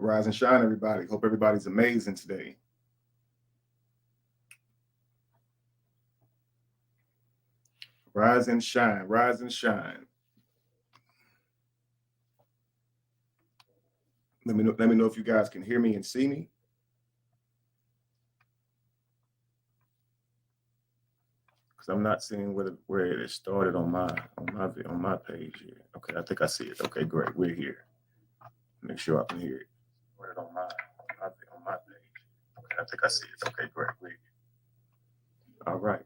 Rise and shine, everybody. Hope everybody's amazing today. Rise and shine, rise and shine. Let me know if you guys can hear me and see me. Because I'm not seeing where it started on my page here. Okay, I think I see it. Okay, great. We're here. Make sure I can hear it. Where it on my page. Okay, I think I see it. Okay, great. We're here. All right.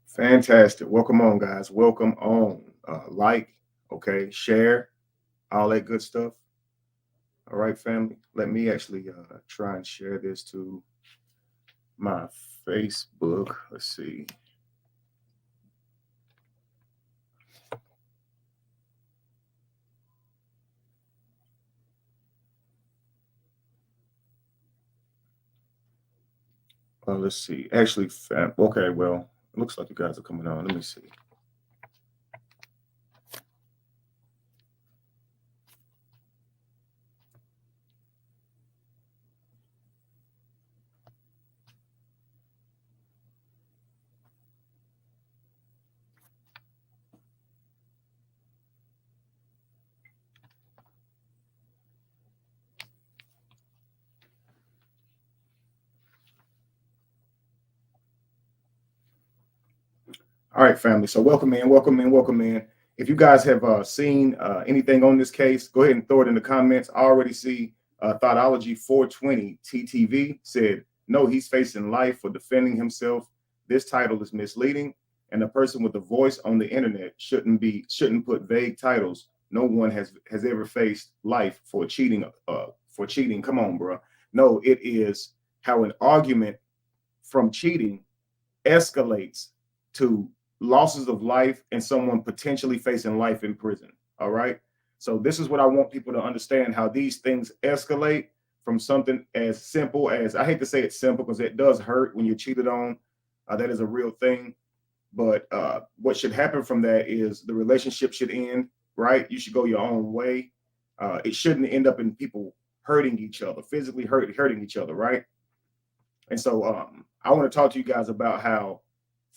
Fantastic. Welcome on, guys. Welcome on. Like, okay, share, all that good stuff. All right, family. Let me actually try and share this to my Facebook. Let's see. Let's see. Actually, okay, well, it looks like you guys are coming on. Let me see. All right, family. So welcome in, welcome in, welcome in. If you guys have seen anything on this case, go ahead and throw it in the comments. I already see Thoughtology 420 TTV said, no, he's facing life for defending himself. This title is misleading, and the person with the voice on the internet shouldn't put vague titles. No one has ever faced life for cheating. Come on, bro. No, it is how an argument from cheating escalates to losses of life and someone potentially facing life in prison. All right. So this is what I want people to understand, how these things escalate from something as simple as, I hate to say it's simple because it does hurt when you're cheated on. That is a real thing. But what should happen from that is the relationship should end, right? You should go your own way. It shouldn't end up in people hurting each other, physically hurting each other, right? And so I want to talk to you guys about how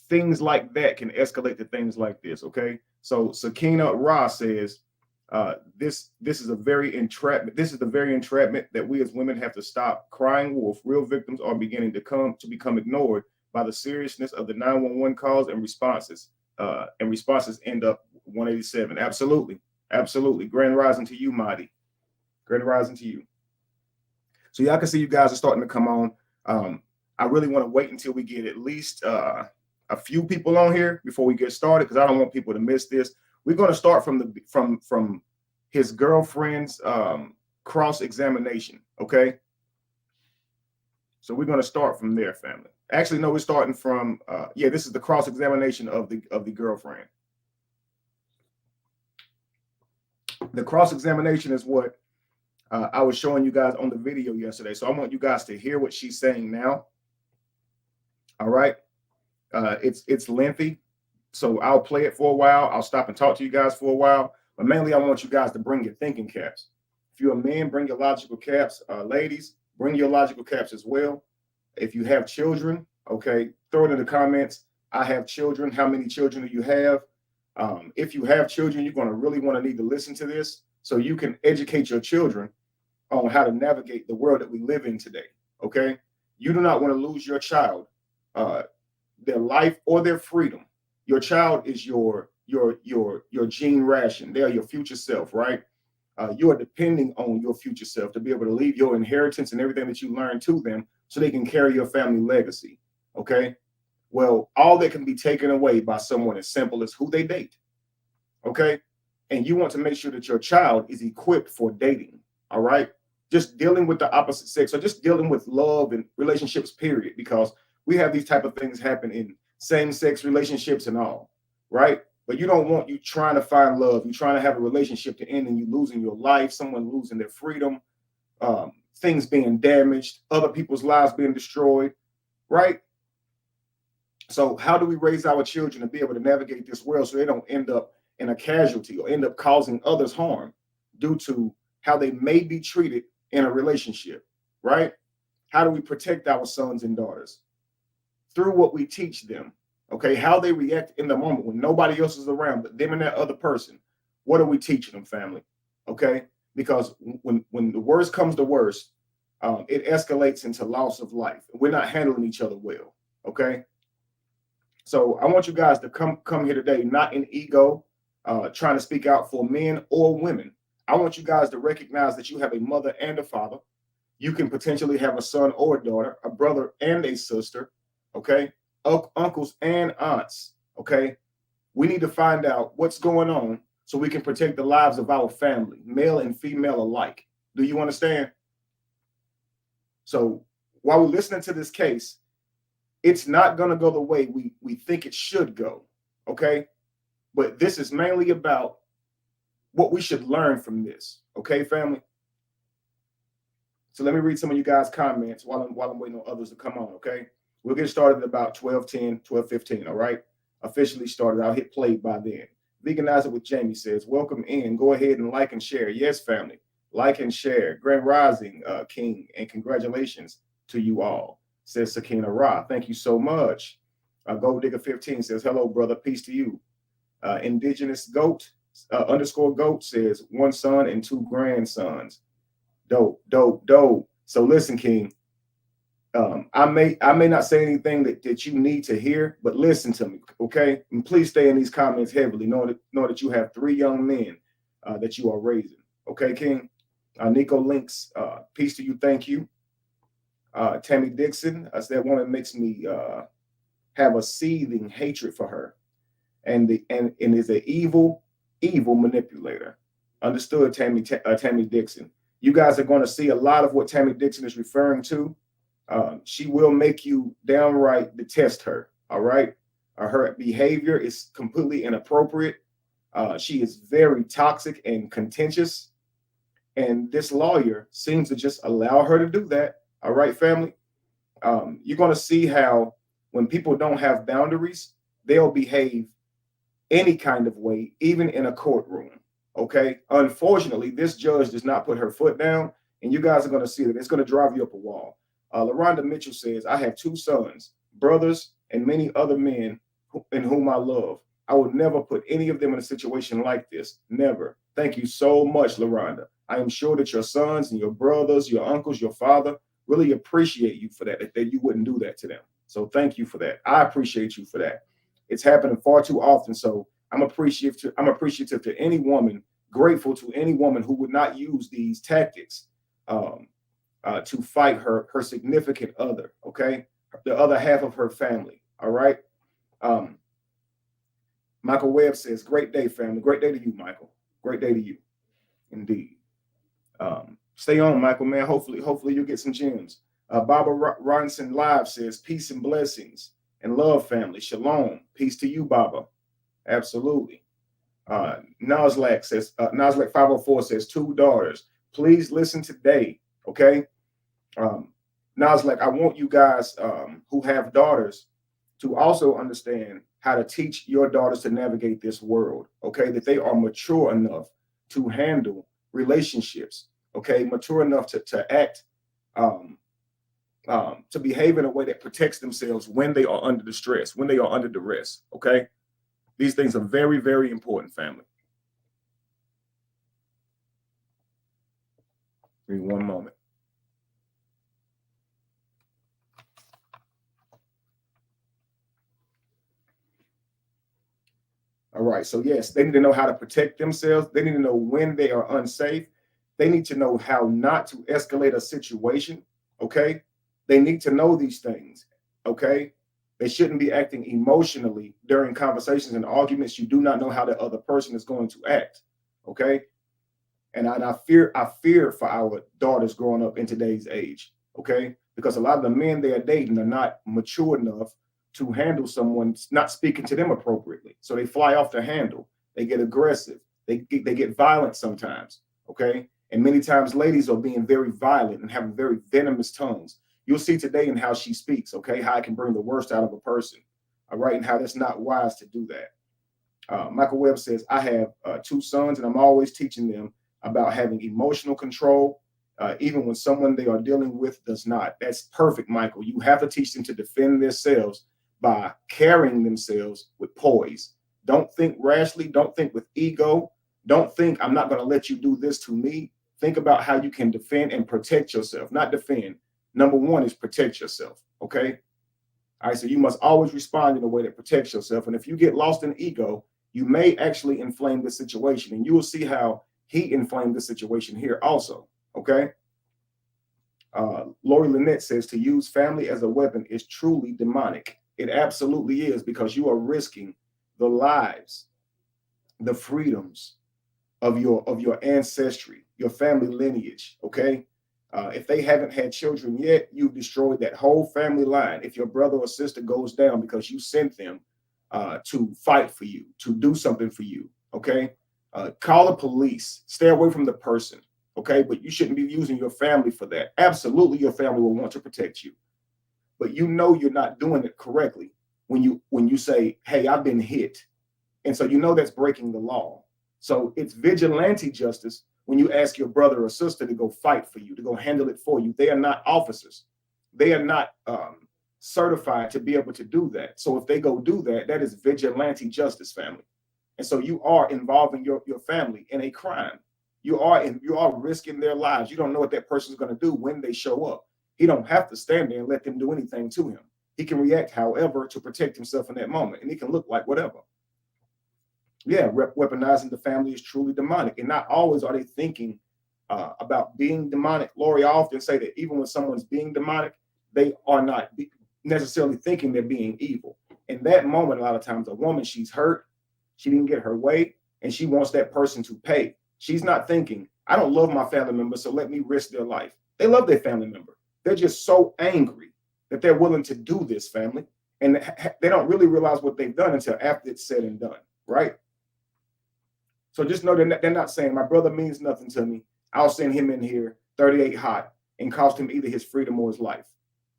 things like that can escalate to things like this. Okay. So Sakina Ra says, this is a very entrapment. This is the very entrapment that we as women have to stop crying wolf. Real victims are beginning to become ignored by the seriousness of the 911 calls and responses. And responses end up 187. Absolutely. Absolutely. Grand rising to you, Marty. Grand rising to you. So y'all can see you guys are starting to come on. I really want to wait until we get at least a few people on here before we get started, because I don't want people to miss this. We're going to start from his girlfriend's cross-examination. Okay. So we're going to start from there, family. Actually, no, we're starting from this is the cross-examination of the girlfriend. The cross-examination is what I was showing you guys on the video yesterday. So I want you guys to hear what she's saying now. All right. It's lengthy, so I'll play it for a while. I'll stop and talk to you guys for a while, but mainly I want you guys to bring your thinking caps. If you're a man, bring your logical caps. Ladies, bring your logical caps as well. If you have children, okay, throw it in the comments. I have children. How many children do you have? If you have children, you're going to really want to need to listen to this so you can educate your children on how to navigate the world that we live in today. Okay, you do not want to lose your child, their life or their freedom. Your child is your gene ration. They are your future self, right? You are depending on your future self to be able to leave your inheritance and everything that you learn to them so they can carry your family legacy. Okay. Well, all that can be taken away by someone as simple as who they date. Okay. And you want to make sure that your child is equipped for dating. All right. Just dealing with the opposite sex, or just dealing with love and relationships, period, because we have these type of things happen in same-sex relationships and all, right? But you don't want you trying to find love, you trying to have a relationship to end and you losing your life, someone losing their freedom, things being damaged, other people's lives being destroyed, right? So how do we raise our children to be able to navigate this world so they don't end up in a casualty or end up causing others harm due to how they may be treated in a relationship, right? How do we protect our sons and daughters? Through what we teach them, okay? How they react in the moment when nobody else is around but them and that other person. What are we teaching them, family? Okay? Because when the worst comes to worst, it escalates into loss of life. We're not handling each other well, okay? So I want you guys to come here today, not in ego, trying to speak out for men or women. I want you guys to recognize that you have a mother and a father. You can potentially have a son or a daughter, a brother and a sister, okay? Uncles and aunts, okay? We need to find out what's going on so we can protect the lives of our family, male and female alike. Do you understand? So while we're listening to this case, it's not going to go the way we think it should go, okay? But this is mainly about what we should learn from this, okay, family? So let me read some of you guys' comments while I'm waiting on others to come on, okay? We'll get started at about 12:10, 12:15, all right? Officially started. I'll hit play by then. Veganizer with Jamie says, welcome in. Go ahead and like and share. Yes, family. Like and share. Grand Rising, King, and congratulations to you all, says Sakina Ra. Thank you so much. Gold Digger 15 says, hello, brother. Peace to you. Indigenous Goat, underscore Goat says, one son and two grandsons. Dope, dope, dope. So listen, King, I may not say anything that you need to hear, but listen to me, okay? And please stay in these comments heavily, know that you have 3 young men that you are raising, okay, King? Nico Links, peace to you, thank you. Tammy Dixon, that woman makes me have a seething hatred for her, and is an evil manipulator. Understood, Tammy Dixon. You guys are going to see a lot of what Tammy Dixon is referring to. She will make you downright detest her, all right? Her behavior is completely inappropriate. She is very toxic and contentious. And this lawyer seems to just allow her to do that, all right, family? You're going to see how when people don't have boundaries, they'll behave any kind of way, even in a courtroom, okay? Unfortunately, this judge does not put her foot down, and you guys are going to see that it's going to drive you up a wall. LaRonda Mitchell says, I have 2 sons, brothers, and many other men in whom I love. I would never put any of them in a situation like this. Never. Thank you so much, LaRonda. I am sure that your sons and your brothers, your uncles, your father really appreciate you for that you wouldn't do that to them. So thank you for that. I appreciate you for that. It's happening far too often. So I'm appreciative to any woman, grateful to any woman who would not use these tactics to fight her significant other, okay? The other half of her family, all right? Michael Webb says, great day, family. Great day to you, Michael. Great day to you, indeed. Stay on, Michael, man. Hopefully you'll get some gems. Barbara Robinson Live says, peace and blessings and love, family. Shalom. Peace to you, Baba. Absolutely. Noslak 504 says, 2 daughters. Please listen today, okay? Noslak, I want you guys who have daughters to also understand how to teach your daughters to navigate this world, okay? That they are mature enough to handle relationships, okay? Mature enough to act, to behave in a way that protects themselves when they are under distress, when they are under duress, okay? These things are very, very important, family. Give me one moment. All right, so yes, they need to know how to protect themselves. They need to know when they are unsafe. They need to know how not to escalate a situation, okay? They need to know these things, okay? They shouldn't be acting emotionally during conversations and arguments. You do not know how the other person is going to act, okay? And I fear for our daughters growing up in today's age, okay? Because a lot of the men they are dating are not mature enough to handle someone not speaking to them appropriately. So they fly off the handle. They get aggressive. They get violent sometimes, okay? And many times ladies are being very violent and having very venomous tongues. You'll see today in how she speaks, okay? How I can bring the worst out of a person, all right? And how that's not wise to do that. Michael Webb says, I have 2 sons and I'm always teaching them about having emotional control, even when someone they are dealing with does not. That's perfect, Michael. You have to teach them to defend themselves by carrying themselves with poise. Don't think rashly. Don't think with ego. Don't think, I'm not going to let you do this to me. Think about how you can defend and protect yourself, not defend. Number one is protect yourself, okay? All right, so you must always respond in a way that protects yourself. And if you get lost in ego, you may actually inflame the situation. And you will see how he inflamed the situation here also, okay? Lori Lynette says to use family as a weapon is truly demonic. It absolutely is, because you are risking the lives, the freedoms of your ancestry, your family lineage, okay? If they haven't had children yet, you've destroyed that whole family line. If your brother or sister goes down because you sent them to fight for you, to do something for you, okay? Call the police. Stay away from the person, okay? But you shouldn't be using your family for that. Absolutely, your family will want to protect you, but you know you're not doing it correctly when you say, hey, I've been hit. And so you know that's breaking the law. So it's vigilante justice when you ask your brother or sister to go fight for you, to go handle it for you. They are not officers. They are not certified to be able to do that. So if they go do that, that is vigilante justice, family. And so you are involving your family in a crime. You are risking their lives. You don't know what that person's going to do when they show up. He don't have to stand there and let them do anything to him. He can react, however, to protect himself in that moment, and he can look like whatever. Yeah, weaponizing the family is truly demonic. And not always are they thinking about being demonic. Lori, I often say that even when someone's being demonic, they are not necessarily thinking they're being evil. In that moment, a lot of times, a woman, she's hurt, she didn't get her way, and she wants that person to pay. She's not thinking, I don't love my family member, so let me risk their life. They love their family member. They're just so angry that they're willing to do this, family. And they don't really realize what they've done until after it's said and done, right? So just know they're not saying, my brother means nothing to me. I'll send him in here 38 hot and cost him either his freedom or his life,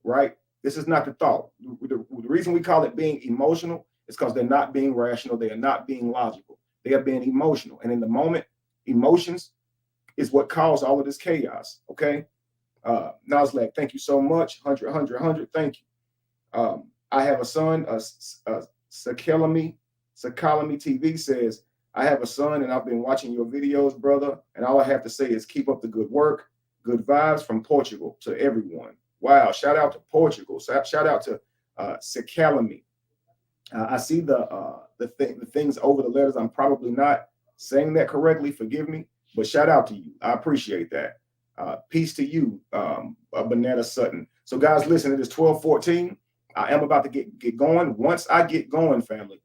right? This is not the thought. The reason we call it being emotional is because they're not being rational. They are not being logical. They are being emotional. And in the moment, emotions is what caused all of this chaos, okay? Nazlak, thank you so much. 100, thank you. I have a son, Sakalami TV says, I have a son and I've been watching your videos, brother. And all I have to say is keep up the good work, good vibes from Portugal to everyone. Wow. Shout out to Portugal. Shout out to Sakalami. I see the things over the letters. I'm probably not saying that correctly. Forgive me, but shout out to you. I appreciate that. Peace to you, Banana Sutton. So guys, listen, it is 12:14. I am about to get going. Once I get going, family,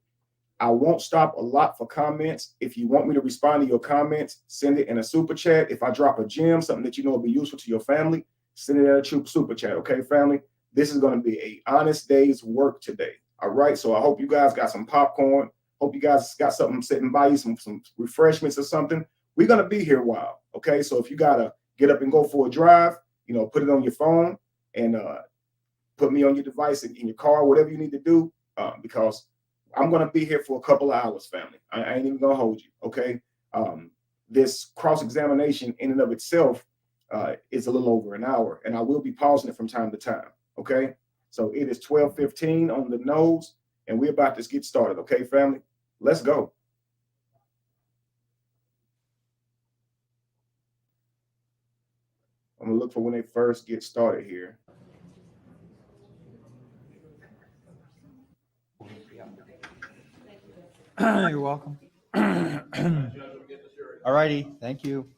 I won't stop a lot for comments. If you want me to respond to your comments, send it in a super chat. If I drop a gem, something that you know will be useful to your family, send it in a super chat. Okay, family? This is going to be an honest day's work today. All right. So I hope you guys got some popcorn. Hope you guys got something sitting by you, some refreshments or something. We're going to be here a while. Okay. So if you got to get up and go for a drive, you know, put it on your phone and put me on your device in your car, whatever you need to do, because I'm going to be here for a couple of hours, family. I ain't even going to hold you, okay? This cross-examination in and of itself is a little over an hour, and I will be pausing it from time to time, okay? So it is 12:15 on the nose, and we're about to get started, okay, family? Let's go. I'm going to look for when they first get started here. You're welcome. All righty. Thank you.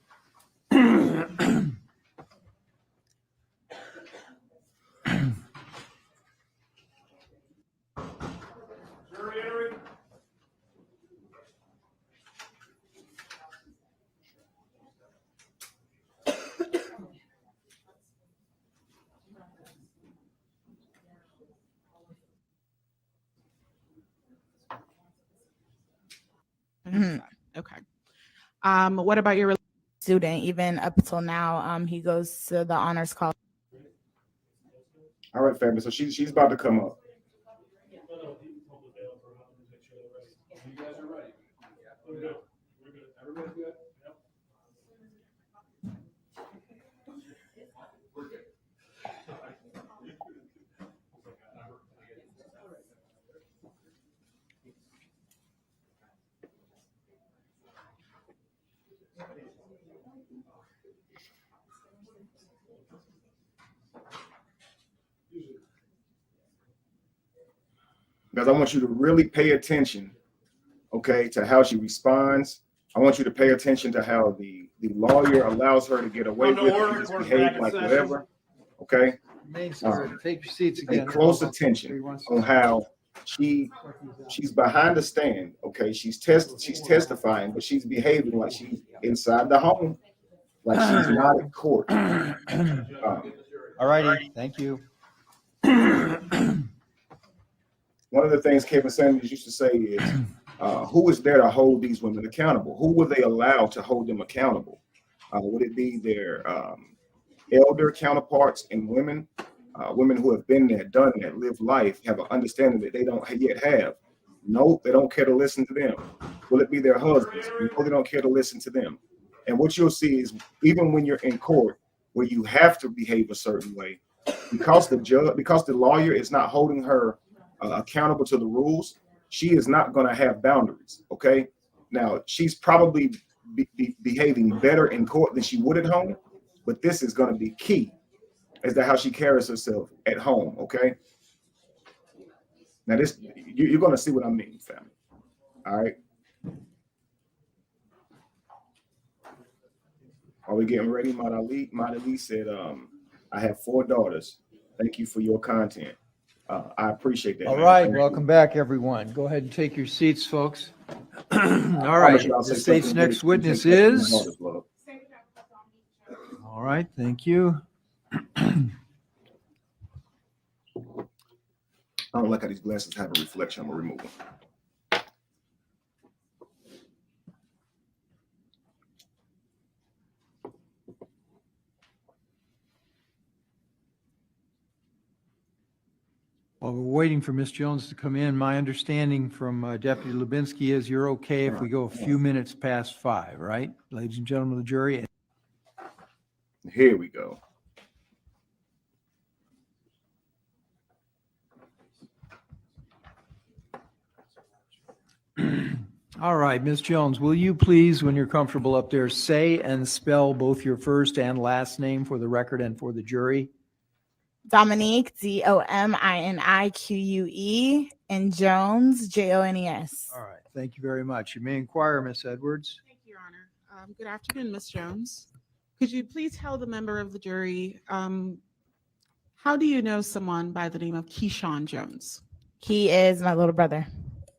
Okay. What about your student? Even up until now, he goes to the honors college. All right, family. So she's about to come up. Because I want you to really pay attention, okay, to how she responds. I want you to pay attention to how the lawyer allows her to get away with it and just behave like whatever, okay? Take your seats Pay again. close attention on how she's behind the stand, okay? She's testifying, but she's behaving like she's inside the home, like she's not in court. All righty, thank you. One of the things Kevin Sanders used to say is, who is there to hold these women accountable? Who will they allow to hold them accountable? Would it be their elder counterparts and women, women who have been there, done that, lived life, have an understanding that they don't yet have? No, they don't care to listen to them. Will it be their husbands? No, they don't care to listen to them. And what you'll see is, even when you're in court, where you have to behave a certain way, because the lawyer is not holding her accountable to the rules, she is not going to have boundaries. Okay, now she's probably behaving better in court than she would at home, but this is going to be key as to how she carries herself at home. Okay, now this, you're going to see what I mean, family. All right, are we getting ready? Madali said, I have 4 daughters. Thank you for your content. I appreciate that. All man. right, Thank welcome you. back, everyone. Go ahead and take your seats, folks. All right, the state's next witness is. All right, thank you. I don't like how these glasses have a reflection. I'm gonna remove them. While we're waiting for Ms. Jones to come in, my understanding from Deputy Lubinsky is you're okay if we go a few minutes past 5, right? Ladies and gentlemen of the jury. Here we go. All right, Ms. Jones, will you please, when you're comfortable up there, say and spell both your first and last name for the record and for the jury? Dominique, Dominique, and Jones, Jones. All right, thank you very much. You may inquire, Ms. Edwards. Thank you, Your Honor. Good afternoon, Ms. Jones. Could you please tell the member of the jury, how do you know someone by the name of Keyshawn Jones? He is my little brother.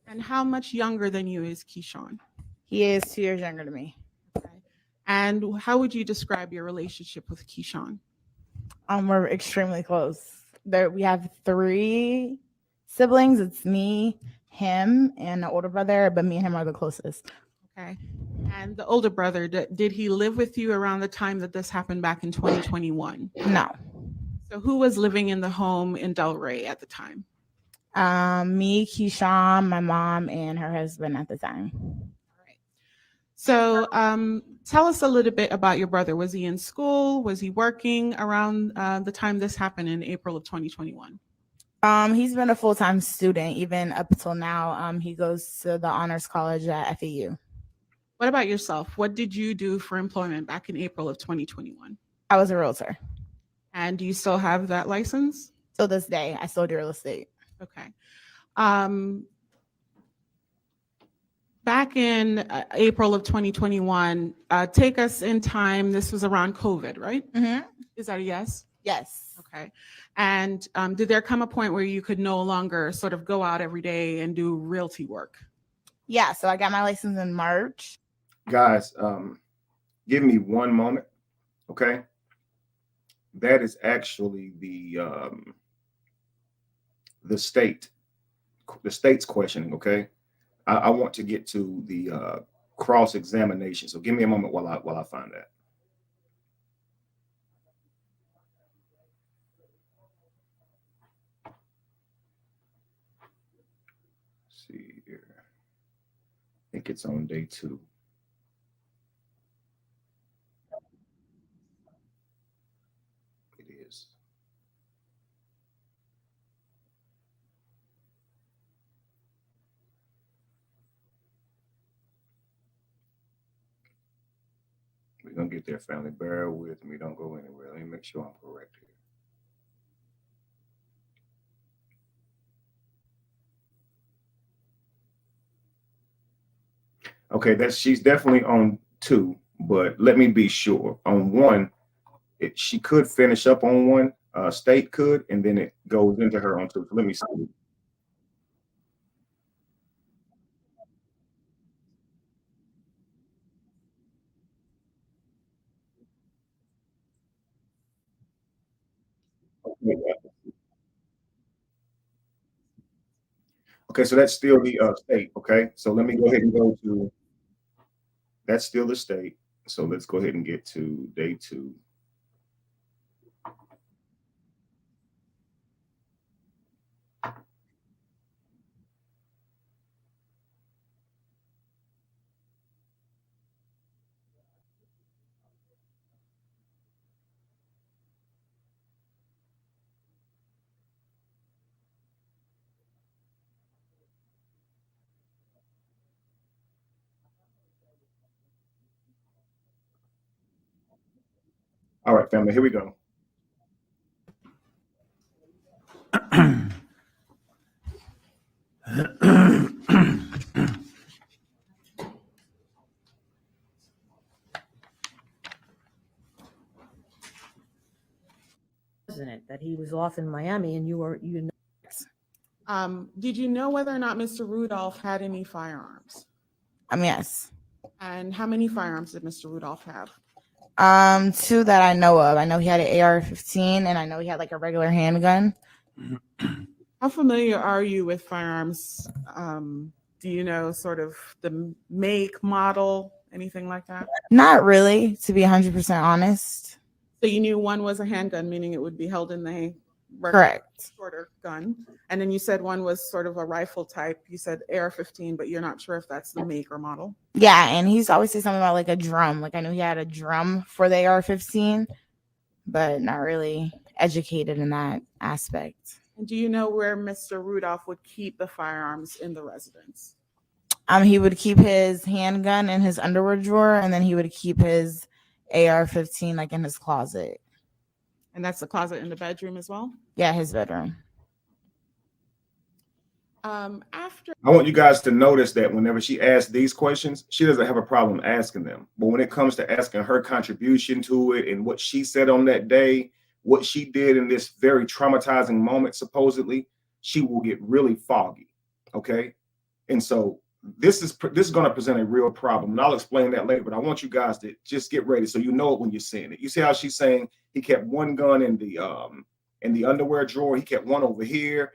And how much younger than you is Keyshawn? He is 2 years younger than me. Okay. And how would you describe your relationship with Keyshawn? We're extremely close. We have 3 siblings. It's me, him, and an older brother, but me and him are the closest. Okay. And the older brother, did he live with you around the time that this happened back in 2021? No. So who was living in the home in Delray at the time? Me, Keyshawn, my mom, and her husband at the time. All right. So tell us a little bit about your brother. Was he in school? Was he working around the time this happened in April of 2021? He's been a full-time student even up until now. He goes to the honors college at FAU. What about yourself? What did you do for employment back in April of 2021? I was a realtor. And do you still have that license? Till this day, I still do real estate. Okay. Back in April of 2021, take us in time. This was around COVID, right? Mm-hmm. Is that a yes? Yes. Okay. And did there come a point where you could no longer sort of go out every day and do realty work? Yeah. So I got my license in March. Guys, give me one moment, okay? That is actually the state's questioning, okay? I want to get to the cross-examination, so give me a moment while I find that. Let's see here. I think it's on day 2. It is. We're gonna get there, family. Bear with me. Don't go anywhere. Let me make sure I'm correct here. Okay, she's definitely on 2, but let me be sure. On 1, she could finish up on 1. State could, and then it goes into her on 2. So let me see. Okay, so that's still the state. Okay, so let me go ahead and go to. That's still the state. So let's go ahead and get to day 2. All right, family, here we go. That he was off in Miami and you know. Did you know whether or not Mr. Rudolph had any firearms? Yes. And how many firearms did Mr. Rudolph have? 2 that I know of. I know he had an AR-15, and I know he had like a regular handgun. How familiar are you with firearms? Do you know sort of the make, model, anything like that? Not really, to be 100% honest. So you knew one was a handgun, meaning it would be held in the Correct. shorter gun. And then you said one was sort of a rifle type. You said AR-15, but you're not sure if that's the make or model. Yeah, and he's always say something about like a drum. Like I knew he had a drum for the AR-15, but not really educated in that aspect. And do you know where Mr. Rudolph would keep the firearms in the residence? He would keep his handgun in his underwear drawer, and then he would keep his AR-15 like in his closet. And that's the closet in the bedroom as well? Yeah, his bedroom. After I want you guys to notice that whenever she asks these questions, she doesn't have a problem asking them. But when it comes to asking her contribution to it and what she said on that day, what she did in this very traumatizing moment, supposedly, she will get really foggy. Okay. And so this is going to present a real problem. And I'll explain that later, but I want you guys to just get ready so you know it when you're seeing it. You see how she's saying he kept one gun in the underwear drawer, he kept one over here.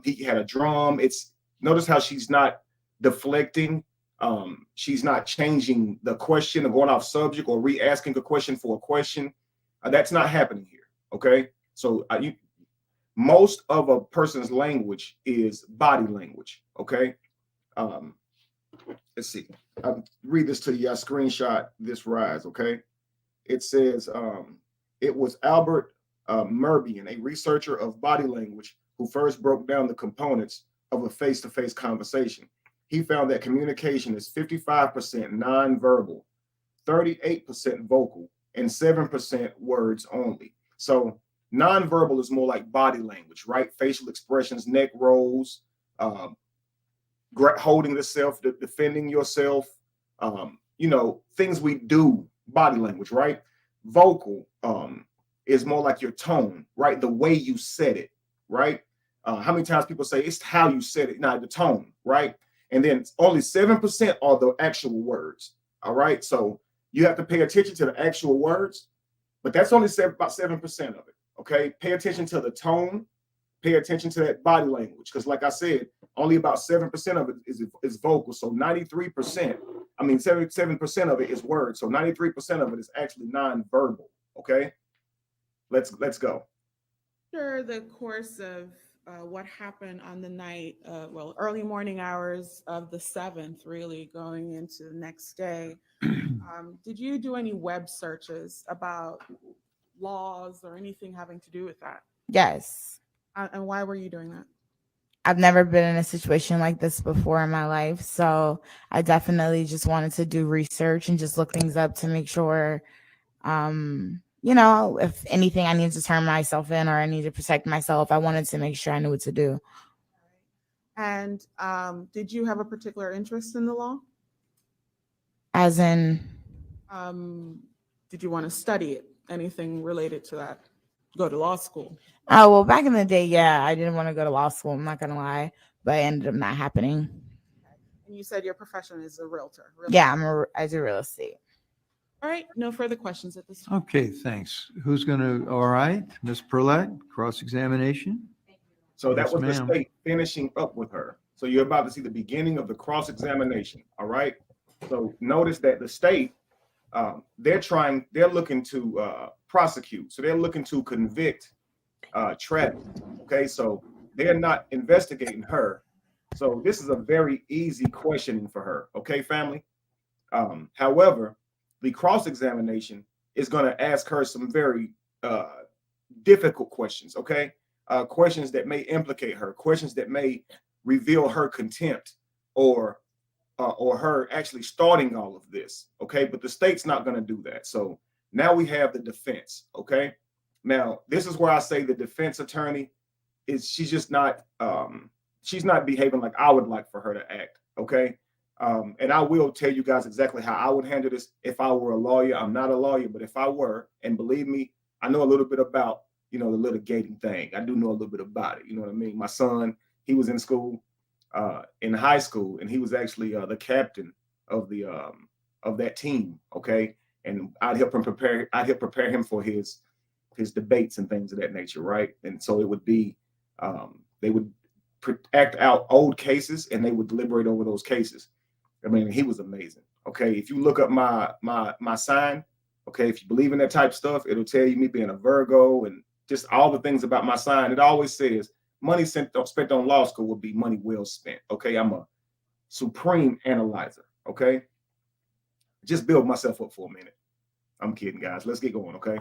He had a drum. Notice how she's not deflecting. She's not changing the question or going off subject or re-asking a question for a question. That's not happening here. Okay. So most of a person's language is body language. Okay. Let's see. I'll read this to you. I screenshot this rise. Okay. It says it was Albert Merbian, a researcher of body language, who first broke down the components of a face-to-face conversation. He found that communication is 55% nonverbal, 38% vocal, and 7% words only. So nonverbal is more like body language, right? Facial expressions, neck rolls, holding the self, defending yourself, things we do, body language, right? Vocal is more like your tone, right? The way you said it, right? How many times people say it's how you said it, not the tone, right? And then only 7% are the actual words. All right. So you have to pay attention to the actual words, but that's only about 7% of it. Okay. Pay attention to the tone, pay attention to that body language. Because like I said, only about 7% of it is vocal. So 77% of it is words. So 93% of it is actually non-verbal. Okay. Let's go. After the course of what happened on the night, early morning hours of the 7th, really going into the next day, did you do any web searches about laws or anything having to do with that? Yes. And why were you doing that? I've never been in a situation like this before in my life. So I definitely just wanted to do research and just look things up to make sure you know, if anything, I need to turn myself in or I need to protect myself. I wanted to make sure I knew what to do. And did you have a particular interest in the law? As in, Did you want to study it? Anything related to that? Go to law school? oh, well, back in the day, yeah, I didn't want to go to law school. I'm not going to lie, but it ended up not happening. And you said your profession is a realtor. Yeah, I do real estate. All right. No further questions at this time. Okay, thanks. Who's going to, all right, Ms. Perlette, cross-examination? So that Yes, was the ma'am. state finishing up with her. So you're about to see the beginning of the cross-examination. All right. So notice that the state, they're looking to prosecute. So they're looking to convict Travis. Okay. So they're not investigating her. So this is a very easy questioning for her. Okay, family. However, the cross-examination is going to ask her some very difficult questions. Okay. Questions that may implicate her, questions that may reveal her contempt or her actually starting all of this. Okay, but the state's not going to do that. So now we have the defense. Okay, now this is where I say the defense attorney she's just not she's not behaving like I would like for her to act. Okay, and I will tell you guys exactly how I would handle this if I were a lawyer. I'm not a lawyer, but if I were, and believe me, I know a little bit about the litigating thing. I do know a little bit about it. You know what I mean? My son, he was in school, in high school, and he was actually the captain of the of that team. Okay, and I'd help prepare him for his debates and things of that nature, right? And so it would be they would act out old cases and they would deliberate over those cases. I mean, he was amazing. Okay, if you look up my sign, okay, if you believe in that type of stuff, it'll tell you me being a Virgo and just all the things about my sign. It always says money spent on law school would be money well spent. Okay, I'm a supreme analyzer. Okay, just build myself up for a minute. I'm kidding, guys. Let's get going. Okay,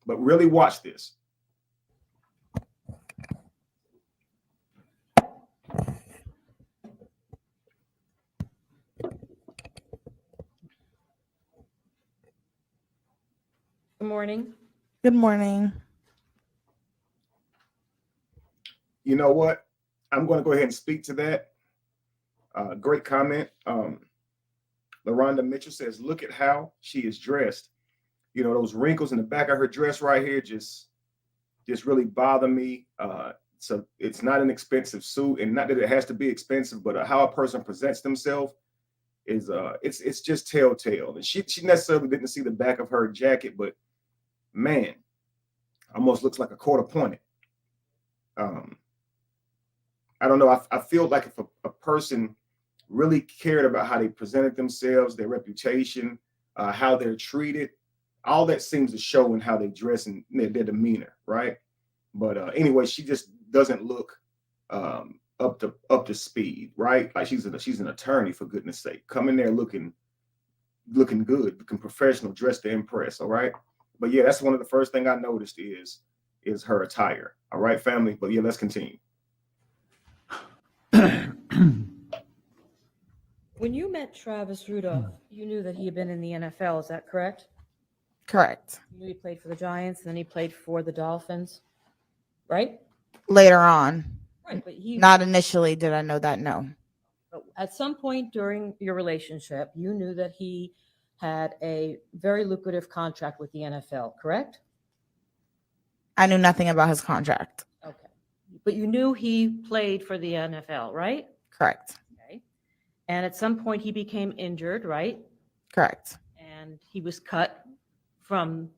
but really watch this. Good morning. Good morning. You know what? I'm going to go ahead and speak to that. Great comment. LaRonda Mitchell says, look at how she is dressed. You know, those wrinkles in the back of her dress right here just really bother me. So it's not an expensive suit, and not that it has to be expensive, but how a person presents themselves is it's just telltale. And she necessarily didn't see the back of her jacket, but man, almost looks like a court appointed. I don't know. I feel like if a person really cared about how they presented themselves, their reputation, how they're treated, all that seems to show in how they dress and their demeanor, right? But anyway, she just doesn't look up to speed, right? Like she's an attorney, for goodness sake. Come in there looking good, looking professional, dressed to impress. All right. But yeah, that's one of the first thing I noticed is her attire. All right, family. But yeah, let's continue. When you met Travis Rudolph, you knew that he had been in the NFL, is that correct? Correct. You knew he played for the Giants, and then he played for the Dolphins, right? Later on. Right, but Not initially did I know that, no. But at some point during your relationship, you knew that he had a very lucrative contract with the NFL, correct? I knew nothing about his contract. Okay. But you knew he played for the NFL, right? Correct. Okay. And at some point he became injured, right? Correct. And he was cut from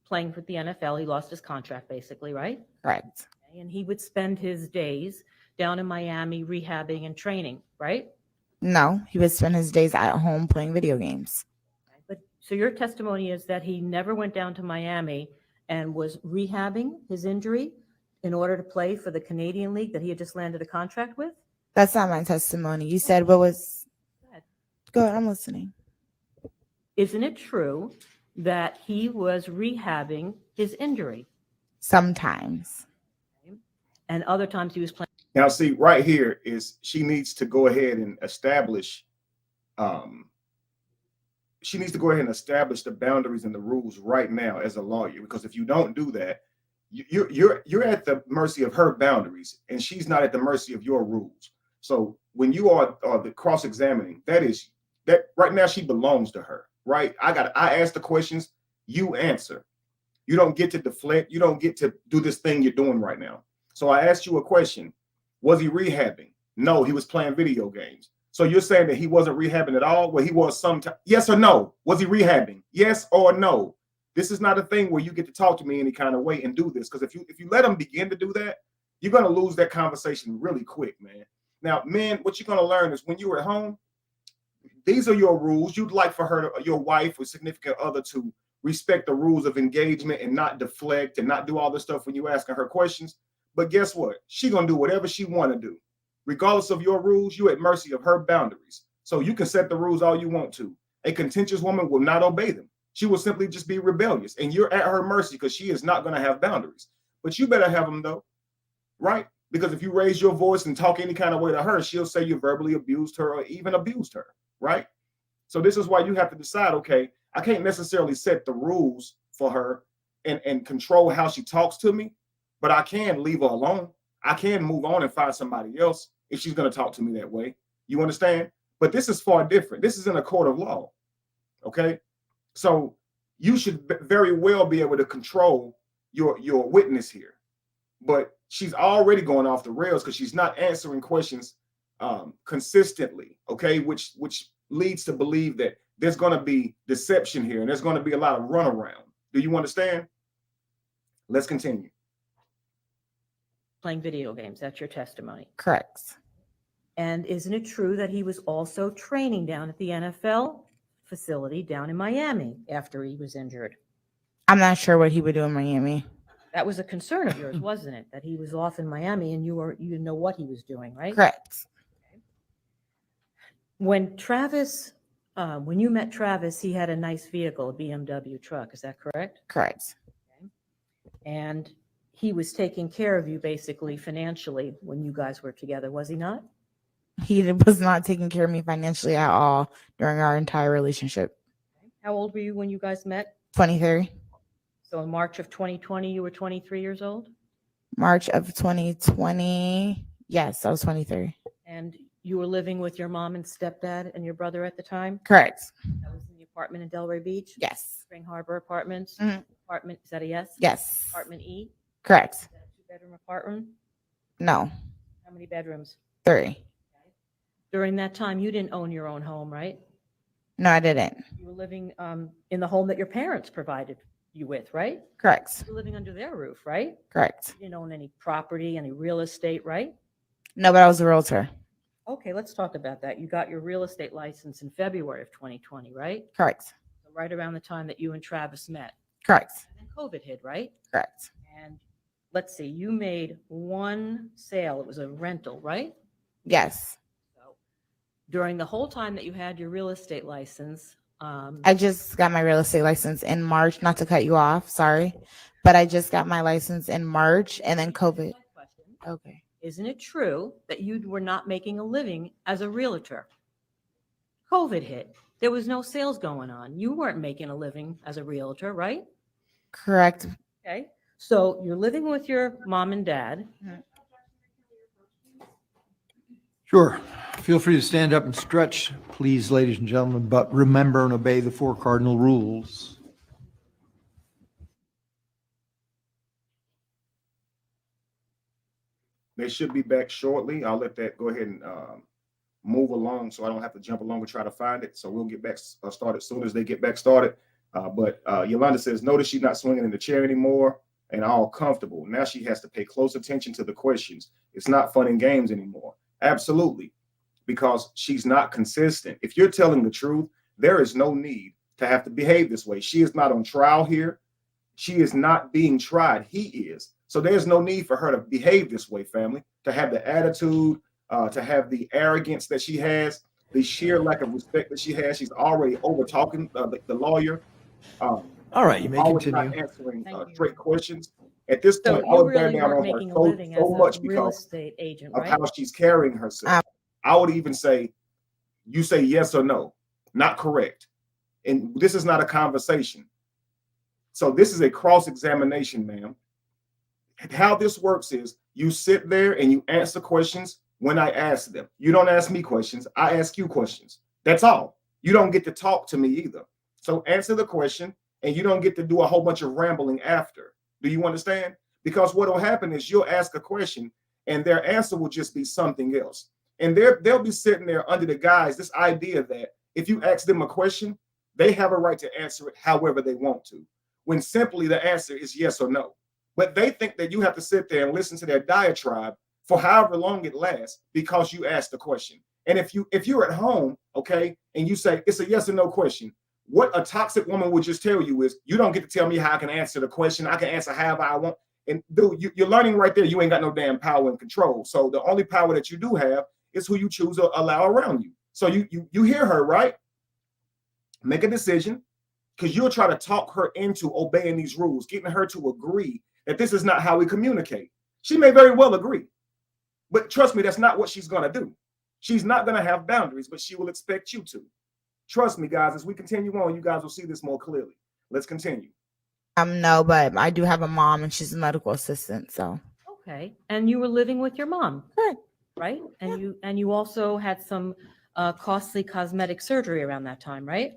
playing for the NFL. He lost his contract basically, right? Correct. Okay. And he would spend his days down in Miami rehabbing and training, right? No, he would spend his days at home playing video games. Okay. But so your testimony is that he never went down to Miami and was rehabbing his injury in order to play for the Canadian League that he had just landed a contract with? That's not my testimony. You said what was... Go ahead, I'm listening. Isn't it true that he was rehabbing his injury? Sometimes. Okay. And other times he was playing. Now, see, right here is she needs to go ahead and establish she needs to go ahead and establish the boundaries and the rules right now as a lawyer, because if you don't do that, you're at the mercy of her boundaries, and she's not at the mercy of your rules. So when you are the cross-examining, that right now she belongs to her, right? I ask the questions, you answer. You don't get to deflect. You don't get to do this thing you're doing right now. So I asked you a question. Was he rehabbing? No, he was playing video games. So you're saying that he wasn't rehabbing at all? Well, he was sometime. Yes or no? Was he rehabbing? Yes or no? This is not a thing where you get to talk to me any kind of way and do this. Because if you let him begin to do that, you're going to lose that conversation really quick, man. Now, men, what you're going to learn is when you're at home, these are your rules. You'd like for her, your wife or significant other, to respect the rules of engagement and not deflect and not do all this stuff when you're asking her questions. But guess what? She's going to do whatever she want to do. Regardless of your rules, you're at mercy of her boundaries. So you can set the rules all you want to. A contentious woman will not obey them. She will simply just be rebellious. And you're at her mercy because she is not going to have boundaries. But you better have them, though, right? Because if you raise your voice and talk any kind of way to her, she'll say you verbally abused her or even abused her, right? So this is why you have to decide, okay, I can't necessarily set the rules for her and control how she talks to me, but I can leave her alone. I can move on and find somebody else if she's going to talk to me that way. You understand? But this is far different. This is in a court of law, okay? So you should very well be able to control your witness here. But she's already going off the rails because she's not answering questions consistently, okay? Which leads to believe that there's going to be deception here and there's going to be a lot of runaround. Do you understand? Let's continue. Playing video games, that's your testimony. Correct. And isn't it true that he was also training down at the NFL facility down in Miami after he was injured? I'm not sure what he would do in Miami. That was a concern of yours, wasn't it? That he was off in Miami and you didn't know what he was doing, right? Correct. When you met Travis, he had a nice vehicle, a BMW truck. Is that correct? Correct. Okay. And he was taking care of you basically financially when you guys were together, was he not? He was not taking care of me financially at all during our entire relationship. How old were you when you guys met? 23. So in March of 2020, you were 23 years old? March of 2020. Yes, I was 23. And you were living with your mom and stepdad and your brother at the time? Correct. That was in the apartment in Delray Beach? Yes. Spring Harbor Apartments? Mhm. Apartment, is that a yes? Yes. Apartment E? Correct. Is that a two-bedroom apartment? No. How many bedrooms? 3. During that time, you didn't own your own home, right? No, I didn't. You were living in the home that your parents provided you with, right? Correct. You were living under their roof, right? Correct. You didn't own any property, any real estate, right? No, but I was a realtor. Okay, let's talk about that. You got your real estate license in February of 2020, right? Correct. So right around the time that you and Travis met. Correct. And then COVID hit, right? Correct. And let's see, you made one sale. It was a rental, right? Yes. So during the whole time that you had your real estate license, I just got my real estate license in March, not to cut you off, sorry, but I just got my license in March and then COVID. Okay. Isn't it true that you were not making a living as a realtor? COVID hit. There was no sales going on. You weren't making a living as a realtor, right? Correct. Okay. So you're living with your mom and dad. Sure. Feel free to stand up and stretch, please, ladies and gentlemen, but remember and obey the 4 cardinal rules. They should be back shortly. I'll let that go ahead and move along so I don't have to jump along and try to find it. So we'll get back started as soon as they get back started. But Yolanda says, notice she's not swinging in the chair anymore and all comfortable. Now she has to pay close attention to the questions. It's not fun and games anymore. Absolutely. Because she's not consistent. If you're telling the truth, there is no need to have to behave this way. She is not on trial here. She is not being tried. He is. So there's no need for her to behave this way, family, to have the attitude, to have the arrogance that she has, the sheer lack of respect that she has. She's already over talking the lawyer. All right, you may always continue. not answering Thank you. straight questions. At this So point, I you would bear really down weren't on her making a living as so much a real because estate agent, of right? how she's carrying herself. I would even say, you say yes or no, not correct. And this is not a conversation. So this is a cross-examination, ma'am. How this works is you sit there and you answer questions when I ask them. You don't ask me questions. I ask you questions. That's all. You don't get to talk to me either. So answer the question, and you don't get to do a whole bunch of rambling after. Do you understand? Because what will happen is you'll ask a question and their answer will just be something else. And they'll be sitting there under the guise, this idea that if you ask them a question, they have a right to answer it however they want to, when simply the answer is yes or no. But they think that you have to sit there and listen to their diatribe for however long it lasts because you asked the question. And if you're at home, okay, and you say it's a yes or no question, what a toxic woman would just tell you is, you don't get to tell me how I can answer the question. I can answer however I want. And dude, you're learning right there. You ain't got no damn power and control. So the only power that you do have is who you choose to allow around you. So you hear her, right? Make a decision, because you'll try to talk her into obeying these rules, getting her to agree that this is not how we communicate. She may very well agree, but trust me, that's not what she's going to do. She's not going to have boundaries, but she will expect you to. Trust me, guys, as we continue on, you guys will see this more clearly. Let's continue. No, but I do have a mom and she's a medical assistant, so. Okay, and you were living with your mom, Correct. right? And you also had some costly cosmetic surgery around that time, right?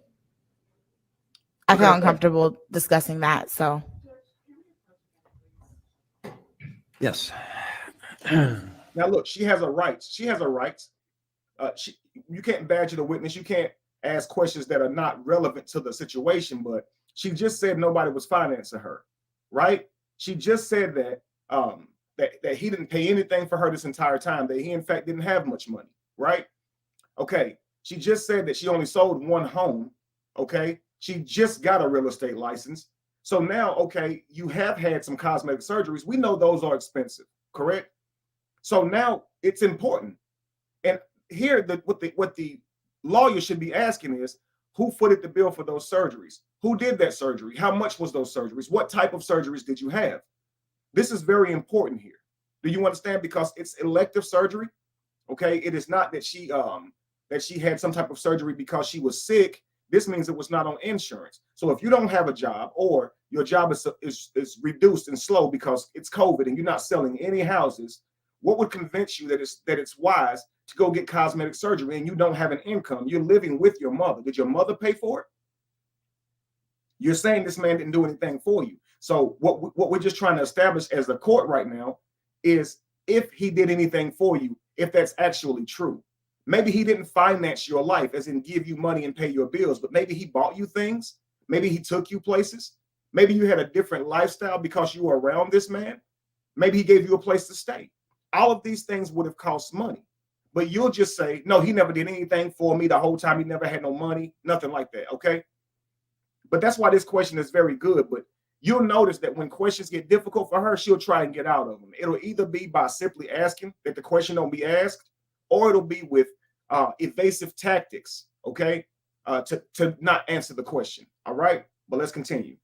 I feel uncomfortable discussing that, so. Yes. Now, look, she has her rights. She has her rights. You can't badger the witness. You can't ask questions that are not relevant to the situation, but she just said nobody was financing her, right? She just said that that he didn't pay anything for her this entire time, that he, in fact, didn't have much money, right? Okay. She just said that she only sold one home, okay? She just got a real estate license. So now, okay, you have had some cosmetic surgeries. We know those are expensive, correct? So now it's important. And here, what the lawyer should be asking is, who footed the bill for those surgeries? Who did that surgery? How much was those surgeries? What type of surgeries did you have? This is very important here. Do you understand? Because it's elective surgery. Okay, it is not that she had some type of surgery because she was sick. This means it was not on insurance. So if you don't have a job, or your job is reduced and slow because it's COVID and you're not selling any houses, what would convince you that it's wise to go get cosmetic surgery and you don't have an income? You're living with your mother. Did your mother pay for it? You're saying this man didn't do anything for you. So what we're just trying to establish as a court right now is if he did anything for you, if that's actually true. Maybe he didn't finance your life, as in give you money and pay your bills, but maybe he bought you things. Maybe he took you places. Maybe you had a different lifestyle because you were around this man. Maybe he gave you a place to stay. All of these things would have cost money, but you'll just say, no, he never did anything for me the whole time. He never had no money, nothing like that. Okay. But that's why this question is very good. But you'll notice that when questions get difficult for her, she'll try and get out of them. It'll either be by simply asking that the question don't be asked, or it'll be with evasive tactics, okay, to not answer the question. All right, but let's continue.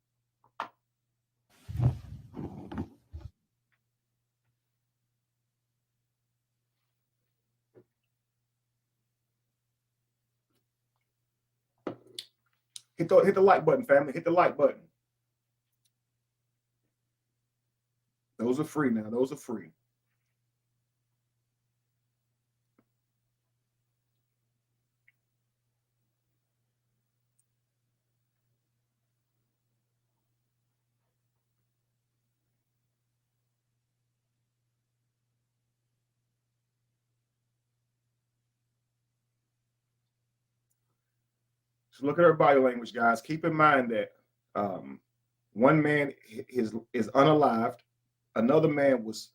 Hit the like button, family. Hit the like button. Those are free now. Those are free. So look at her body language, guys. Keep in mind that one man is unalived. Another man was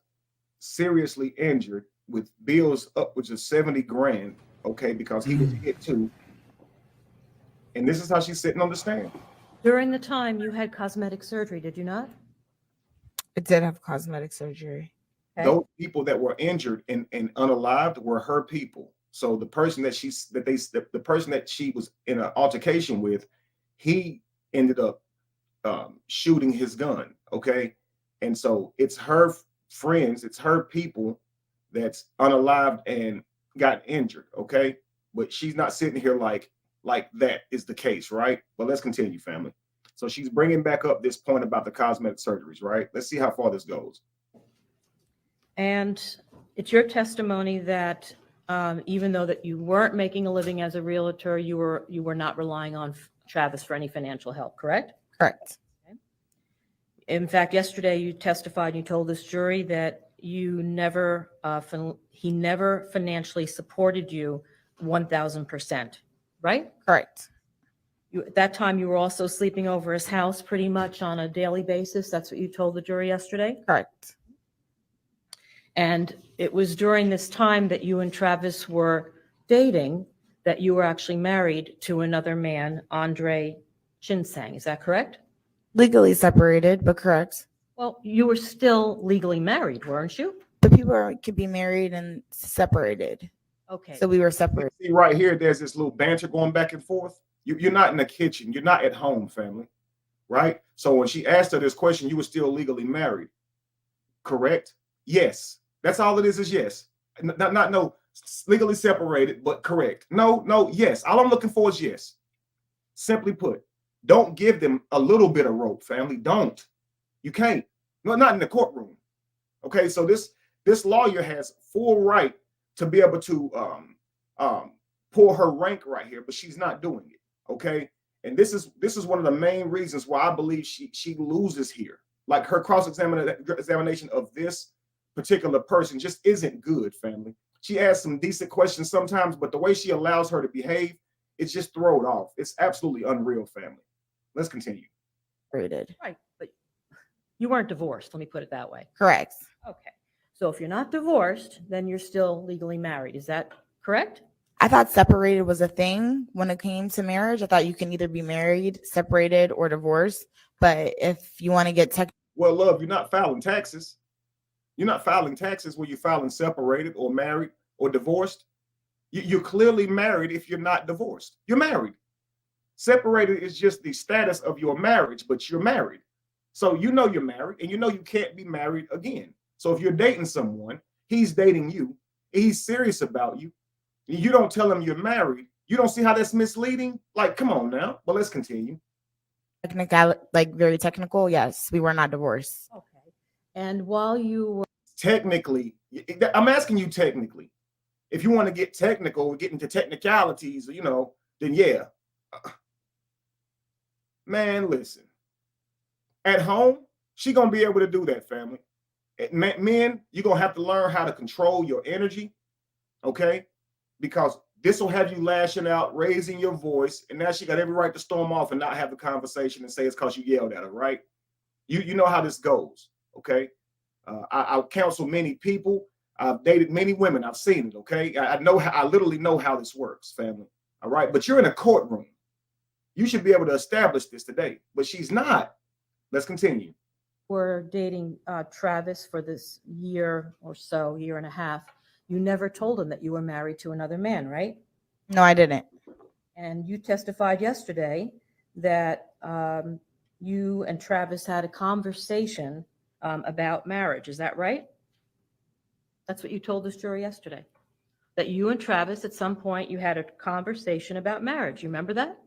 seriously injured with bills upwards of 70 grand, okay, because he was hit too. And this is how she's sitting on the stand. During the time you had cosmetic surgery, did you not? I did have cosmetic surgery. Okay. Those people that were injured and unalived were her people. So the person that the person that she was in an altercation with, he ended up shooting his gun. Okay. And so it's her friends, it's her people that's unalived and got injured. Okay. But she's not sitting here like like that is the case, right? But let's continue, family. So she's bringing back up this point about the cosmetic surgeries, right? Let's see how far this goes. And it's your testimony that even though that you weren't making a living as a realtor, you were not relying on Travis for any financial help, correct? Correct. In fact, yesterday you testified, you told this jury that you never, he never financially supported you 1,000%, right? Correct. At that time, you were also sleeping over his house pretty much on a daily basis. That's what you told the jury yesterday? Correct. And it was during this time that you and Travis were dating that you were actually married to another man, Andre Chinsang. Is that correct? Legally separated, but correct. Well, you were still legally married, weren't you? But people could be married and separated. Okay. So we were separated. See right here, there's this little banter going back and forth. You're not in the kitchen. You're not at home, family, right? So when she asked her this question, you were still legally married, correct? Yes. That's all it is yes. Not no legally separated, but correct. No, yes. All I'm looking for is yes. Simply put, don't give them a little bit of rope, family. Don't. You can't. No, not in the courtroom. Okay, so this lawyer has full right to be able to pull her rank right here, but she's not doing it. Okay, and this is one of the main reasons why I believe she loses here. Like her cross-examination of this particular person just isn't good, family. She asks some decent questions sometimes, but the way she allows her to behave, it's just thrown off. It's absolutely unreal, family. Let's continue. Separated. Right, but you weren't divorced, let me put it that way. Correct. Okay, so if you're not divorced, then you're still legally married. Is that correct? I thought separated was a thing when it came to marriage. I thought you can either be married, separated, or divorced. But if you want to get Well, love, you're not filing taxes. You're not filing taxes when you're filing separated or married or divorced. You're clearly married if you're not divorced. You're married. Separated is just the status of your marriage, but you're married. So you know you're married and you know you can't be married again. So if you're dating someone, he's dating you, he's serious about you, and you don't tell him you're married, you don't see how that's misleading? Like, come on now. But let's continue. technical, like very technical, yes, we were not divorced. Okay. And while you were Technically, I'm asking you technically. If you want to get technical, get into technicalities, you know, then yeah. Man, listen. At home, she gonna be able to do that, family. Men, you're gonna have to learn how to control your energy, okay? Because this will have you lashing out, raising your voice, and now she got every right to storm off and not have the conversation and say it's because you yelled at her, right? You know how this goes, okay? I counsel many people. I've dated many women. I've seen it, okay? I know how, I literally know how this works, family, all right? But you're in a courtroom. You should be able to establish this today, but she's not. Let's continue. were dating Travis for this year or so, year and a half, you never told him that you were married to another man, right? No, I didn't. And you testified yesterday that you and Travis had a conversation about marriage. Is that right? That's what you told this jury yesterday. That you and Travis, at some point, you had a conversation about marriage. You remember that?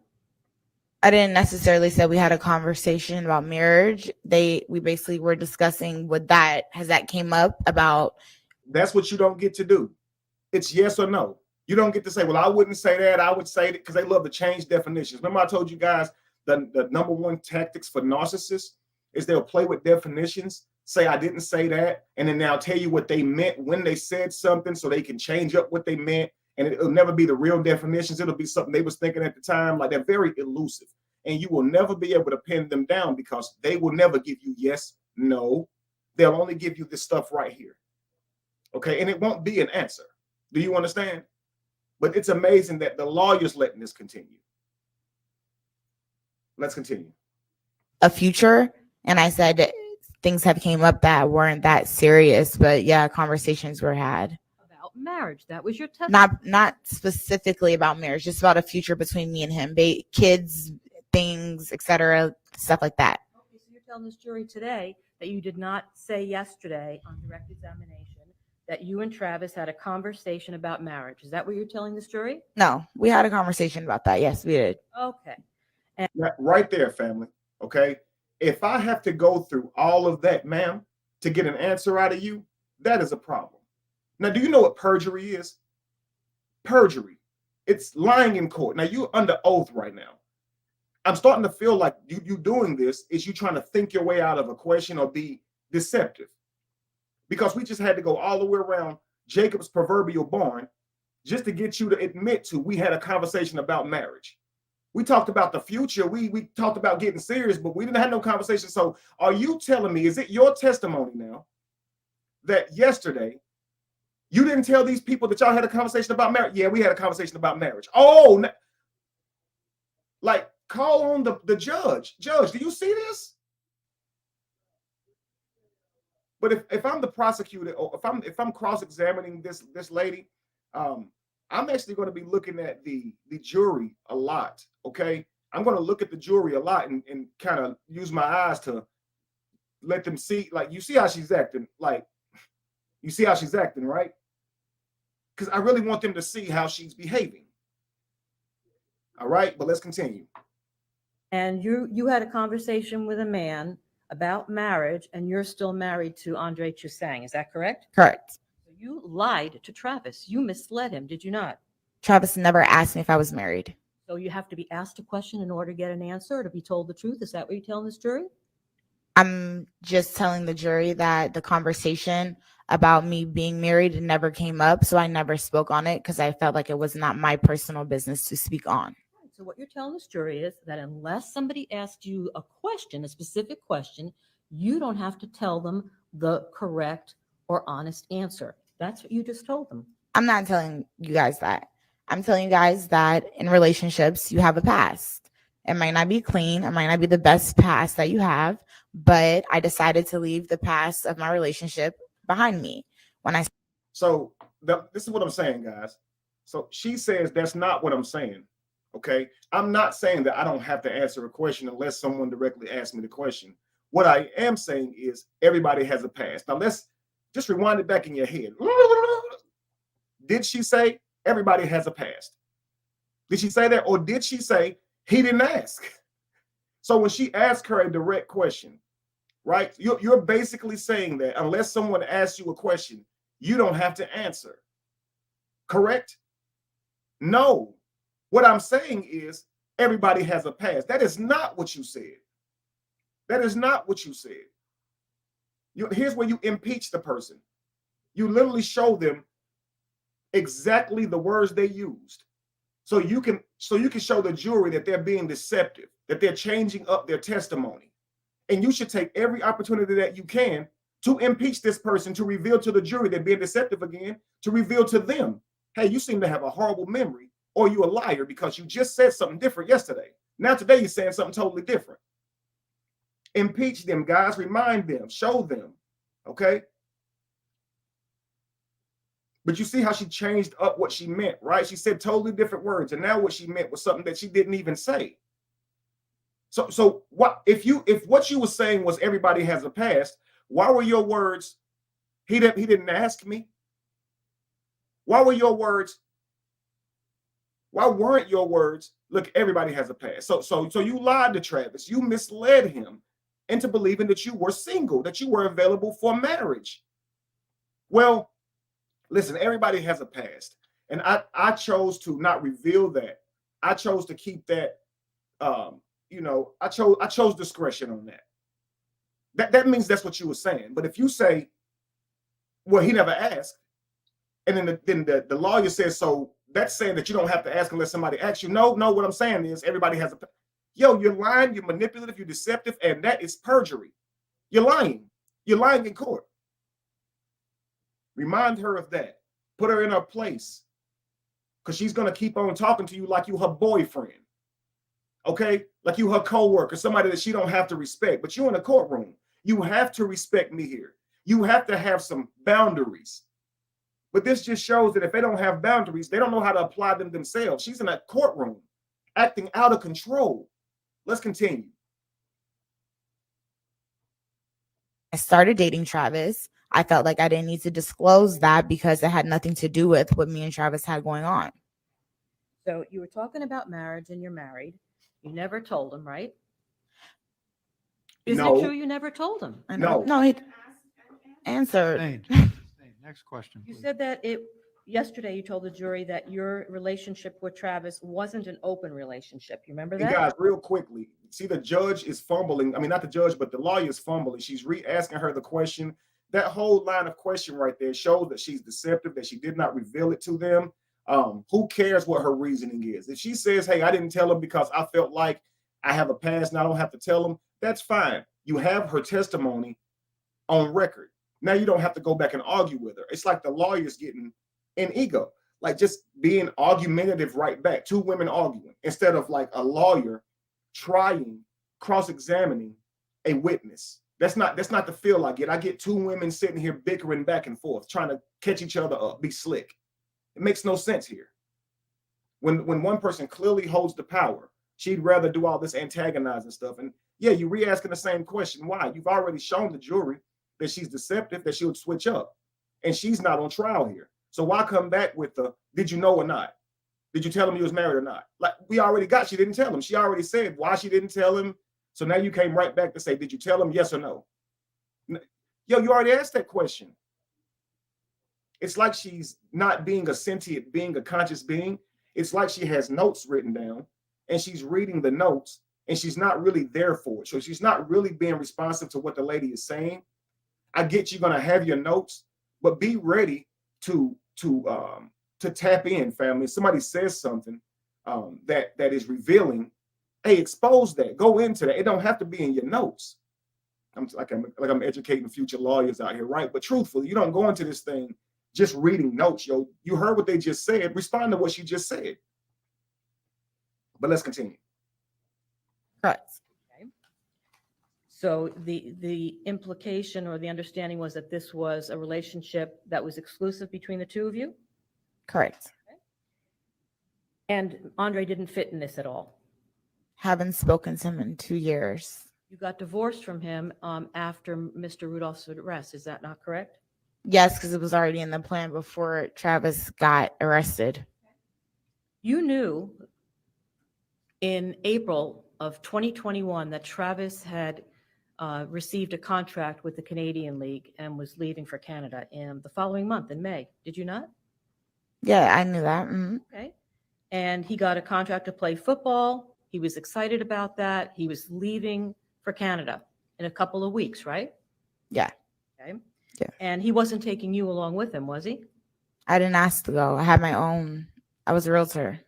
I didn't necessarily say we had a conversation about marriage. We basically were discussing has that came up about. That's what you don't get to do. It's yes or no. You don't get to say, well, I wouldn't say that. I would say it, because they love to change definitions. Remember I told you guys the number one tactics for narcissists is they'll play with definitions, say I didn't say that, and then they'll tell you what they meant when they said something so they can change up what they meant. And it'll never be the real definitions. It'll be something they was thinking at the time. Like, they're very elusive. And you will never be able to pin them down because they will never give you yes, no. They'll only give you this stuff right here. Okay, and it won't be an answer. Do you understand? But it's amazing that the lawyer's letting this continue. Let's continue. A future, and I said things have came up that weren't that serious, but yeah, conversations were had. About marriage. That was your testimony. Not specifically about marriage, just about a future between me and him, kids, things, etc., stuff like that. Okay, so you're telling this jury today that you did not say yesterday on direct examination that you and Travis had a conversation about marriage. Is that what you're telling this jury? No, we had a conversation about that. Yes, we did. Okay. Right there, family. Okay. If I have to go through all of that, ma'am, to get an answer out of you, that is a problem. Now, do you know what perjury is? Perjury. It's lying in court. Now, you're under oath right now. I'm starting to feel like you doing this is you trying to think your way out of a question or be deceptive. Because we just had to go all the way around Jacob's proverbial barn just to get you to admit to we had a conversation about marriage. We talked about the future. We talked about getting serious, but we didn't have no conversation. So are you telling me, is it your testimony now that yesterday you didn't tell these people that y'all had a conversation about marriage? Yeah, we had a conversation about marriage. Oh, like call on the judge. Judge, do you see this? But if I'm the prosecutor or if I'm cross-examining this lady, I'm actually going to be looking at the jury a lot. Okay, I'm going to look at the jury a lot and kind of use my eyes to let them see. Like, you see how she's acting. Like, you see how she's acting, right? Because I really want them to see how she's behaving. All right, but let's continue. And you had a conversation with a man about marriage, and you're still married to Andre Chusang. Is that correct? Correct. You lied to Travis. You misled him, did you not? Travis never asked me if I was married. So you have to be asked a question in order to get an answer, to be told the truth. Is that what you're telling this jury? I'm just telling the jury that the conversation about me being married never came up, so I never spoke on it because I felt like it was not my personal business to speak on. So what you're telling this jury is that unless somebody asked you a question, a specific question, you don't have to tell them the correct or honest answer. That's what you just told them. I'm not telling you guys that. I'm telling you guys that in relationships, you have a past. It might not be clean. It might not be the best past that you have, but I decided to leave the past of my relationship behind me. So this is what I'm saying, guys. So she says that's not what I'm saying. Okay, I'm not saying that I don't have to answer a question unless someone directly asks me the question. What I am saying is everybody has a past. Now let's just rewind it back in your head. Did she say everybody has a past? Did she say that, or did she say he didn't ask? So when she asked her a direct question, right, you're basically saying that unless someone asks you a question, you don't have to answer. Correct? No. What I'm saying is everybody has a past. That is not what you said. That is not what you said. Here's where you impeach the person. You literally show them exactly the words they used. So you can show the jury that they're being deceptive, that they're changing up their testimony. And you should take every opportunity that you can to impeach this person, to reveal to the jury they're being deceptive again, to reveal to them, hey, you seem to have a horrible memory, or you a liar because you just said something different yesterday. Now today you're saying something totally different. Impeach them, guys. Remind them. Show them. Okay? But you see how she changed up what she meant, right? She said totally different words, and now what she meant was something that she didn't even say. So what if what you were saying was everybody has a past? Why were your words? He didn't ask me. Why were your words? Why weren't your words? Look, everybody has a past. So you lied to Travis. You misled him into believing that you were single, that you were available for marriage. Well, listen, everybody has a past, and I chose to not reveal that. I chose to keep that. I chose discretion on that. That means that's what you were saying. But if you say, well, he never asked, and then the lawyer says, so that's saying that you don't have to ask unless somebody asks you. No, what I'm saying is everybody has a. Yo, you're lying, you're manipulative, you're deceptive, and that is perjury. You're lying. You're lying in court. Remind her of that. Put her in her place, because she's going to keep on talking to you like you her boyfriend. Okay? Like you her co-worker, somebody that she don't have to respect. But you're in a courtroom. You have to respect me here. You have to have some boundaries. But this just shows that if they don't have boundaries, they don't know how to apply them themselves. She's in a courtroom acting out of control. Let's continue. I started dating Travis. I felt like I didn't need to disclose that because it had nothing to do with what me and Travis had going on. So you were talking about marriage and you're married. You never told him, right? Isn't No. it true you never told him? No, he answered. Sustained. Next question. You please. said that yesterday you told the jury that your relationship with Travis wasn't an open relationship. You remember And that? guys, real quickly, see the judge is fumbling. I mean, not the judge, but the lawyer is fumbling. She's re-asking her the question. That whole line of question right there shows that she's deceptive, that she did not reveal it to them. Who cares what her reasoning is? If she says, hey, I didn't tell him because I felt like I have a past and I don't have to tell him, that's fine. You have her testimony on record. Now you don't have to go back and argue with her. It's like the lawyer's getting an ego, like just being argumentative right back. Two women arguing instead of like a lawyer trying, cross-examining a witness. That's not the feel I get. I get two women sitting here bickering back and forth, trying to catch each other up, be slick. It makes no sense here. When one person clearly holds the power, she'd rather do all this antagonizing stuff. And yeah, you're re-asking the same question. Why? You've already shown the jury that she's deceptive, that she would switch up. And she's not on trial here. So why come back with the, did you know or not? Did you tell him he was married or not? Like we already got, she didn't tell him. She already said why she didn't tell him. So now you came right back to say, did you tell him yes or no? Yo, you already asked that question. It's like she's not being a sentient being, a conscious being. It's like she has notes written down and she's reading the notes and she's not really there for it. So she's not really being responsive to what the lady is saying. I get you're gonna have your notes, but be ready to tap in, family. If somebody says something that is revealing, hey, expose that. Go into that. It don't have to be in your notes. I'm educating future lawyers out here, right? But truthfully, you don't go into this thing just reading notes. Yo, you heard what they just said. Respond to what she just said. But let's continue. Correct. So the implication or the understanding was that this was a relationship that was exclusive between the two of you? Correct. And Andre didn't fit in this at all. Haven't spoken to him in 2 years. You got divorced from him after Mr. Rudolph's arrest. Is that not correct? Yes, because it was already in the plan before Travis got arrested. You knew in April of 2021 that Travis had received a contract with the Canadian League and was leaving for Canada in the following month in May. Did you not? Yeah, I knew that. Mm-hmm. Okay. And he got a contract to play football. He was excited about that. He was leaving for Canada in a couple of weeks, right? Yeah. Okay. Yeah. And he wasn't taking you along with him, was he? I didn't ask to go. I had my own. I was a realtor.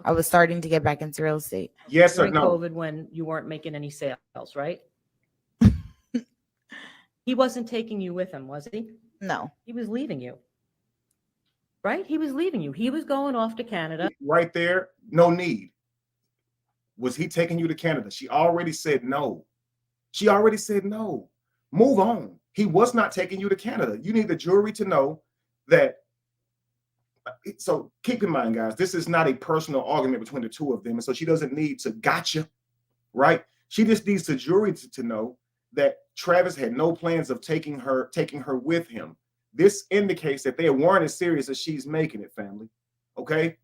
I was starting to get back into real estate. Yes or During no? COVID, when you weren't making any sales, right? He wasn't taking you with him, was he? No. He was leaving you. Right? He was leaving you. He was going off to Canada. Right there, no need. Was he taking you to Canada? She already said no. She already said no. Move on. He was not taking you to Canada. You need the jury to know that. So keep in mind, guys, this is not a personal argument between the two of them. And so she doesn't need to gotcha, right? She just needs the jury to know that Travis had no plans of taking her with him. This indicates that they weren't as serious as she's making it, family. Okay?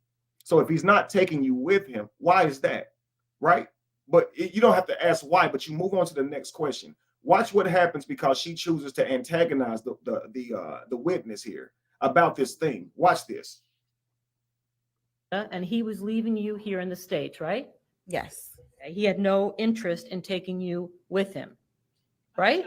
So if he's not taking you with him, why is that? Right? But you don't have to ask why, but you move on to the next question. Watch what happens because she chooses to antagonize the witness here about this thing. Watch this. And he was leaving you here in the States, right? Yes. Okay. He had no interest in taking you with him, right?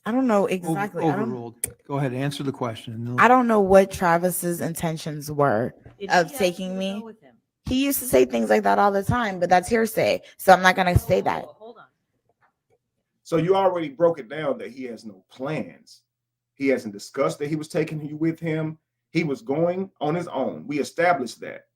I don't know exactly. Overruled. Go ahead, answer the question. I don't know what Travis's intentions were Did of he ask taking you to me. go with him? He used to say things like that all the time, but that's hearsay. So I'm not going to say that. Hold on. So you already broke it down that he has no plans. He hasn't discussed that he was taking you with him. He was going on his own. We established that.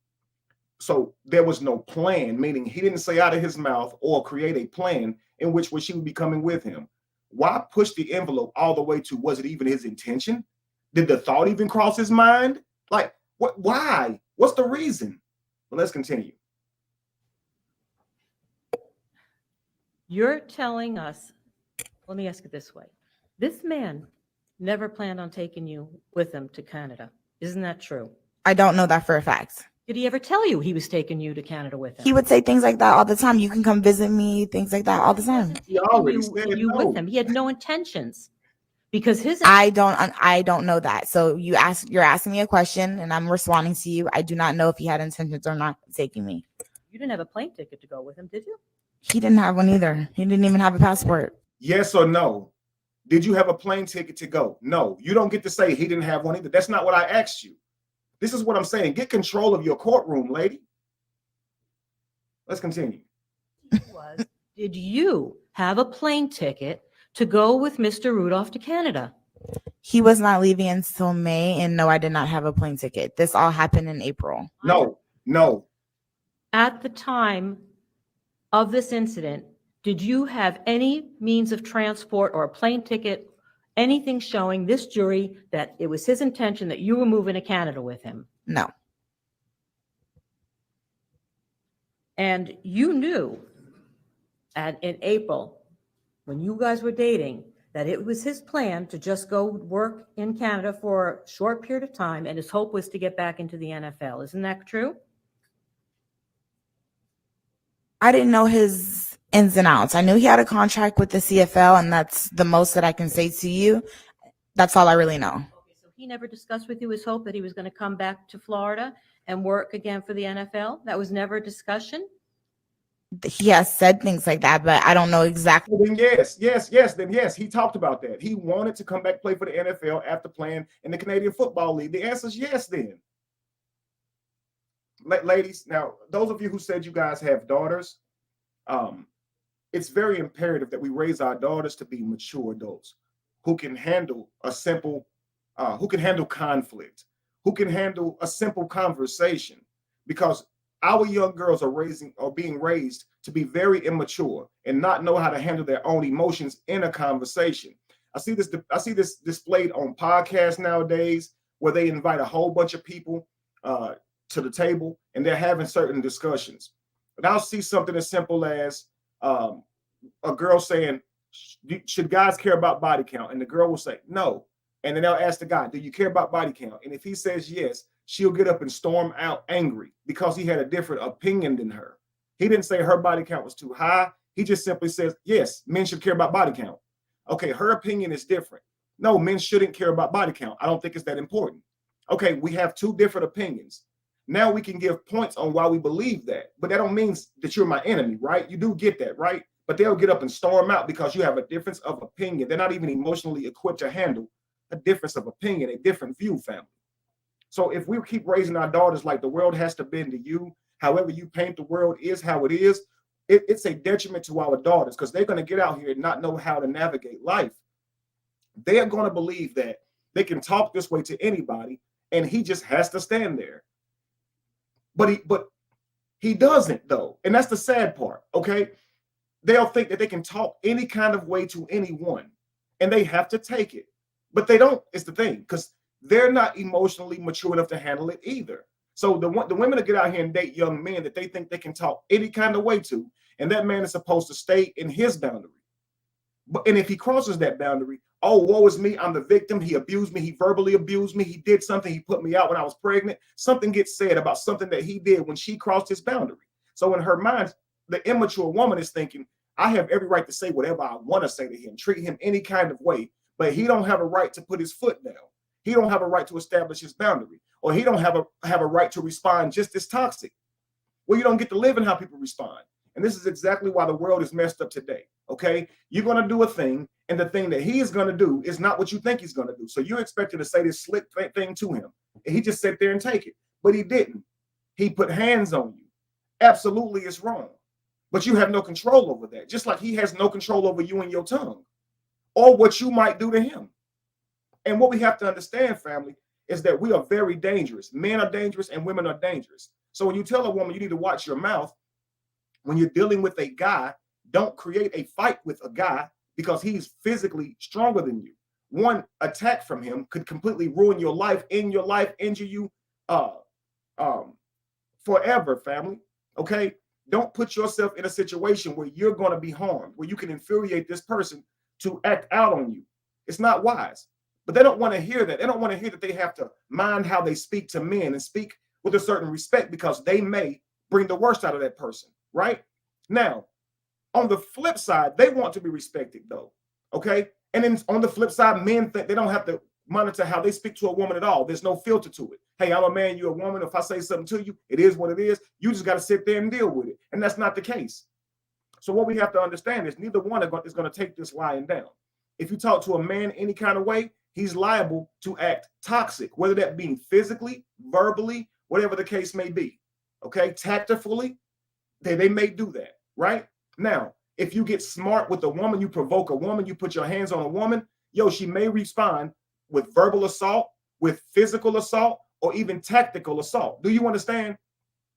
So there was no plan, meaning he didn't say out of his mouth or create a plan in which she would be coming with him. Why push the envelope all the way to, was it even his intention? Did the thought even cross his mind? Like, what? Why? What's the reason? Well, let's continue. You're telling us Let me ask it this way. This man never planned on taking you with him to Canada. Isn't that true? I don't know that for a fact. Did he ever tell you he was taking you to Canada with him? He would say things like that all the time. You can come visit me, things like that all the time. He already you, said you no. with him. He had no intentions because his I don't know that. So you're asking me a question and I'm responding to you. I do not know if he had intentions or not taking me. you didn't have a plane ticket to go with him, did you? He didn't have one either. He didn't even have a passport. Yes or no? Did you have a plane ticket to go? No. You don't get to say he didn't have one either. That's not what I asked you. This is what I'm saying. Get control of your courtroom, lady. Let's continue. Did you have a plane ticket to go with Mr. Rudolph to Canada? He was not leaving until May, and no, I did not have a plane ticket. This all happened in April. No. At the time of this incident, did you have any means of transport or a plane ticket, anything showing this jury that it was his intention that you were moving to Canada with him? No. And you knew in April, when you guys were dating, that it was his plan to just go work in Canada for a short period of time, and his hope was to get back into the NFL. Isn't that true? I didn't know his ins and outs. I knew he had a contract with the CFL, and that's the most that I can say to you. That's all I really know. Okay, so he never discussed with you his hope that he was going to come back to Florida and work again for the NFL? That was never a discussion? He has said things like that, but I don't know exactly. Well, then yes. He talked about that. He wanted to come back play for the NFL after playing in the Canadian Football League. The answer is yes then. Ladies, now, those of you who said you guys have daughters, it's very imperative that we raise our daughters to be mature adults who can handle who can handle conflict, who can handle a simple conversation, because our young girls are being raised to be very immature and not know how to handle their own emotions in a conversation. I see this displayed on podcasts nowadays where they invite a whole bunch of people to the table and they're having certain discussions. And I'll see something as simple as a girl saying, should guys care about body count? And the girl will say, no. And then they'll ask the guy, do you care about body count? And if he says yes, she'll get up and storm out angry because he had a different opinion than her. He didn't say her body count was too high. He just simply says, yes, men should care about body count. Okay, her opinion is different. No, men shouldn't care about body count. I don't think it's that important. Okay, we have two different opinions. Now we can give points on why we believe that, but that don't mean that you're my enemy, right? You do get that, right? But they'll get up and storm out because you have a difference of opinion. They're not even emotionally equipped to handle a difference of opinion, a different view, family. So if we keep raising our daughters like the world has to bend to you, however you paint the world is how it is, it's a detriment to our daughters because they're going to get out here and not know how to navigate life. They are going to believe that they can talk this way to anybody and he just has to stand there. But he doesn't, though. And that's the sad part, okay? They'll think that they can talk any kind of way to anyone and they have to take it. But they don't, is the thing, because they're not emotionally mature enough to handle it either. So the women that get out here and date young men that they think they can talk any kind of way to, and that man is supposed to stay in his boundary. And if he crosses that boundary, oh, woe is me, I'm the victim, he abused me, he verbally abused me, he did something, he put me out when I was pregnant, something gets said about something that he did when she crossed his boundary. So in her mind, the immature woman is thinking, I have every right to say whatever I want to say to him, treat him any kind of way, but he don't have a right to put his foot down. He don't have a right to establish his boundary, or he don't have a right to respond just as toxic. Well, you don't get to live in how people respond. And this is exactly why the world is messed up today, okay? You're going to do a thing, and the thing that he is going to do is not what you think he's going to do. So you're expected to say this slick thing to him, and he just sat there and take it. But he didn't. He put hands on you. Absolutely, it's wrong. But you have no control over that, just like he has no control over you and your tongue or what you might do to him. And what we have to understand, family, is that we are very dangerous. Men are dangerous and women are dangerous. So when you tell a woman you need to watch your mouth, when you're dealing with a guy, don't create a fight with a guy because he's physically stronger than you. One attack from him could completely ruin your life, injure you forever, family. Okay? Don't put yourself in a situation where you're going to be harmed, where you can infuriate this person to act out on you. It's not wise. But they don't want to hear that. They don't want to hear that they have to mind how they speak to men and speak with a certain respect, because they may bring the worst out of that person, right? Now, on the flip side, they want to be respected though, okay? And then on the flip side, men think they don't have to monitor how they speak to a woman at all. There's no filter to it. Hey, I'm a man, you're a woman. If I say something to you, it is what it is. You just got to sit there and deal with it. And that's not the case. So what we have to understand is neither one is going to take this lying down. If you talk to a man any kind of way, he's liable to act toxic, whether that be physically, verbally, whatever the case may be. Okay, tactfully, they may do that, right? Now, if you get smart with a woman, you provoke a woman, you put your hands on a woman, yo, she may respond with verbal assault, with physical assault, or even tactical assault. Do you understand?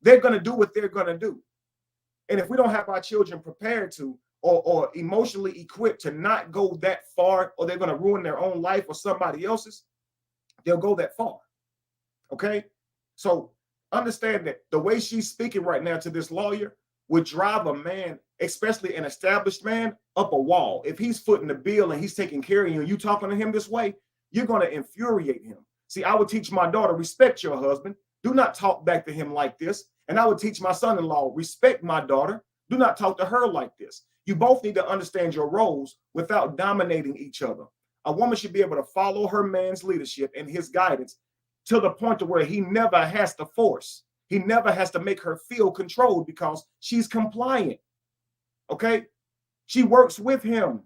They're going to do what they're going to do. And if we don't have our children prepared to, or emotionally equipped to not go that far, or they're going to ruin their own life or somebody else's, they'll go that far. Okay? So understand that the way she's speaking right now to this lawyer would drive a man, especially an established man, up a wall. If he's footing the bill and he's taking care of you and you talking to him this way, you're going to infuriate him. See, I would teach my daughter, respect your husband. Do not talk back to him like this. And I would teach my son-in-law, respect my daughter. Do not talk to her like this. You both need to understand your roles without dominating each other. A woman should be able to follow her man's leadership and his guidance to the point to where he never has to force. He never has to make her feel controlled because she's compliant. Okay? She works with him.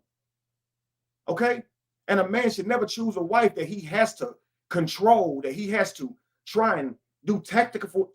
Okay? And a man should never choose a wife that he has to control, that he has to try and do tactical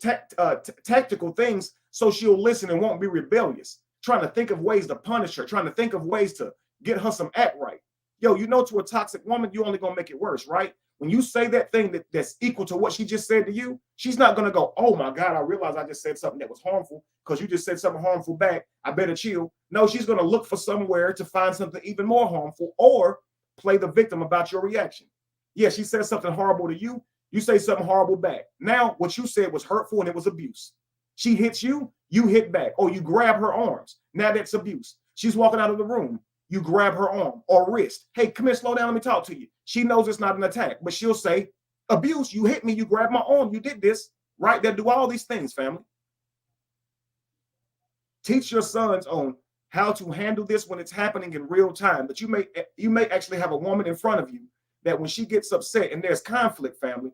things so she'll listen and won't be rebellious. Trying to think of ways to punish her, trying to think of ways to get her some act right. Yo, you know, to a toxic woman, you're only going to make it worse, right? When you say that thing that's equal to what she just said to you, she's not going to go, oh my God, I realized I just said something that was harmful because you just said something harmful back. I better chill. No, she's going to look for somewhere to find something even more harmful or play the victim about your reaction. Yeah, she said something horrible to you. You say something horrible back. Now, what you said was hurtful and it was abuse. She hits you, you hit back, or you grab her arms. Now that's abuse. She's walking out of the room. You grab her arm or wrist. Hey, come here, slow down, let me talk to you. She knows it's not an attack, but she'll say, abuse, you hit me, you grabbed my arm, you did this, right? They'll do all these things, family. Teach your sons on how to handle this when it's happening in real time. But you may actually have a woman in front of you that when she gets upset and there's conflict, family,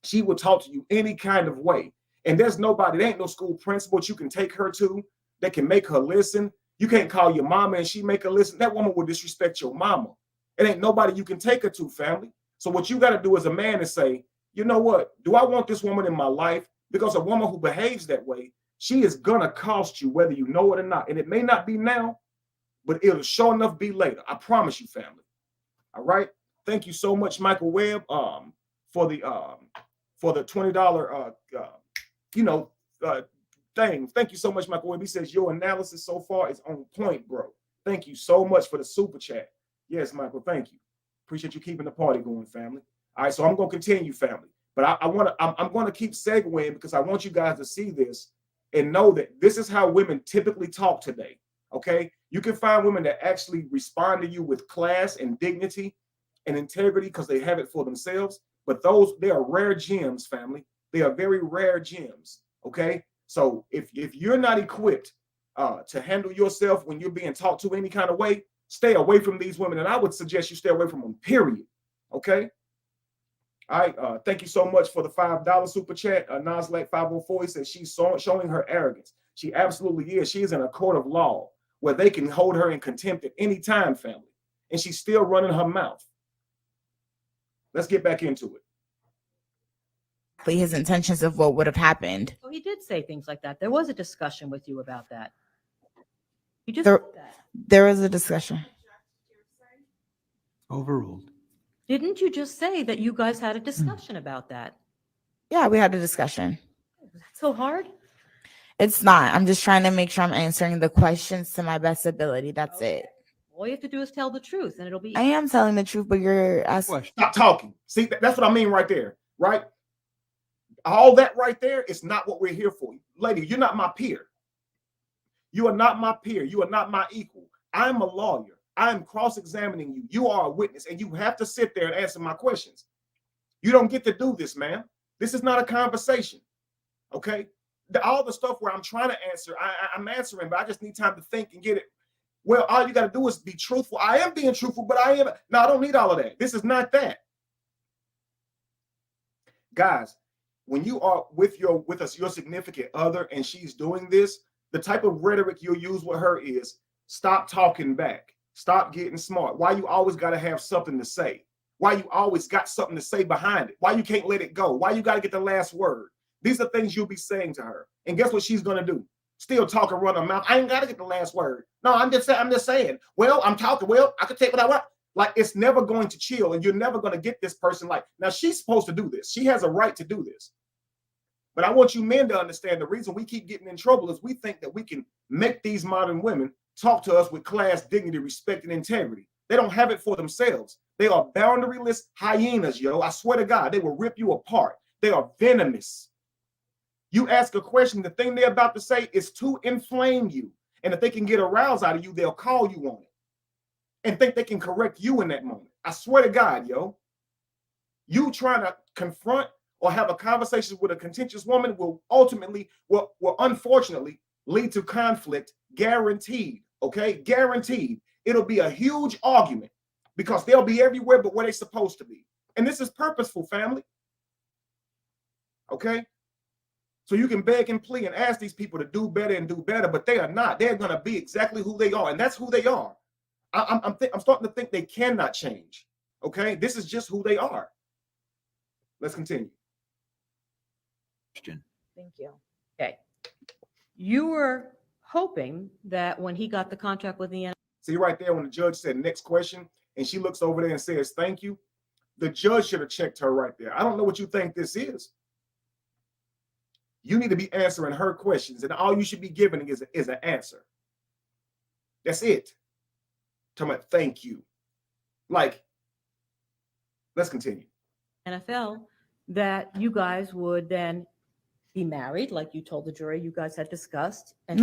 she will talk to you any kind of way. And there's nobody, there ain't no school principal you can take her to that can make her listen. You can't call your mama and she make her listen. That woman will disrespect your mama. It ain't nobody you can take her to, family. So what you got to do as a man is say, you know what? Do I want this woman in my life? Because a woman who behaves that way, she is going to cost you whether you know it or not. And it may not be now, but it'll sure enough be later. I promise you, family. All right. Thank you so much, Michael Webb, for the $20 thing. Thank you so much, Michael Webb. He says your analysis so far is on point, bro. Thank you so much for the super chat. Yes, Michael, thank you. Appreciate you keeping the party going, family. All right, so I'm gonna continue, family. But I'm gonna keep segueing because I want you guys to see this and know that this is how women typically talk today. Okay, you can find women that actually respond to you with class and dignity and integrity because they have it for themselves. But they are rare gems, family. They are very rare gems. Okay, so if you're not equipped to handle yourself when you're being talked to any kind of way, stay away from these women. And I would suggest you stay away from them, period. Okay. All right. Thank you so much for the $5 super chat. Naslat 504, he says she's showing her arrogance. She absolutely is. She is in a court of law where they can hold her in contempt at any time, family. And she's still running her mouth. Let's get back into it. His intentions of what would have happened. So he did say things like that. There was a discussion with you about that. You just There- said that. There was a discussion. Overruled. Didn't you just say that you guys had a discussion about that? Yeah, we had a discussion. Was that so hard? It's not. I'm just trying to make sure I'm answering the questions to my best ability. That's it. All you have to do is tell the truth and it'll be I am telling the truth, but you're asking. Question. Stop talking. See, that's what I mean right there, right? All that right there is not what we're here for. Lady, you're not my peer. You are not my peer. You are not my equal. I'm a lawyer. I'm cross-examining you. You are a witness, and you have to sit there and answer my questions. You don't get to do this, man. This is not a conversation, okay? All the stuff where I'm trying to answer, I'm answering, but I just need time to think and get it. Well, all you got to do is be truthful. I am being truthful, but I don't need all of that. This is not that. Guys, when you are with your significant other and she's doing this, the type of rhetoric you'll use with her is stop talking back. Stop getting smart. Why you always got to have something to say? Why you always got something to say behind it? Why you can't let it go? Why you got to get the last word? These are things you'll be saying to her. And guess what she's going to do? Still talk and run her mouth. I ain't got to get the last word. No, I'm just saying. Well, I'm talking. Well, I can take what I want. Like, it's never going to chill, and you're never going to get this person. Like, now she's supposed to do this. She has a right to do this. But I want you men to understand the reason we keep getting in trouble is we think that we can make these modern women talk to us with class, dignity, respect, and integrity. They don't have it for themselves. They are boundaryless hyenas, yo. I swear to God, they will rip you apart. They are venomous. You ask a question, the thing they're about to say is to inflame you. And if they can get a rouse out of you, they'll call you on it and think they can correct you in that moment. I swear to God, yo. You trying to confront or have a conversation with a contentious woman will ultimately, will unfortunately lead to conflict, guaranteed, okay? Guaranteed. It'll be a huge argument because they'll be everywhere but where they're supposed to be. And this is purposeful, family, okay? So you can beg and plead and ask these people to do better, but they are not. They're going to be exactly who they are, and that's who they are. I'm starting to think they cannot change, okay? This is just who they are. Let's continue. Thank you. Okay. You were hoping that when he got the contract with the See right there when the judge said next question and she looks over there and says thank you, the judge should have checked her right there. I don't know what you think this is. You need to be answering her questions, and all you should be giving is an answer. That's it. Talking about thank you. Like, let's continue. NFL, that you guys would then be married, like you told the jury you guys had discussed. And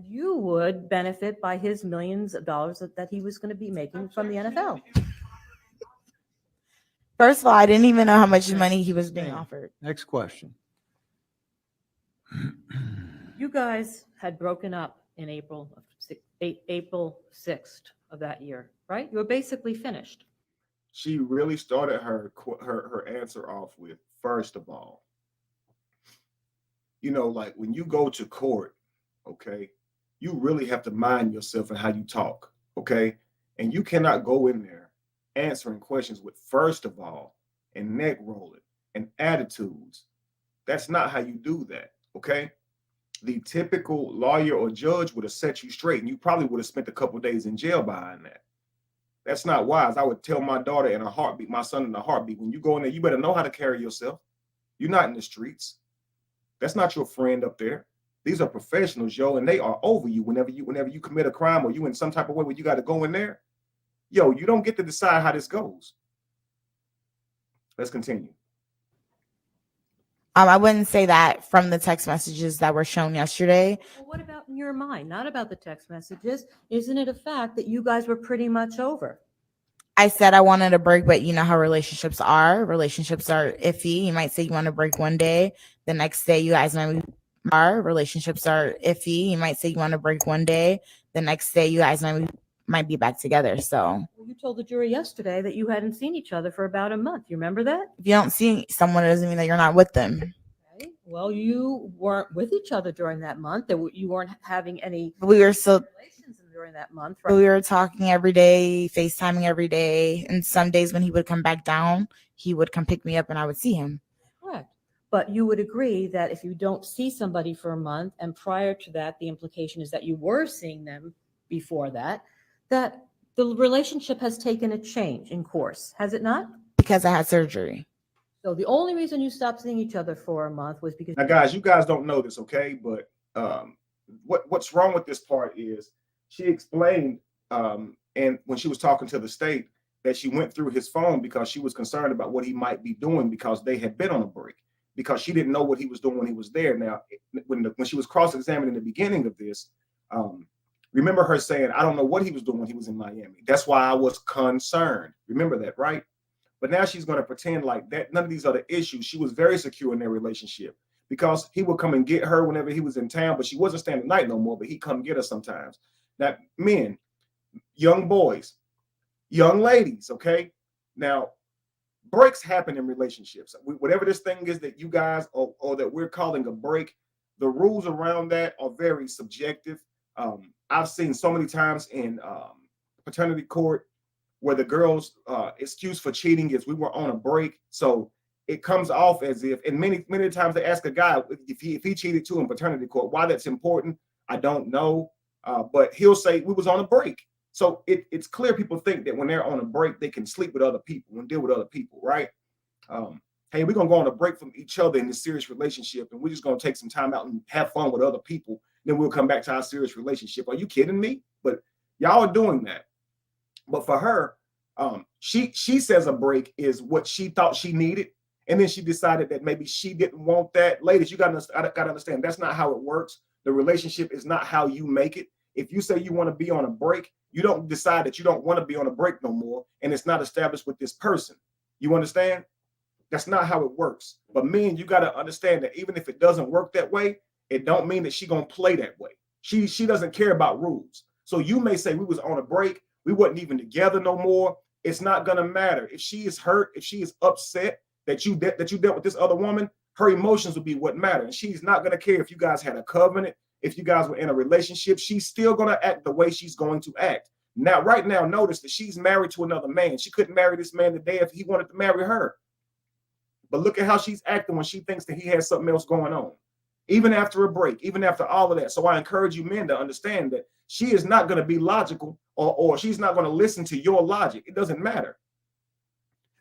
you would benefit by his millions of dollars that he was going to be making from the NFL. First of all, I didn't even know how much money he was being offered. Next question. You guys had broken up in April 6th of that year, right? You were basically finished. She really started her answer off with, first of all, you know, like when you go to court, okay, you really have to mind yourself and how you talk, okay? And you cannot go in there answering questions with first of all and neck rolling and attitudes. That's not how you do that, okay? The typical lawyer or judge would have set you straight, and you probably would have spent a couple of days in jail behind that. That's not wise. I would tell my daughter in a heartbeat, my son in a heartbeat, when you go in there, you better know how to carry yourself. You're not in the streets. That's not your friend up there. These are professionals, yo, and they are over you whenever you commit a crime or you in some type of way where you got to go in there. Yo, you don't get to decide how this goes. Let's continue. I wouldn't say that from the text messages that were shown yesterday. Well, what about in your mind? Not about the text messages. Isn't it a fact that you guys were pretty much over? I said I wanted a break, but you know how relationships are. Relationships are iffy. You might say you want to break one day. The next day, you guys might be relationships are iffy. You might say you want to break one day. The next day, you guys might be back together. So You told the jury yesterday that you hadn't seen each other for about a month. You remember that? if you don't see someone, it doesn't mean that you're not with them. Okay. Well, you weren't with each other during that month. You weren't having any We were still relations during that month. we were talking every day, FaceTiming every day. And some days when he would come back down, he would come pick me up and I would see him. Correct. But you would agree that if you don't see somebody for a month, and prior to that, the implication is that you were seeing them before that the relationship has taken a change in course, has it not? Because I had surgery. So the only reason you stopped seeing each other for a month was because. Now, guys, you guys don't know this, okay? But what's wrong with this part is she explained, and when she was talking to the state, that she went through his phone because she was concerned about what he might be doing because they had been on a break, because she didn't know what he was doing when he was there. Now, when she was cross-examined in the beginning of this, Remember her saying, I don't know what he was doing when he was in Miami. That's why I was concerned. Remember that, right? But now she's going to pretend like that. None of these other issues. She was very secure in their relationship because he would come and get her whenever he was in town, but she wasn't staying the night no more, but he'd come get her sometimes. Now, men, young boys, young ladies, okay? Now, breaks happen in relationships. Whatever this thing is that you guys or that we're calling a break, the rules around that are very subjective. I've seen so many times in paternity court where the girl's excuse for cheating is we were on a break. So it comes off as if, and many times they ask a guy if he cheated too in paternity court, why that's important, I don't know. But he'll say we was on a break. So it's clear people think that when they're on a break, they can sleep with other people and deal with other people, right? Hey, we're going to go on a break from each other in this serious relationship, and we're just going to take some time out and have fun with other people. Then we'll come back to our serious relationship. Are you kidding me? But y'all are doing that. But for her, she says a break is what she thought she needed. And then she decided that maybe she didn't want that. Ladies, you got to understand, that's not how it works. The relationship is not how you make it. If you say you want to be on a break, you don't decide that you don't want to be on a break no more. And it's not established with this person. You understand? That's not how it works. But men, you got to understand that even if it doesn't work that way, it don't mean that she going to play that way. She doesn't care about rules. So you may say we was on a break. We wasn't even together no more. It's not going to matter. If she is hurt, if she is upset that you dealt with this other woman, her emotions will be what matter. And she's not going to care if you guys had a covenant, if you guys were in a relationship. She's still going to act the way she's going to act. Now, right now, notice that she's married to another man. She couldn't marry this man today if he wanted to marry her. But look at how she's acting when she thinks that he has something else going on, even after a break, even after all of that. So I encourage you men to understand that she is not going to be logical or she's not going to listen to your logic. It doesn't matter.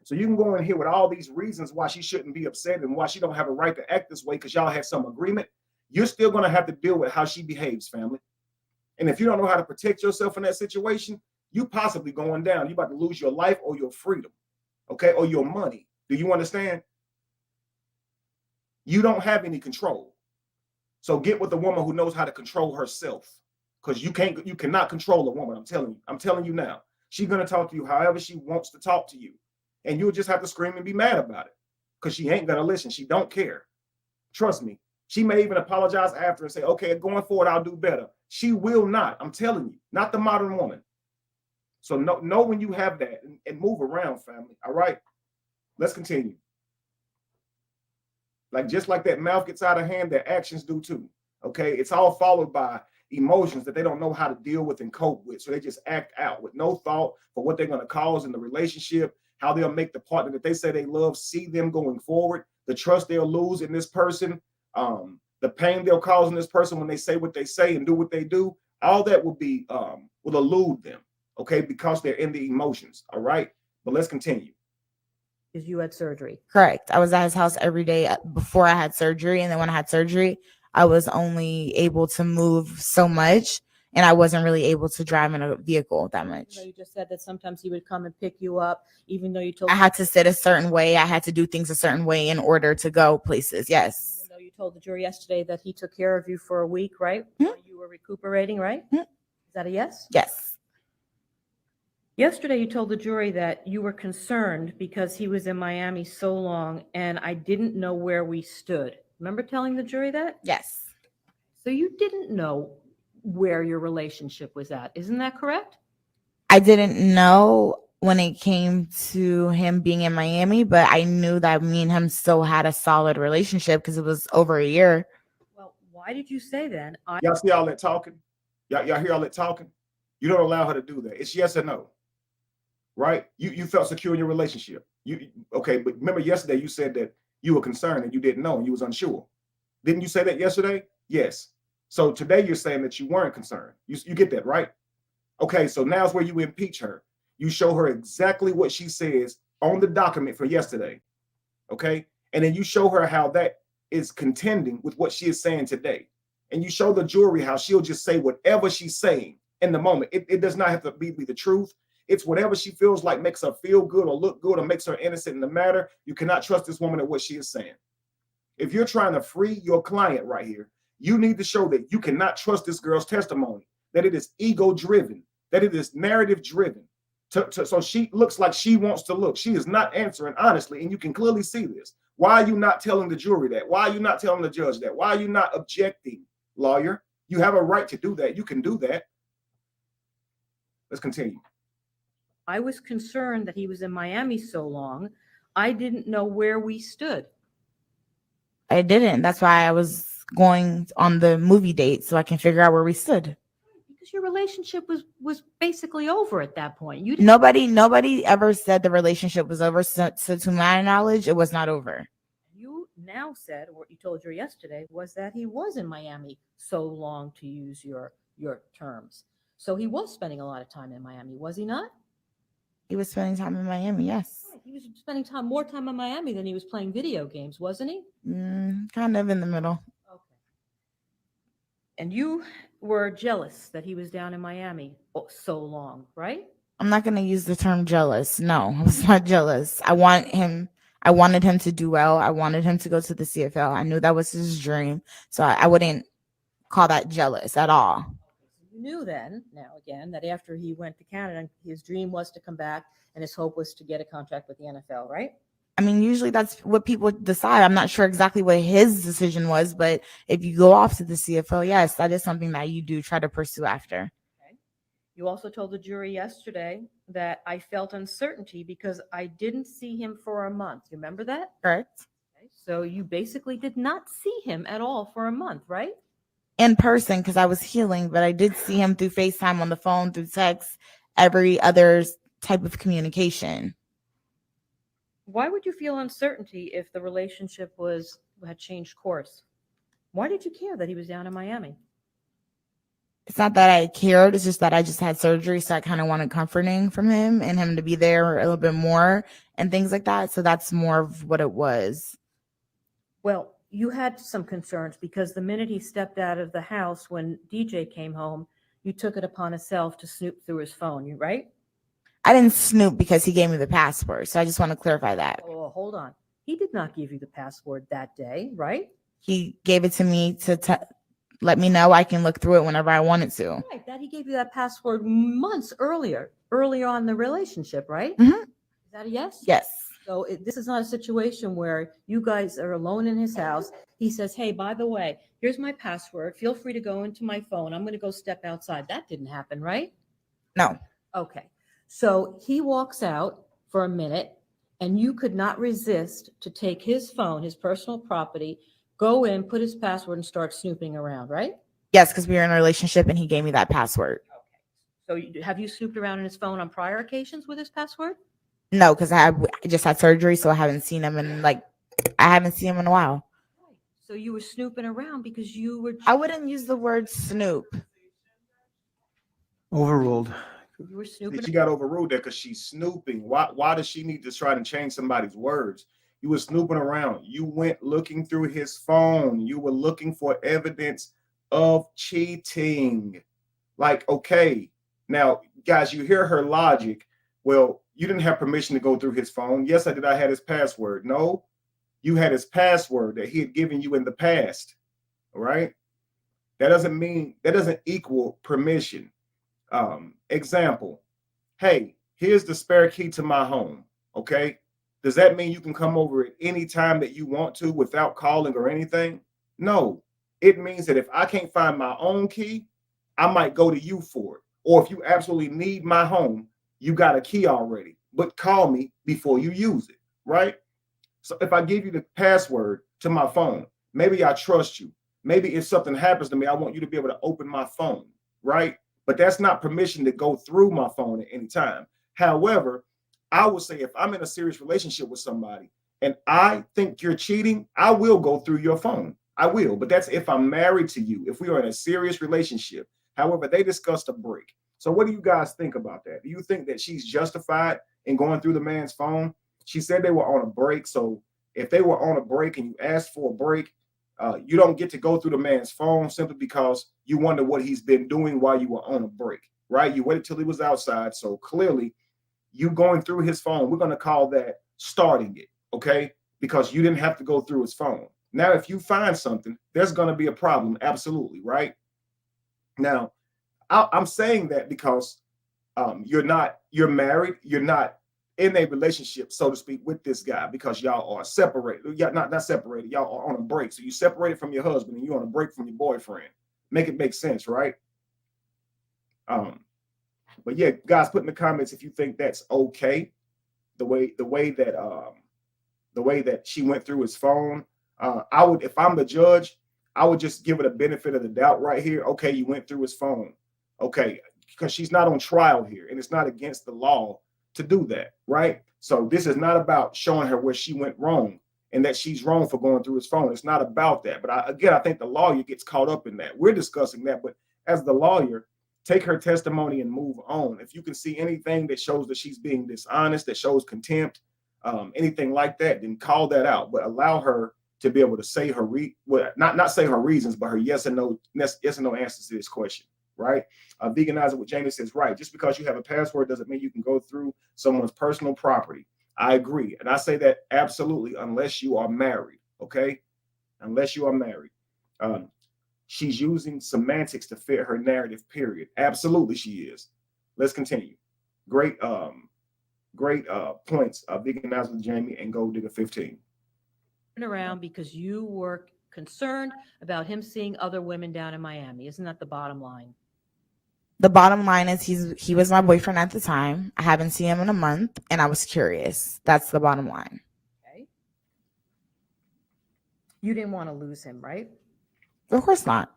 So you can go in here with all these reasons why she shouldn't be upset and why she don't have a right to act this way because y'all had some agreement. You're still going to have to deal with how she behaves, family. And if you don't know how to protect yourself in that situation, you possibly going down. You're about to lose your life or your freedom, okay, or your money. Do you understand? You don't have any control. So get with a woman who knows how to control herself, because you cannot control a woman. I'm telling you now. She's going to talk to you however she wants to talk to you. And you'll just have to scream and be mad about it because she ain't going to listen. She don't care. Trust me. She may even apologize after and say, okay, going forward, I'll do better. She will not. I'm telling you, not the modern woman. So know when you have that and move around, family. All right, let's continue. Just like that mouth gets out of hand, their actions do too. Okay, it's all followed by emotions that they don't know how to deal with and cope with. So they just act out with no thought for what they're going to cause in the relationship, how they'll make the partner that they say they love see them going forward, the trust they'll lose in this person, the pain they'll cause in this person when they say what they say and do what they do. All that will be will elude them, okay, because they're in the emotions. All right, but let's continue. Because you had surgery. Correct. I was at his house every day before I had surgery. And then when I had surgery, I was only able to move so much. And I wasn't really able to drive in a vehicle that much. You just said that sometimes he would come and pick you up, even though you told I had to sit a certain way. I had to do things a certain way in order to go places. Yes. Even though you told the jury yesterday that he took care of you for a week, right? Mm-hmm. While you were recuperating, right? Mm-hmm. Is that a yes? Yes. Yesterday, you told the jury that you were concerned because he was in Miami so long and I didn't know where we stood. Remember telling the jury that? Yes. So you didn't know where your relationship was at. Isn't that correct? I didn't know when it came to him being in Miami, but I knew that me and him still had a solid relationship because it was over a year. Well, why did you say then? Y'all see all that talking? Y'all hear all that talking? You don't allow her to do that. It's yes or no. Right? You felt secure in your relationship. Okay, but remember yesterday you said that you were concerned and you didn't know and you was unsure. Didn't you say that yesterday? Yes. So today you're saying that you weren't concerned. You get that, right? Okay, so now's where you impeach her. You show her exactly what she says on the document for yesterday. Okay? And then you show her how that is contending with what she is saying today. And you show the jury how she'll just say whatever she's saying in the moment. It does not have to be the truth. It's whatever she feels like makes her feel good or look good or makes her innocent in the matter. You cannot trust this woman at what she is saying. If you're trying to free your client right here, you need to show that you cannot trust this girl's testimony, that it is ego driven, that it is narrative driven. So she looks like she wants to look. She is not answering honestly, and you can clearly see this. Why are you not telling the jury that? Why are you not telling the judge that? Why are you not objecting, lawyer? You have a right to do that. You can do that. Let's continue. I was concerned that he was in Miami so long, I didn't know where we stood. I didn't. That's why I was going on the movie date so I can figure out where we stood. Because your relationship was basically over at that point. You didn't. Nobody ever said the relationship was over. So to my knowledge, it was not over. You now said, or what you told her yesterday, was that he was in Miami so long, to use your terms. So he was spending a lot of time in Miami, was he not? He was spending time in Miami, yes. Right. He was spending more time in Miami than he was playing video games, wasn't he? Kind of in the middle. Okay. And you were jealous that he was down in Miami so long, right? I'm not going to use the term jealous. No, I was not jealous. I wanted him to do well. I wanted him to go to the CFL. I knew that was his dream. So I wouldn't call that jealous at all. You knew then, now again, that after he went to Canada, his dream was to come back and his hope was to get a contract with the NFL, right? I mean, usually that's what people decide. I'm not sure exactly what his decision was, but if you go off to the CFL, yes, that is something that you do try to pursue after. Okay. You also told the jury yesterday that I felt uncertainty because I didn't see him for a month. You remember that? Correct. Okay. So you basically did not see him at all for a month, right? In person, because I was healing, but I did see him through FaceTime, on the phone, through text, every other type of communication. Why would you feel uncertainty if the relationship had changed course? Why did you care that he was down in Miami? It's not that I cared. It's just that I just had surgery. So I kind of wanted comforting from him and him to be there a little bit more and things like that. So that's more of what it was. Well, you had some concerns because the minute he stepped out of the house when DJ came home, you took it upon yourself to snoop through his phone, right? I didn't snoop because he gave me the password. So I just want to clarify that. Oh, hold on. He did not give you the password that day, right? He gave it to me to let me know I can look through it whenever I wanted to. Right. That he gave you that password months earlier on in the relationship, right? Mm-hmm. Is that a yes? Yes. So this is not a situation where you guys are alone in his house. He says, hey, by the way, here's my password. Feel free to go into my phone. I'm going to go step outside. That didn't happen, right? No. Okay. So he walks out for a minute and you could not resist to take his phone, his personal property, go in, put his password and start snooping around, right? Yes, because we were in a relationship and he gave me that password. Okay. So have you snooped around in his phone on prior occasions with his password? No, because I just had surgery, so I haven't seen him in a while. So you were snooping around because you were. I wouldn't use the word snoop. Overruled. You were snooping. She got overruled there because she's snooping. Why does she need to try to change somebody's words? You were snooping around. You went looking through his phone. You were looking for evidence of cheating. Like, okay, now, guys, you hear her logic. Well, you didn't have permission to go through his phone. Yes, I did. I had his password. No, you had his password that he had given you in the past. All right. That doesn't equal permission. Example. Hey, here's the spare key to my home. Okay. Does that mean you can come over at any time that you want to without calling or anything? No, it means that if I can't find my own key, I might go to you for it. Or if you absolutely need my home, you got a key already, but call me before you use it, right? So if I give you the password to my phone, maybe I trust you. Maybe if something happens to me, I want you to be able to open my phone, right? But that's not permission to go through my phone at any time. However, I would say if I'm in a serious relationship with somebody and I think you're cheating, I will go through your phone. I will, but that's if I'm married to you, if we are in a serious relationship. However, they discussed a break. So what do you guys think about that? Do you think that she's justified in going through the man's phone? She said they were on a break. So if they were on a break and you asked for a break, you don't get to go through the man's phone simply because you wonder what he's been doing while you were on a break, right? You waited till he was outside. So clearly you going through his phone, we're going to call that starting it, okay? Because you didn't have to go through his phone. Now, if you find something, there's going to be a problem. Absolutely, right? Now, I'm saying that because you're married, you're not in a relationship, so to speak, with this guy because y'all are separated. Y'all not separated, y'all are on a break. So you separated from your husband and you're on a break from your boyfriend. Make it make sense, right? But yeah, guys, put in the comments if you think that's okay. The way that she went through his phone. I would, if I'm the judge, I would just give it a benefit of the doubt right here. Okay, you went through his phone. Okay, because she's not on trial here, and it's not against the law to do that, right? So this is not about showing her where she went wrong and that she's wrong for going through his phone. It's not about that. But I think the lawyer gets caught up in that. We're discussing that, but as the lawyer, take her testimony and move on. If you can see anything that shows that she's being dishonest, that shows contempt, anything like that, then call that out. But allow her to be able to say her not say her reasons, but her yes and no answers to this question, right? Veganizer with Jamie says, right, just because you have a password doesn't mean you can go through someone's personal property. I agree. And I say that absolutely, unless you are married, okay? Unless you are married. She's using semantics to fit her narrative, period. Absolutely she is. Let's continue. Great points, Veganizer with Jamie and Gold Digger 15. Around because you were concerned about him seeing other women down in Miami. Isn't that the bottom line? The bottom line is he was my boyfriend at the time. I haven't seen him in a month, and I was curious. That's the bottom line. Okay. You didn't want to lose him, right? Of course not.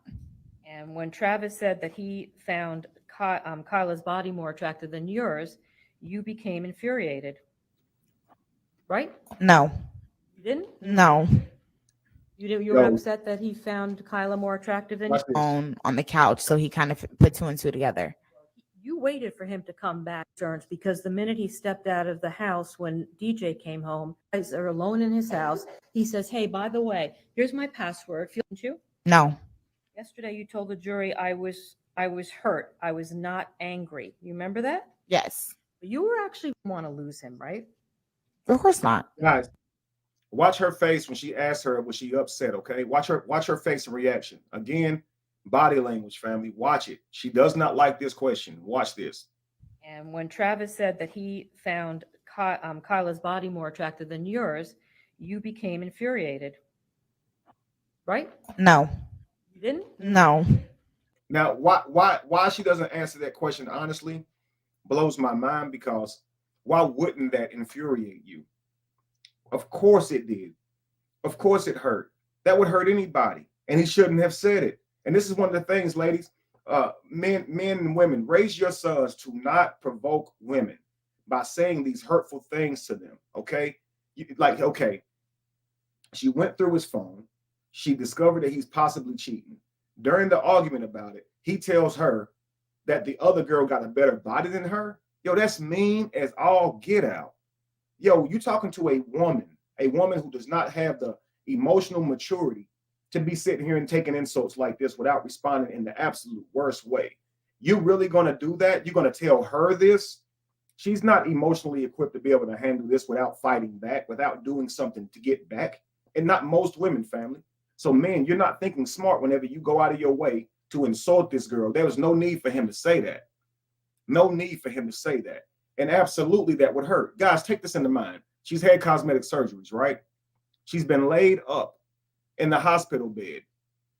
And when Travis said that he found Kyla's body more attractive than yours, you became infuriated, right? No. You didn't? No. You were upset that he found Kyla more attractive than you? On the couch, so he kind of put two and two together. You waited for him to come back, Stearns, because the minute he stepped out of the house when DJ came home, guys are alone in his house. He says, "Hey, by the way, here's my password." Didn't you? No. Yesterday, you told the jury I was hurt. I was not angry. You remember that? Yes. You were actually want to lose him, right? Of course not. Guys, watch her face when she asked her, was she upset? Okay, watch her face and reaction. Again, body language, family. Watch it. She does not like this question. Watch this. And when Travis said that he found Kyla's body more attractive than yours, you became infuriated, right? No. You didn't? No. Now, why she doesn't answer that question honestly blows my mind, because why wouldn't that infuriate you? Of course it did. Of course it hurt. That would hurt anybody, and he shouldn't have said it. And this is one of the things, ladies, men and women, raise your sons to not provoke women by saying these hurtful things to them. Okay, okay, she went through his phone. She discovered that he's possibly cheating. During the argument about it, he tells her that the other girl got a better body than her. Yo, that's mean as all get out. Yo, you talking to a woman who does not have the emotional maturity to be sitting here and taking insults like this without responding in the absolute worst way. You really gonna do that? You're gonna tell her this? She's not emotionally equipped to be able to handle this without fighting back, without doing something to get back. And not most women, family. So men, you're not thinking smart whenever you go out of your way to insult this girl. There was no need for him to say that. No need for him to say that. And absolutely that would hurt. Guys, take this into mind. She's had cosmetic surgeries, right? She's been laid up in the hospital bed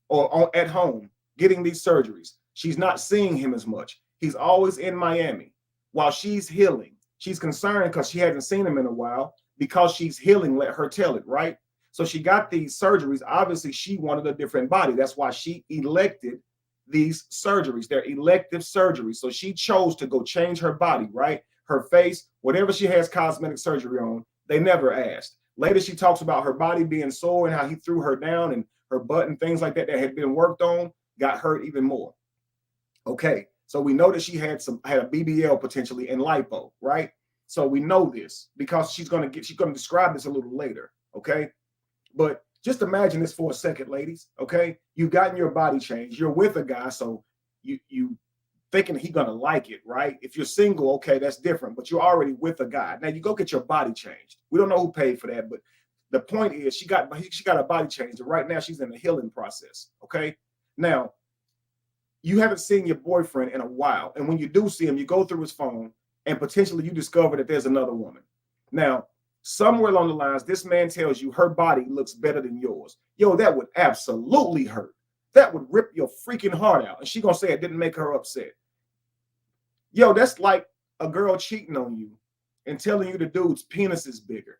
or at home getting these surgeries. She's not seeing him as much. He's always in Miami while she's healing. She's concerned because she hasn't seen him in a while. Because she's healing, let her tell it, right? So she got these surgeries. Obviously, she wanted a different body. That's why she elected these surgeries. They're elective surgeries. So she chose to go change her body, right? Her face, whatever she has cosmetic surgery on, they never asked. Later, she talks about her body being sore and how he threw her down, and her butt and things like that that had been worked on got hurt even more. Okay, so we know that she had a BBL potentially and lipo, right? So we know this because she's gonna describe this a little later. Okay, but just imagine this for a second, ladies. Okay, you've gotten your body changed. You're with a guy, so you thinking he's gonna like it, right? If you're single, okay, that's different. But you're already with a guy. Now you go get your body changed. We don't know who paid for that, but the point is she got a body changed, and right now she's in the healing process. Okay, now You haven't seen your boyfriend in a while. And when you do see him, you go through his phone and potentially you discover that there's another woman. Now, somewhere along the lines, this man tells you her body looks better than yours. Yo, that would absolutely hurt. That would rip your freaking heart out. And she gonna say it didn't make her upset. Yo, that's like a girl cheating on you and telling you the dude's penis is bigger,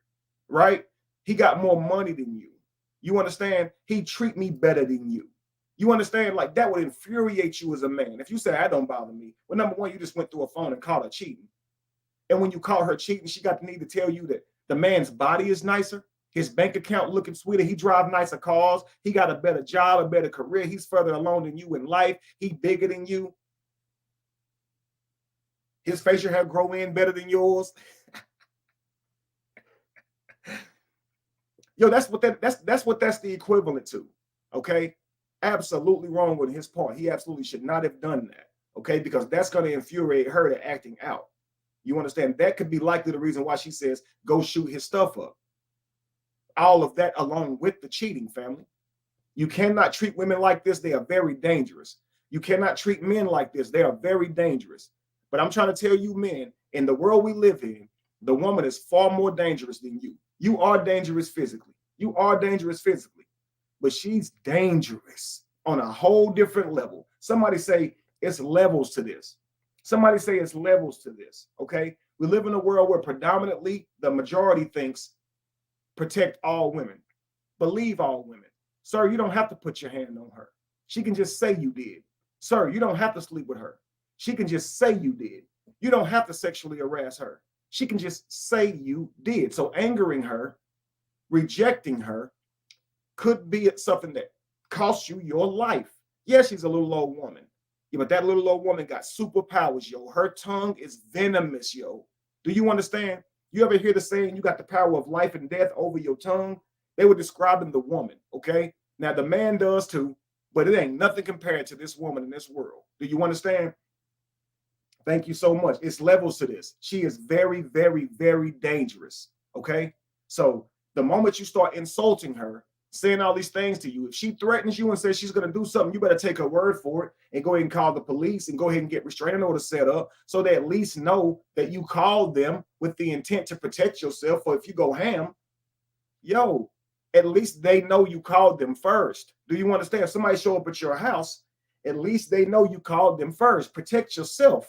right? He got more money than you. You understand? He treat me better than you. You understand? Like that would infuriate you as a man. If you say, that don't bother me. Well, number one, you just went through a phone and called her cheating. And when you call her cheating, she got the need to tell you that the man's body is nicer, his bank account looking sweeter, he drive nicer cars, he got a better job, a better career, he's further along than you in life, he bigger than you. His facial hair grow in better than yours. Yo, that's what that's the equivalent to. Okay. Absolutely wrong on his part. He absolutely should not have done that. Okay, because that's going to infuriate her to acting out. You understand? That could be likely the reason why she says, go shoot his stuff up. All of that along with the cheating, family. You cannot treat women like this. They are very dangerous. You cannot treat men like this. They are very dangerous. But I'm trying to tell you, men, in the world we live in, the woman is far more dangerous than you. You are dangerous physically. You are dangerous physically. But she's dangerous on a whole different level. Somebody say it's levels to this. Somebody say it's levels to this, okay? We live in a world where predominantly the majority thinks protect all women, believe all women. Sir, you don't have to put your hand on her. She can just say you did. Sir, you don't have to sleep with her. She can just say you did. You don't have to sexually harass her. She can just say you did. So angering her, rejecting her, could be something that costs you your life. Yes, she's a little old woman. Yeah, but that little old woman got superpowers, yo. Her tongue is venomous, yo. Do you understand? You ever hear the saying, you got the power of life and death over your tongue? They were describing the woman, okay? Now, the man does too, but it ain't nothing compared to this woman in this world. Do you understand? Thank you so much. It's levels to this. She is very, very, very dangerous, okay? So the moment you start insulting her, saying all these things to you, if she threatens you and says she's going to do something, you better take her word for it and go ahead and call the police and go ahead and get restraining orders set up so they at least know that you called them with the intent to protect yourself. Or if you go ham, yo, at least they know you called them first. Do you understand? If somebody show up at your house, at least they know you called them first. Protect yourself.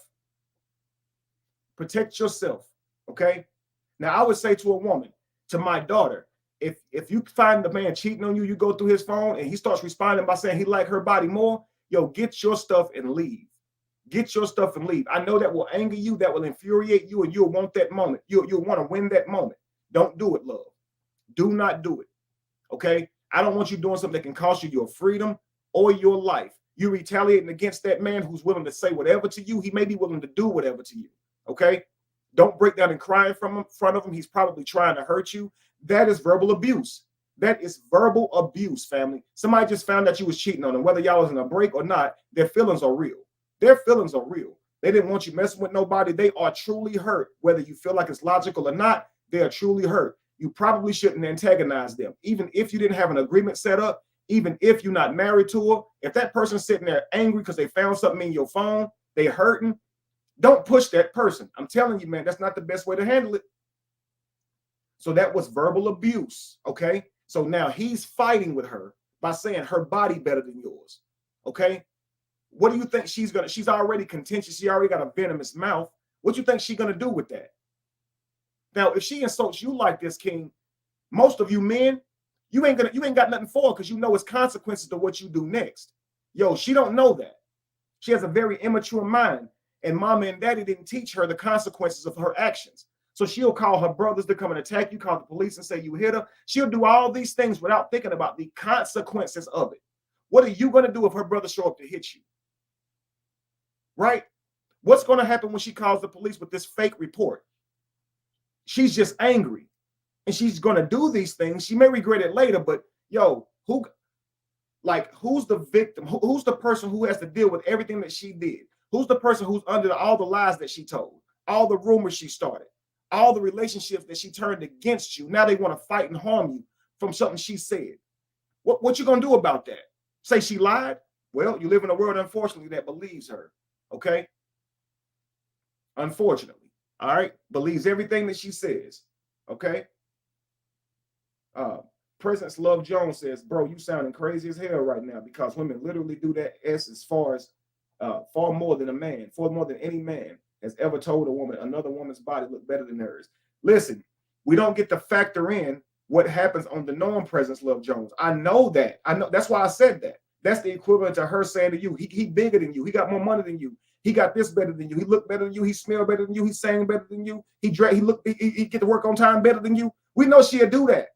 Protect yourself, okay? Now, I would say to a woman, to my daughter, if you find the man cheating on you, you go through his phone and he starts responding by saying he like her body more, yo, get your stuff and leave. Get your stuff and leave. I know that will anger you, that will infuriate you, and you'll want that moment. You'll want to win that moment. Don't do it, love. Do not do it, okay? I don't want you doing something that can cost you your freedom or your life. You're retaliating against that man who's willing to say whatever to you. He may be willing to do whatever to you, okay? Don't break down and cry in front of him. He's probably trying to hurt you. That is verbal abuse. That is verbal abuse, family. Somebody just found out you was cheating on them. Whether y'all was in a break or not, their feelings are real. Their feelings are real. They didn't want you messing with nobody. They are truly hurt. Whether you feel like it's logical or not, they are truly hurt. You probably shouldn't antagonize them. Even if you didn't have an agreement set up, even if you're not married to her, if that person's sitting there angry because they found something in your phone, they hurting, don't push that person. I'm telling you, man, that's not the best way to handle it. So that was verbal abuse, okay? So now he's fighting with her by saying her body better than yours, okay? What do you think she's already contentious. She already got a venomous mouth. What do you think she's gonna do with that? Now, if she insults you like this, King, most of you men, you ain't got nothing for her because you know it's consequences to what you do next. Yo, she don't know that. She has a very immature mind, and mama and daddy didn't teach her the consequences of her actions. So she'll call her brothers to come and attack you, call the police and say you hit her. She'll do all these things without thinking about the consequences of it. What are you going to do if her brothers show up to hit you? Right? What's going to happen when she calls the police with this fake report? She's just angry and she's going to do these things. She may regret it later, but yo, who's the victim? Who's the person who has to deal with everything that she did? Who's the person who's under all the lies that she told, all the rumors she started, all the relationships that she turned against you? Now they want to fight and harm you from something she said. What you gonna do about that? Say she lied? Well, you live in a world, unfortunately, that believes her. Okay. Unfortunately. All right. Believes everything that she says. Okay. President Love Jones says, bro, you sounding crazy as hell right now, because women literally do that as far as far more than a man, far more than any man has ever told a woman another woman's body looked better than hers. Listen, we don't get to factor in what happens on the norm, President Love Jones. I know that. I know. That's why I said that. That's the equivalent to her saying to you, he bigger than you. He got more money than you. He got this better than you. He looked better than you. He smelled better than you. He sang better than you. He get to work on time better than you. We know she'll do that.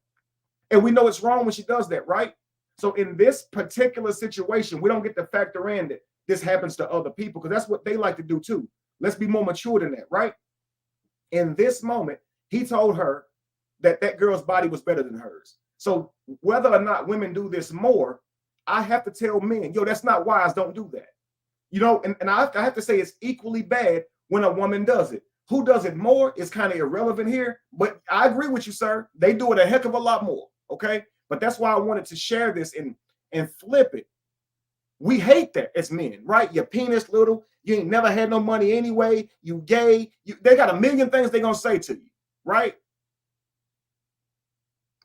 And we know it's wrong when she does that, right? So in this particular situation, we don't get to factor in that this happens to other people, because that's what they like to do too. Let's be more mature than that, right? In this moment, he told her that that girl's body was better than hers. So whether or not women do this more, I have to tell men, yo, that's not wise. Don't do that. You know, and I have to say it's equally bad when a woman does it. Who does it more is kind of irrelevant here, but I agree with you, sir. They do it a heck of a lot more. Okay. But that's why I wanted to share this and flip it. We hate that as men, right? Your penis little, you ain't never had no money anyway, you gay, they got a million things they're gonna say to you, right?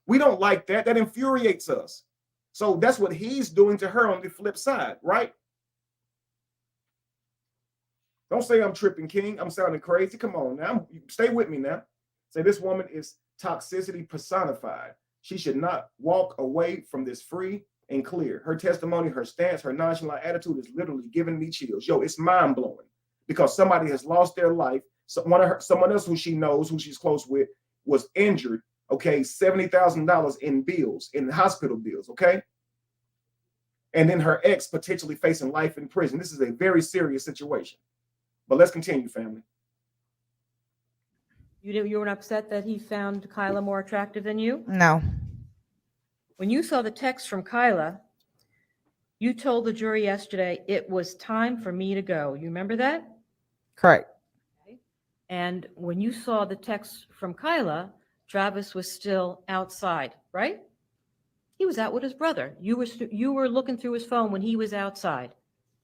We don't like that. That infuriates us. So that's what he's doing to her on the flip side, right? Don't say I'm tripping, King. I'm sounding crazy. Come on now. Stay with me now. Say this woman is toxicity personified. She should not walk away from this free and clear. Her testimony, her stance, her nonchalant attitude is literally giving me chills. Yo, it's mind blowing, because somebody has lost their life. Someone else who she knows, who she's close with, was injured. Okay, $70,000 in bills, in hospital bills. Okay, and then her ex potentially facing life in prison. This is a very serious situation. But let's continue, family. You weren't upset that he found Kyla more attractive than you? No. When you saw the text from Kyla, you told the jury yesterday it was time for me to go. You remember that? Correct. And when you saw the text from Kyla, Travis was still outside, right? He was out with his brother. You were looking through his phone when he was outside.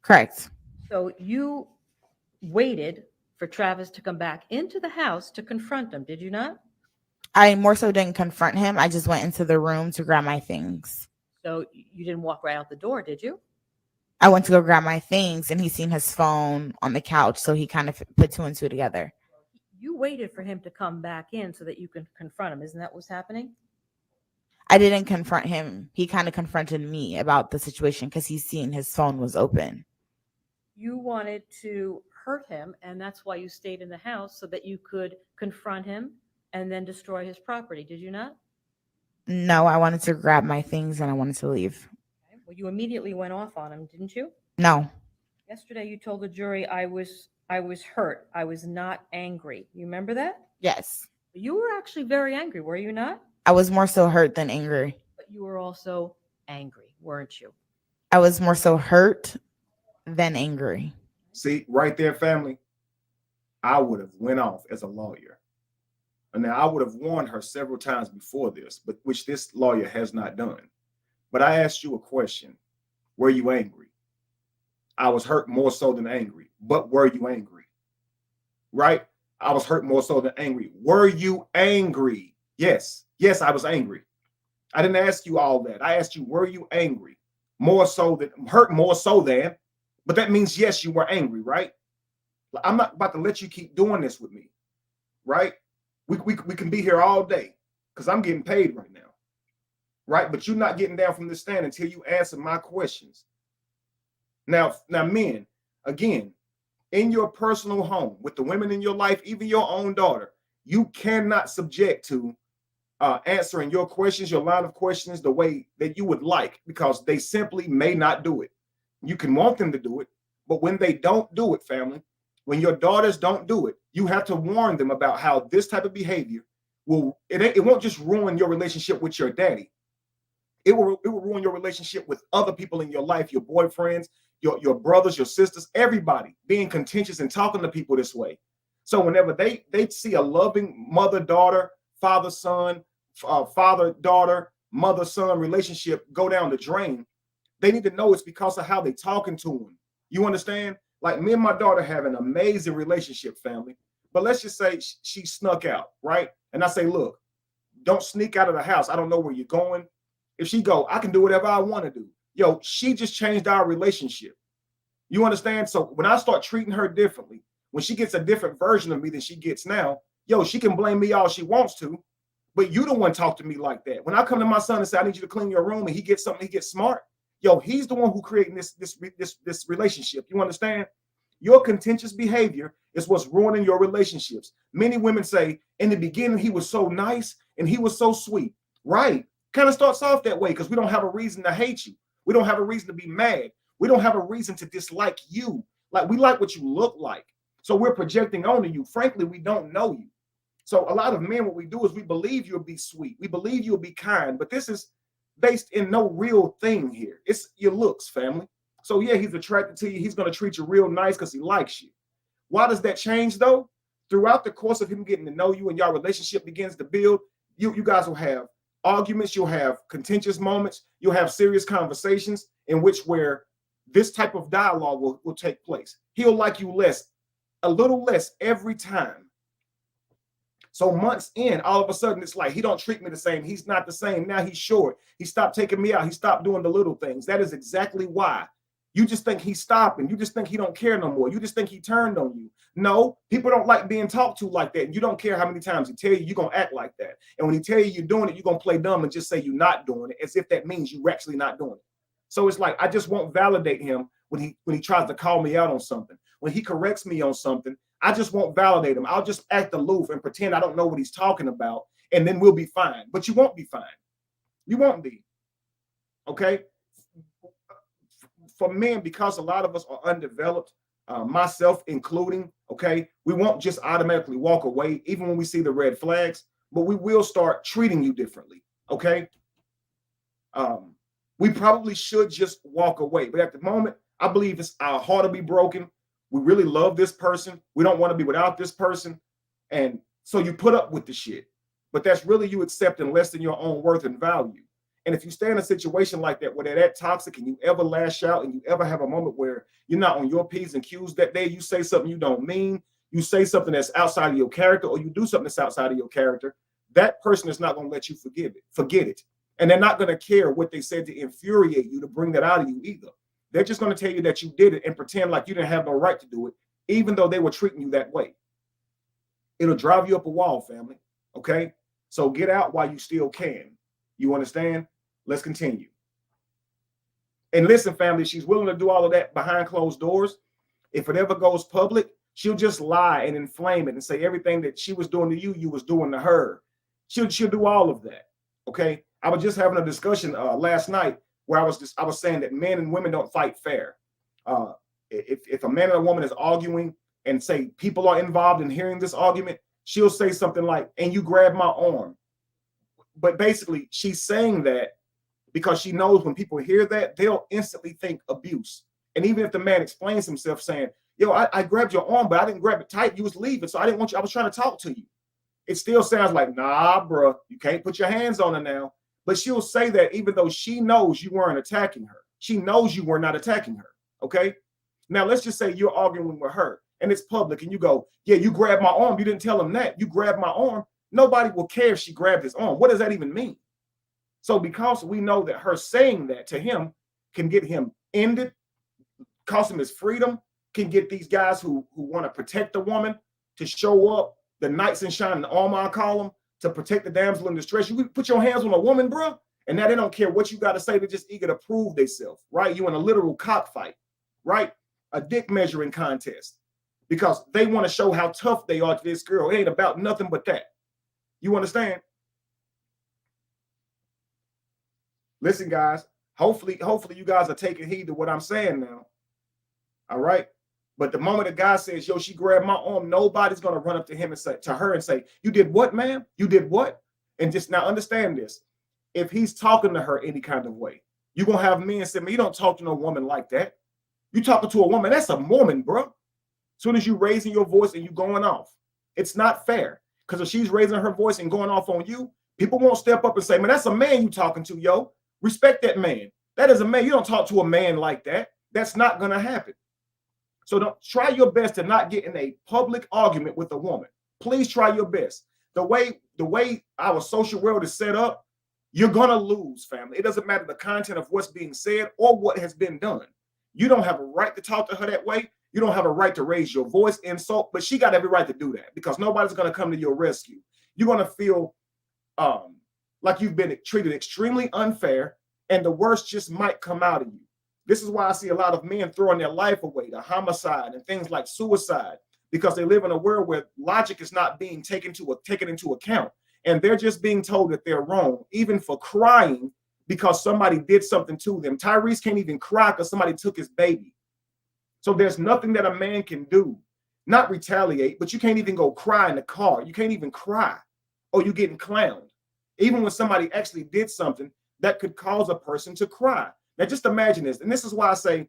Correct. So you waited for Travis to come back into the house to confront him, did you not? I more so didn't confront him. I just went into the room to grab my things. So you didn't walk right out the door, did you? I went to go grab my things, and he seen his phone on the couch, so he kind of put two and two together. You waited for him to come back in so that you can confront him. Isn't that what's happening? I didn't confront him. He kind of confronted me about the situation because he seen his phone was open. You wanted to hurt him, and that's why you stayed in the house, so that you could confront him and then destroy his property. Did you not? No, I wanted to grab my things and I wanted to leave. Okay. Well, you immediately went off on him, didn't you? No. Yesterday, you told the jury I was hurt. I was not angry. You remember that? Yes. You were actually very angry, were you not? I was more so hurt than angry. But you were also angry, weren't you? I was more so hurt than angry. See, right there, family, I would have went off as a lawyer. And now I would have warned her several times before this, but which this lawyer has not done. But I asked you a question. Were you angry? I was hurt more so than angry. But were you angry? Right? I was hurt more so than angry. Were you angry? Yes. Yes, I was angry. I didn't ask you all that. I asked you, were you angry? More so than, hurt more so than, but that means, yes, you were angry, right? I'm not about to let you keep doing this with me, right? We can be here all day because I'm getting paid right now, right? But you're not getting down from the stand until you answer my questions. Now, men, again, in your personal home, with the women in your life, even your own daughter, you cannot subject to answering your questions, your line of questions, the way that you would like, because they simply may not do it. You can want them to do it, but when they don't do it, family, when your daughters don't do it, you have to warn them about how this type of behavior it won't just ruin your relationship with your daddy. It will ruin your relationship with other people in your life, your boyfriends, your brothers, your sisters, everybody being contentious and talking to people this way. So whenever they see a loving mother-daughter, father-son, father-daughter, mother-son relationship go down the drain, They need to know it's because of how they talking to them. You understand? Like me and my daughter have an amazing relationship, family. But let's just say she snuck out, right? And I say, look, don't sneak out of the house. I don't know where you're going. If she go, I can do whatever I want to do. Yo, she just changed our relationship. You understand? So when I start treating her differently, when she gets a different version of me than she gets now, yo, she can blame me all she wants to, but you don't want to talk to me like that. When I come to my son and say, I need you to clean your room, and he gets something, he gets smart, yo, he's the one who creating this relationship. You understand? Your contentious behavior is what's ruining your relationships. Many women say, in the beginning, he was so nice and he was so sweet. Right. Kind of starts off that way because we don't have a reason to hate you. We don't have a reason to be mad. We don't have a reason to dislike you. Like, we like what you look like. So we're projecting onto you. Frankly, we don't know you. So a lot of men, what we do is we believe you'll be sweet. We believe you'll be kind, but this is based in no real thing here. It's your looks, family. So yeah, he's attracted to you. He's going to treat you real nice because he likes you. Why does that change though? Throughout the course of him getting to know you and your relationship begins to build, you guys will have arguments. You'll have contentious moments. You'll have serious conversations in which where this type of dialogue will take place. He'll like you less, a little less every time. So months in, all of a sudden, it's like, he don't treat me the same. He's not the same. Now he's short. He stopped taking me out. He stopped doing the little things. That is exactly why. You just think he's stopping. You just think he don't care no more. You just think he turned on you. No, people don't like being talked to like that. And you don't care how many times he tell you, you're going to act like that. And when he tell you you're doing it, you're going to play dumb and just say you're not doing it as if that means you're actually not doing it. So it's like, I just won't validate him when he tries to call me out on something. When he corrects me on something, I just won't validate him. I'll just act aloof and pretend I don't know what he's talking about. And then we'll be fine. But you won't be fine. You won't be. Okay? For men, because a lot of us are undeveloped, myself including, okay, we won't just automatically walk away, even when we see the red flags, but we will start treating you differently, okay? We probably should just walk away, but at the moment, I believe it's our heart to be broken. We really love this person. We don't want to be without this person. And so you put up with the shit, but that's really you accepting less than your own worth and value. And if you stay in a situation like that, where they're that toxic and you ever lash out and you ever have a moment where you're not on your P's and Q's that day, you say something you don't mean, you say something that's outside of your character, or you do something that's outside of your character, that person is not going to let you forget it. And they're not going to care what they said to infuriate you to bring that out of you either. They're just going to tell you that you did it and pretend like you didn't have no right to do it, even though they were treating you that way. It'll drive you up a wall, family. Okay? So get out while you still can. You understand? Let's continue. And listen, family, she's willing to do all of that behind closed doors. If it ever goes public, she'll just lie and inflame it and say everything that she was doing to you, you was doing to her. She'll do all of that. Okay. I was just having a discussion last night where I was saying that men and women don't fight fair. If a man and a woman is arguing and say people are involved in hearing this argument, she'll say something like, and you grab my arm. But basically, she's saying that because she knows when people hear that, they'll instantly think abuse. And even if the man explains himself saying, yo, I grabbed your arm, but I didn't grab it tight. You was leaving, so I didn't want you. I was trying to talk to you. It still sounds like, nah, bro, you can't put your hands on her now. But she'll say that even though she knows you weren't attacking her. She knows you were not attacking her, okay? Now, let's just say you're arguing with her, and it's public, and you go, yeah, you grabbed my arm. You didn't tell him that. You grabbed my arm. Nobody will care if she grabbed his arm. What does that even mean? So because we know that her saying that to him can get him ended, cost him his freedom, can get these guys who want to protect the woman to show up, the knights in shining armor, I call them, to protect the damsel in distress. You put your hands on a woman, bro, and now they don't care what you got to say. They're just eager to prove themselves, right? You in a literal cockfight, right? A dick measuring contest, because they want to show how tough they are to this girl. It ain't about nothing but that. You understand? Listen, guys, hopefully you guys are taking heed to what I'm saying now. All right. But the moment a guy says, yo, she grabbed my arm, nobody's going to run up to him and say to her and say, you did what, ma'am? You did what? And just now understand this. If he's talking to her any kind of way, you're going to have men say, man, you don't talk to no woman like that. You talking to a woman, that's a woman, bro. As soon as you raising your voice and you going off, it's not fair. Because if she's raising her voice and going off on you, people won't step up and say, man, that's a man you talking to, yo. Respect that man. That is a man. You don't talk to a man like that. That's not going to happen. So don't try your best to not get in a public argument with a woman. Please try your best. The way our social world is set up, you're going to lose, family. It doesn't matter the content of what's being said or what has been done. You don't have a right to talk to her that way. You don't have a right to raise your voice, insult, but she got every right to do that because nobody's going to come to your rescue. You're going to feel like you've been treated extremely unfair, and the worst just might come out of you. This is why I see a lot of men throwing their life away to homicide and things like suicide, because they live in a world where logic is not being taken into account. And they're just being told that they're wrong, even for crying because somebody did something to them. Tyrese can't even cry because somebody took his baby. So there's nothing that a man can do, not retaliate, but you can't even go cry in the car. You can't even cry, or you're getting clowned. Even when somebody actually did something that could cause a person to cry. Now, just imagine this. And this is why I say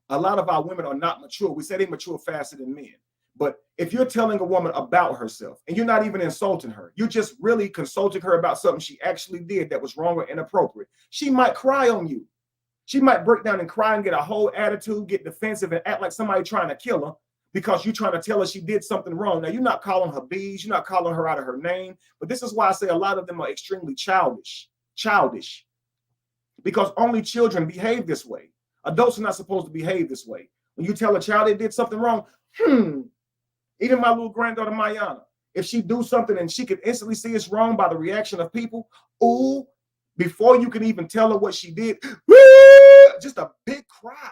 a lot of our women are not mature. We say they mature faster than men. But if you're telling a woman about herself and you're not even insulting her, you're just really consulting her about something she actually did that was wrong or inappropriate, she might cry on you. She might break down and cry and get a whole attitude, get defensive, and act like somebody trying to kill her because you're trying to tell her she did something wrong. Now, you're not calling her bees. You're not calling her out of her name. But this is why I say a lot of them are extremely childish, because only children behave this way. Adults are not supposed to behave this way. When you tell a child they did something wrong, even my little granddaughter, Mayana, if she do something and she could instantly see it's wrong by the reaction of people, ooh, before you can even tell her what she did, just a big cry.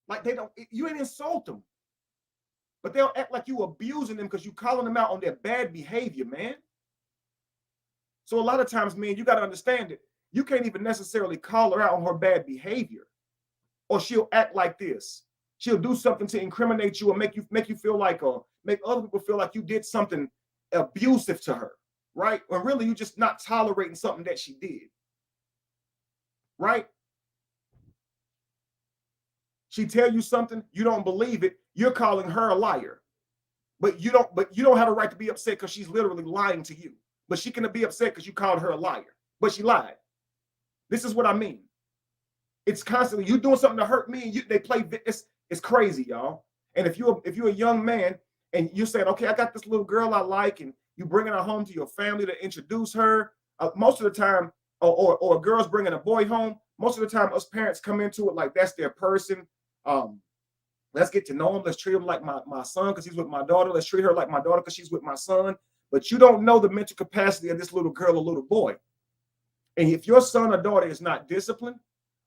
Like you ain't insult them, but they'll act like you abusing them because you calling them out on their bad behavior, man. So a lot of times, man, you got to understand it. You can't even necessarily call her out on her bad behavior, or she'll act like this. She'll do something to incriminate you or make you feel like, make other people feel like you did something abusive to her, right? When really you just not tolerating something that she did, right? She tell you something, you don't believe it, you're calling her a liar. But you don't have a right to be upset because she's literally lying to you. But she can be upset because you called her a liar, but she lied. This is what I mean. It's constantly you doing something to hurt me, and they play. It's crazy, y'all. And if you're a young man and you're saying, okay, I got this little girl I like, and you bringing her home to your family to introduce her, most of the time, or girls bringing a boy home, most of the time, us parents come into it like that's their person. Let's get to know him. Let's treat him like my son because he's with my daughter. Let's treat her like my daughter because she's with my son. But you don't know the mental capacity of this little girl or little boy. And if your son or daughter is not disciplined,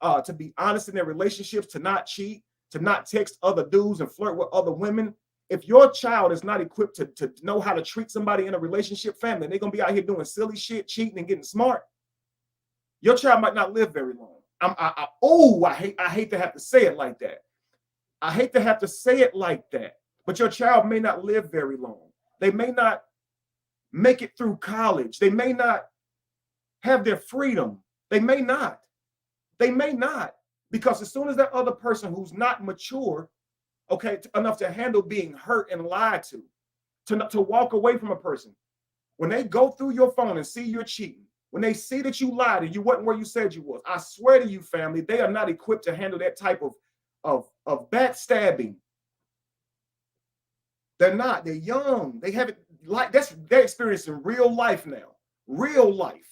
to be honest in their relationships, to not cheat, to not text other dudes and flirt with other women, if your child is not equipped to know how to treat somebody in a relationship, family, they're going to be out here doing silly shit, cheating and getting smart, your child might not live very long. I hate to have to say it like that. I hate to have to say it like that, but your child may not live very long. They may not make it through college. They may not have their freedom. They may not. Because as soon as that other person who's not mature, okay, enough to handle being hurt and lied to walk away from a person, when they go through your phone and see you're cheating, when they see that you lied and you wasn't where you said you was, I swear to you, family, they are not equipped to handle that type of backstabbing. They're not. They're young. They haven't like they're experiencing real life now. Real life.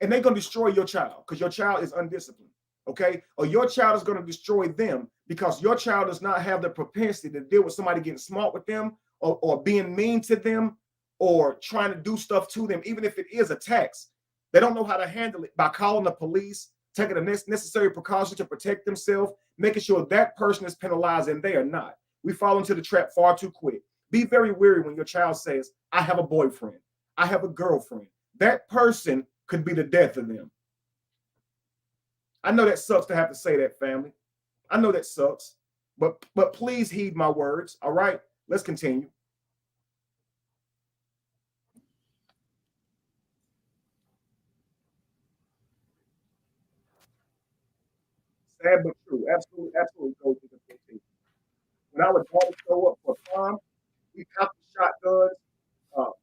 And they're going to destroy your child because your child is undisciplined, okay? Or your child is going to destroy them because your child does not have the propensity to deal with somebody getting smart with them or being mean to them or trying to do stuff to them, even if it is attacks. They don't know how to handle it by calling the police, taking the necessary precautions to protect themselves, making sure that person is penalized and they are not. We fall into the trap far too quick. Be very wary when your child says, I have a boyfriend, I have a girlfriend. That person could be the death of them. I know that sucks to have to say that, family. I know that sucks, but please heed my words, all right? Let's continue. Sad but true. Absolutely, goes to the 15. When our daughters show up for prom, we cop the shotguns. For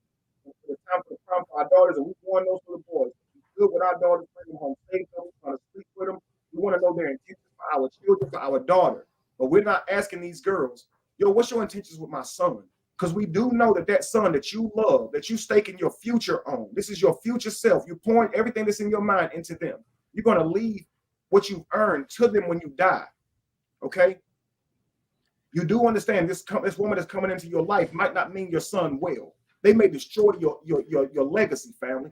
the time for the prom for our daughters, and we warn those little boys. It's good with our daughters bringing come home safe. We want to sleep with them. We want to know their intentions for our children, for our daughter. But we're not asking these girls, yo, what's your intentions with my son? Because we do know that that son that you love, that you staking your future on, this is your future self. You're pouring everything that's in your mind into them. You're going to leave what you've earned to them when you die. Okay? You do understand this woman that's coming into your life might not mean your son will. They may destroy your legacy, family.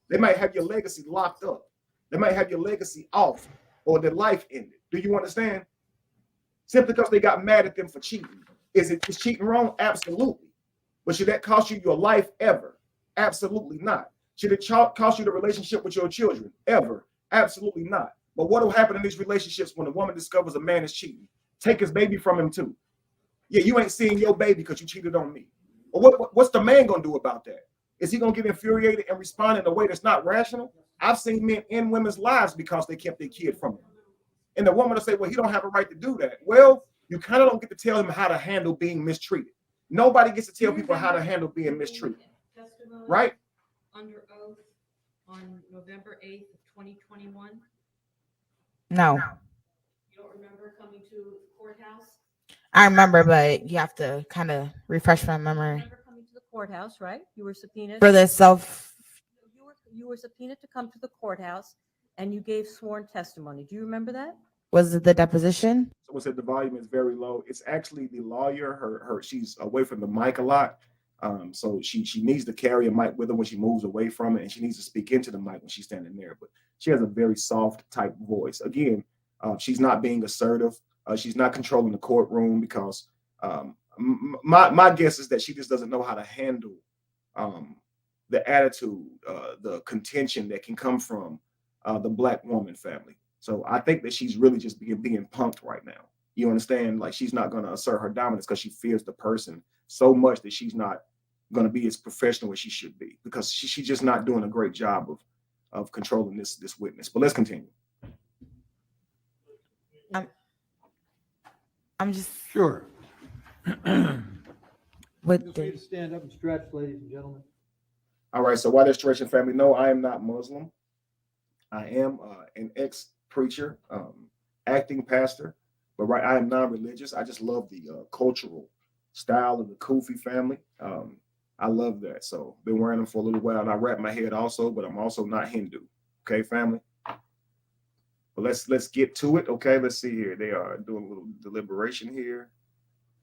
They might have your legacy locked up. They might have your legacy off or their life ended. Do you understand? Simply because they got mad at them for cheating. Is cheating wrong? Absolutely. But should that cost you your life ever? Absolutely not. Should it cost you the relationship with your children? Ever? Absolutely not. But what will happen in these relationships when a woman discovers a man is cheating? Take his baby from him too. Yeah, you ain't seeing your baby because you cheated on me. But what's the man gonna do about that? Is he gonna get infuriated and respond in a way that's not rational? I've seen men end women's lives because they kept their kid from him. And the woman will say, well, he don't have a right to do that. Well, you kind of don't get to tell him how to handle being mistreated. Nobody gets to tell people how to handle being mistreated. Right? Under oath on November 8th of 2021? No, You don't remember coming to the courthouse? I remember, but you have to kind of refresh my memory. Remember coming to the courthouse, right? You were subpoenaed. For the You were subpoenaed to come to the courthouse and you gave sworn testimony. Do you remember that? was it the deposition? Someone said the volume is very low. It's actually the lawyer. She's away from the mic a lot. So she needs to carry a mic with her when she moves away from it, and she needs to speak into the mic when she's standing there. But she has a very soft type voice. Again, she's not being assertive. She's not controlling the courtroom because my guess is that she just doesn't know how to handle the attitude, the contention that can come from the Black woman family. So I think that she's really just being punked right now. You understand? Like she's not going to assert her dominance because she fears the person so much that she's not going to be as professional as she should be because she's just not doing a great job of controlling this witness. But let's continue. I'm just Sure. with Feel free the to stand up and stretch, ladies and gentlemen. All right. So why they're stretching, family? No, I am not Muslim. I am an ex-preacher, acting pastor, but I am non-religious. I just love the cultural style of the Kufi family. I love that. So been wearing them for a little while, and I wrap my head also, but I'm also not Hindu. Okay, family. But let's get to it. Okay, let's see here. They are doing a little deliberation here,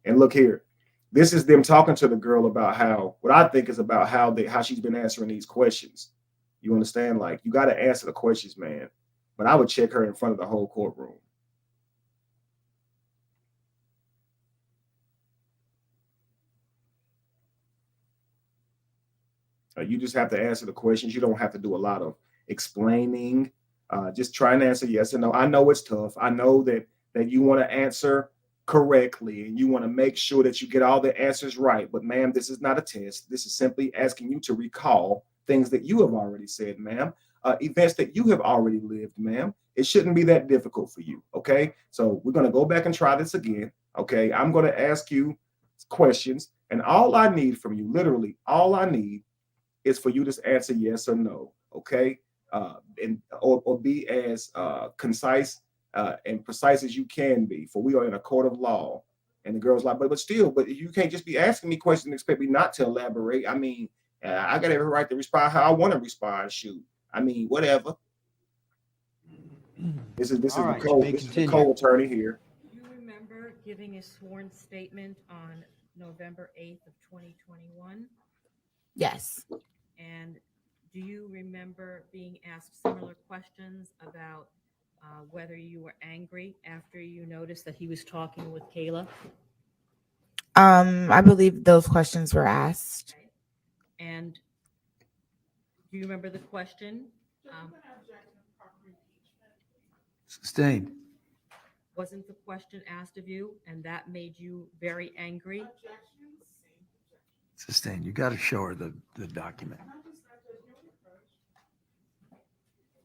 and look here. This is them talking to the girl about what I think is about how she's been answering these questions. You understand? Like you got to answer the questions, man. But I would check her in front of the whole courtroom. You just have to answer the questions. You don't have to do a lot of explaining. Just try and answer yes or no. I know it's tough. I know that you want to answer correctly and you want to make sure that you get all the answers right. But ma'am, this is not a test. This is simply asking you to recall things that you have already said, ma'am. Events that you have already lived, ma'am. It shouldn't be that difficult for you. Okay. So we're going to go back and try this again. Okay. I'm going to ask you questions, and all I need from you, literally all I need, is for you to answer yes or no. Okay. Or be as concise and precise as you can be, for we are in a court of law. And the girl's like, but you can't just be asking me questions and expect me not to elaborate. I mean, I got every right to respond how I want to respond. Shoot, I mean, whatever. This is All the co-attorney here. Do you remember giving a sworn statement on November 8th of 2021? yes. And do you remember being asked similar questions about whether you were angry after you noticed that he was talking with Kayla? I believe those questions were asked. Okay. And do you remember the question? Sustained. Wasn't the question asked of you and that made you very angry? Sustained. You got to show her the document.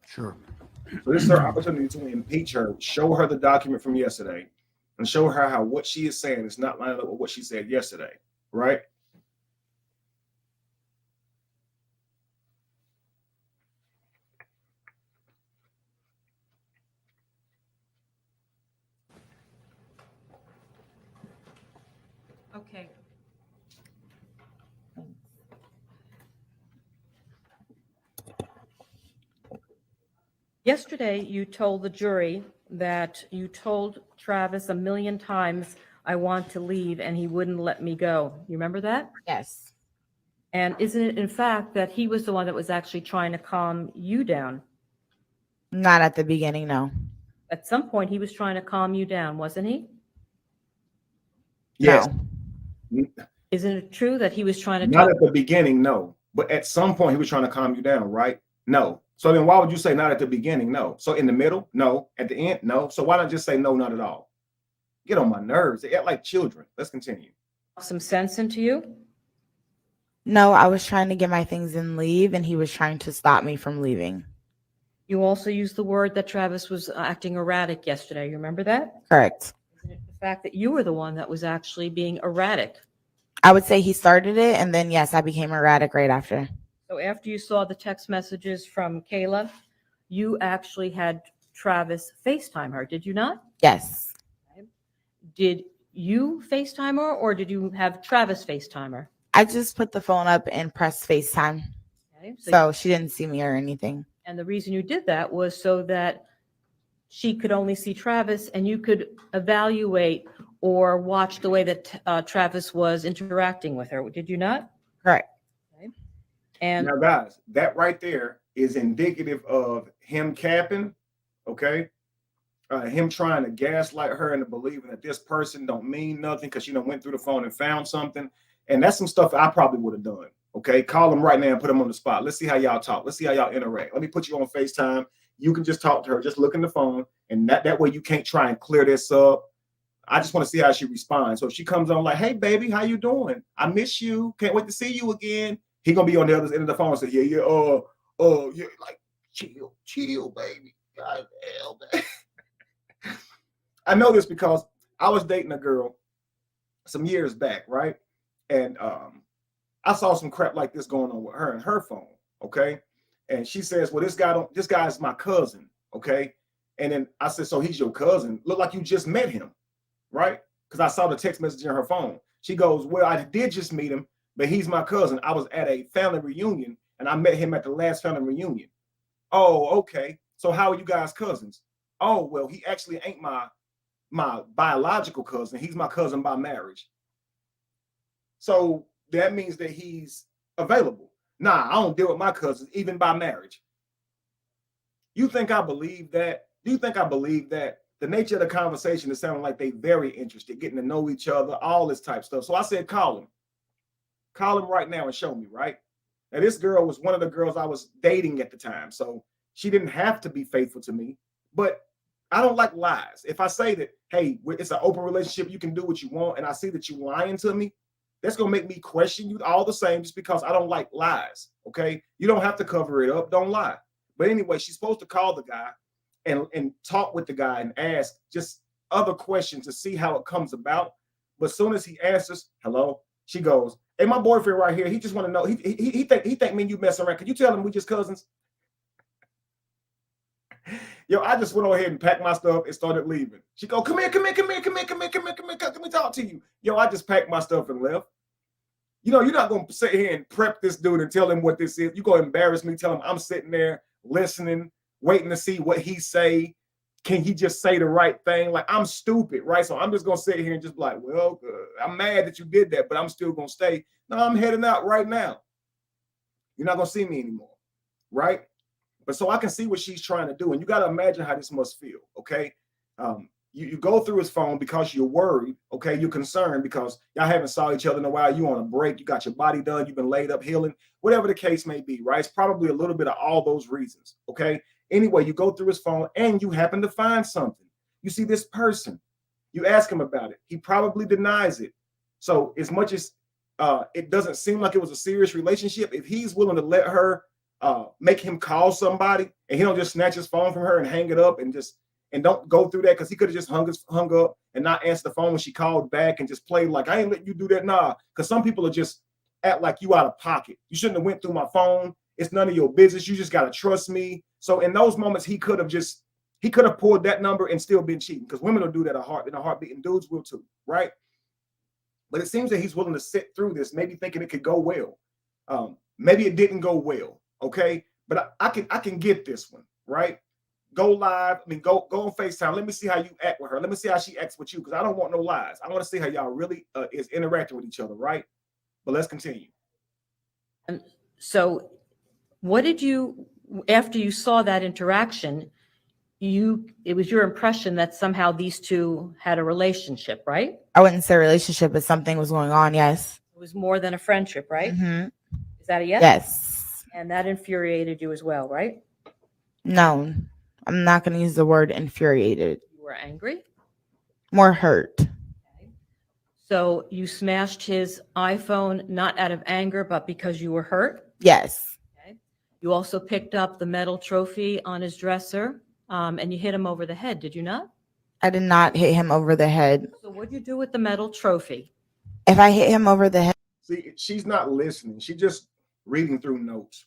Sure. So this is her opportunity to impeach her, show her the document from yesterday, and show her how what she is saying is not lining up with what she said yesterday, right? Yesterday, you told the jury that you told Travis 1,000,000 times, "I want to leave," and he wouldn't let me go. You remember that? Yes. And isn't it in fact that he was the one that was actually trying to calm you down? Not at the beginning, no. At some point, he was trying to calm you down, wasn't he? Yes. No. Isn't it true that he was trying to Not talk? at the beginning, no. But at some point, he was trying to calm you down, right? No. So then why would you say not at the beginning? No. So in the middle? No. At the end? No. So why not just say no, not at all? Get on my nerves. They act like children. Let's continue. some sense into you? No, I was trying to get my things and leave, and he was trying to stop me from leaving. You also used the word that Travis was acting erratic yesterday. You remember that? Correct. Isn't it the fact that you were the one that was actually being erratic? I would say he started it, and then, yes, I became erratic right after. So after you saw the text messages from Kayla, you actually had Travis FaceTime her, did you not? Yes. Did you FaceTime her or did you have Travis FaceTime her? I just put the phone up and pressed FaceTime. Okay, So she didn't see me or anything. and the reason you did that was so that she could only see Travis and you could evaluate or watch the way that Travis was interacting with her. Did you not? Correct. And Now, guys, that right there is indicative of him capping, okay? Him trying to gaslight her into believing that this person don't mean nothing because she done went through the phone and found something. And that's some stuff I probably would have done, okay? Call him right now and put him on the spot. Let's see how y'all talk. Let's see how y'all interact. Let me put you on FaceTime. You can just talk to her. Just look in the phone. And that way you can't try and clear this up. I just want to see how she responds. So if she comes on like, hey, baby, how you doing? I miss you. Can't wait to see you again. He gonna be on the other end of the phone and say, yeah, like, chill, baby. God damn, man. I know this because I was dating a girl some years back, right? And I saw some crap like this going on with her and her phone, okay? And she says, well, this guy is my cousin, okay? And then I said, so he's your cousin? Look like you just met him, right? Because I saw the text message in her phone. She goes, well, I did just meet him, but he's my cousin. I was at a family reunion and I met him at the last family reunion. Oh, okay. So how are you guys cousins? Oh, well, he actually ain't my biological cousin. He's my cousin by marriage. So that means that he's available. Nah, I don't deal with my cousins, even by marriage. You think I believe that? Do you think I believe that? The nature of the conversation is sounding like they very interested, getting to know each other, all this type of stuff. So I said, call him. Call him right now and show me, right? Now, this girl was one of the girls I was dating at the time. So she didn't have to be faithful to me. But I don't like lies. If I say that, hey, it's an open relationship, you can do what you want, and I see that you're lying to me, that's going to make me question you all the same just because I don't like lies, okay? You don't have to cover it up. Don't lie. But anyway, she's supposed to call the guy and talk with the guy and ask just other questions to see how it comes about. But as soon as he answers, hello, she goes, hey, my boyfriend right here, he just want to know, he think me and you messing around. Can you tell him we just cousins? Yo, I just went on ahead and packed my stuff and started leaving. She go, come here, let me talk to you. Yo, I just packed my stuff and left. You know, you're not going to sit here and prep this dude and tell him what this is. You're going to embarrass me, tell him I'm sitting there listening, waiting to see what he say. Can he just say the right thing? Like, I'm stupid, right? So I'm just going to sit here and just be like, well, I'm mad that you did that, but I'm still going to stay. No, I'm heading out right now. You're not going to see me anymore, right? But so I can see what she's trying to do. And you got to imagine how this must feel, okay? You go through his phone because you're worried, okay? You're concerned because y'all haven't saw each other in a while. You on a break. You got your body done. You've been laid up healing, whatever the case may be, right? It's probably a little bit of all those reasons, okay? Anyway, you go through his phone and you happen to find something. You see this person. You ask him about it. He probably denies it. So as much as it doesn't seem like it was a serious relationship, if he's willing to let her make him call somebody and he don't just snatch his phone from her and hang it up and don't go through that, because he could have just hung up and not answer the phone when she called back and just played like, I ain't letting you do that. Nah, because some people are just act like you out of pocket. You shouldn't have went through my phone. It's none of your business. You just got to trust me. So in those moments, he could have pulled that number and still been cheating, because women will do that in a heartbeat, and dudes will too, right? But it seems that he's willing to sit through this, maybe thinking it could go well. Maybe it didn't go well, okay? But I can get this one, right? go live. I mean, go on FaceTime. Let me see how you act with her. Let me see how she acts with you, because I don't want no lies. I want to see how y'all really is interacting with each other, right? But let's continue. So what did you, after you saw that interaction, it was your impression that somehow these two had a relationship, right? I wouldn't say relationship, but something was going on. Yes. It was more than a friendship, right? Mhm. Is that a yes? Yes. And that infuriated you as well, right? No, I'm not going to use the word infuriated. You were angry. More hurt. So you smashed his iPhone not out of anger, but because you were hurt. Yes. Okay. You also picked up the metal trophy on his dresser, and you hit him over the head, did you not? I did not hit him over the head. So what did you do with the metal trophy? If I hit him over the head, See, she's not listening. She's just reading through notes.